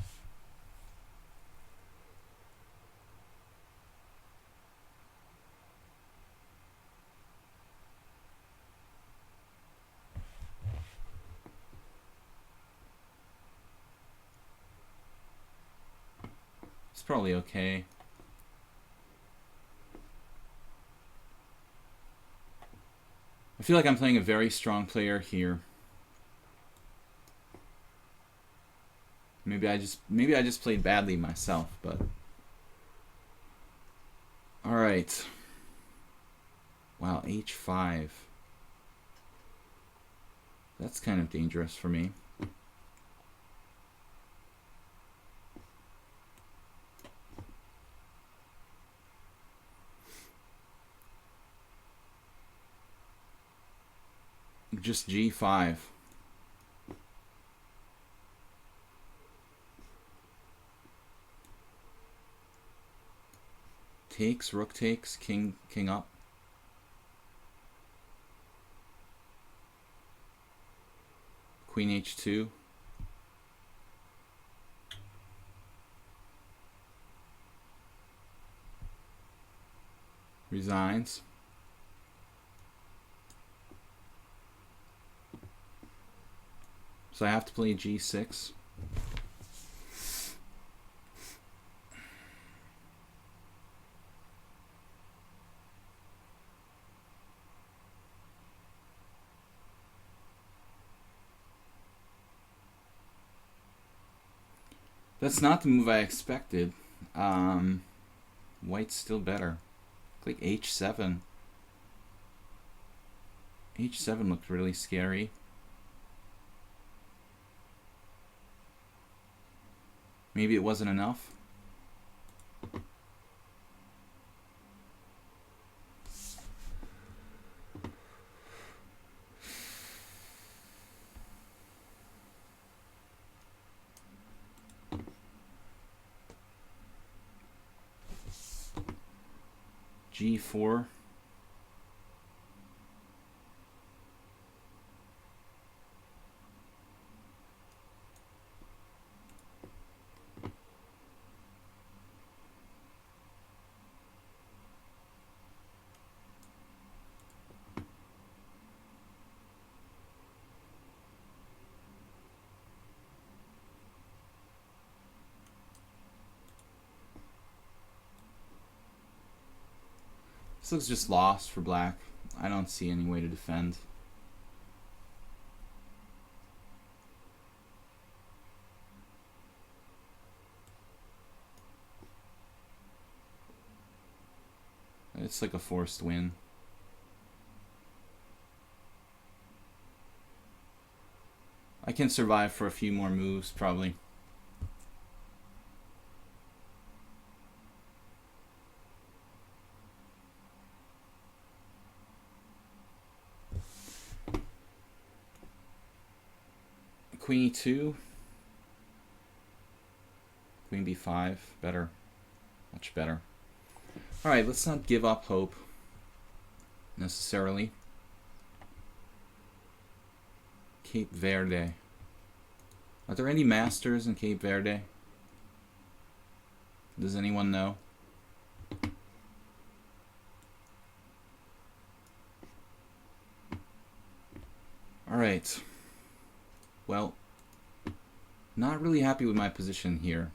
It's probably okay. I feel like I'm playing a very strong player here. Maybe I just played badly myself, but all right. Wow, h5. That's kind of dangerous for me. Just g5. Takes, rook takes, king up. Queen h2. Resigns. So I have to play g6. That's not the move I expected. White's still better. Click h7. h7 looked really scary. Maybe it wasn't enough. g4. This looks just lost for black. I don't see any way to defend. It's like a forced win. I can survive for a few more moves, probably. Queen e2. Queen b5. Better. Much better. Alright, let's not give up hope. Necessarily. Cape Verde. Are there any masters in Cape Verde? Does anyone know? Alright. Well, not really happy with my position here.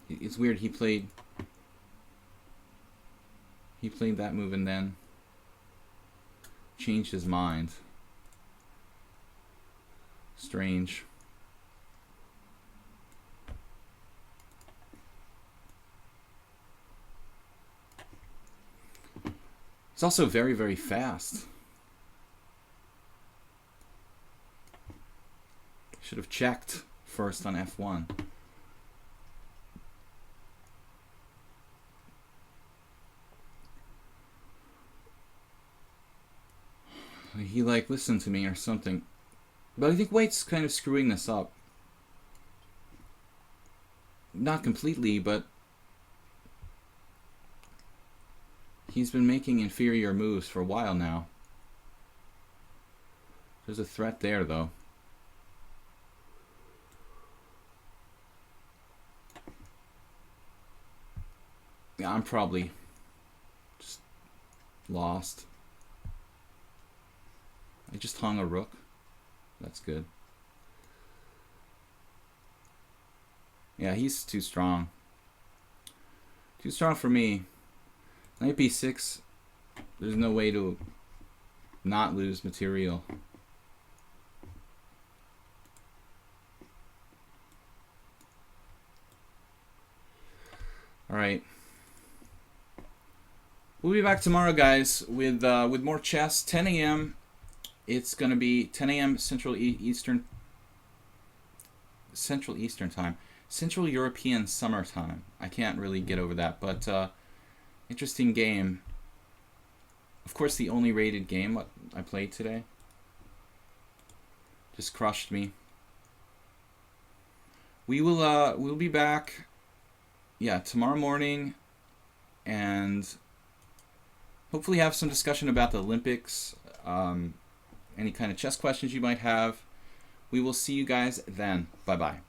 It's weird, he played that move and then changed his mind. Strange. It's also very, very fast. Should have checked first on f1. He like listened to me or something. But I think White's kind of screwing this up. Not completely, but he's been making inferior moves for a while now. There's a threat there, though. Yeah, I'm probably just lost. I just hung a rook. That's good. Yeah, he's too strong. Too strong for me. Knight b6. There's no way to not lose material. All right. We'll be back tomorrow, guys, with more chess. 10 a.m. It's going to be 10 a.m. Central Eastern time. Central European Summer Time. I can't really get over that, but interesting game. Of course, the only rated game I played today. Just crushed me. We'll be back, yeah, tomorrow morning, and hopefully have some discussion about the Olympics. Any kind of chess questions you might have. We will see you guys then. Bye-bye.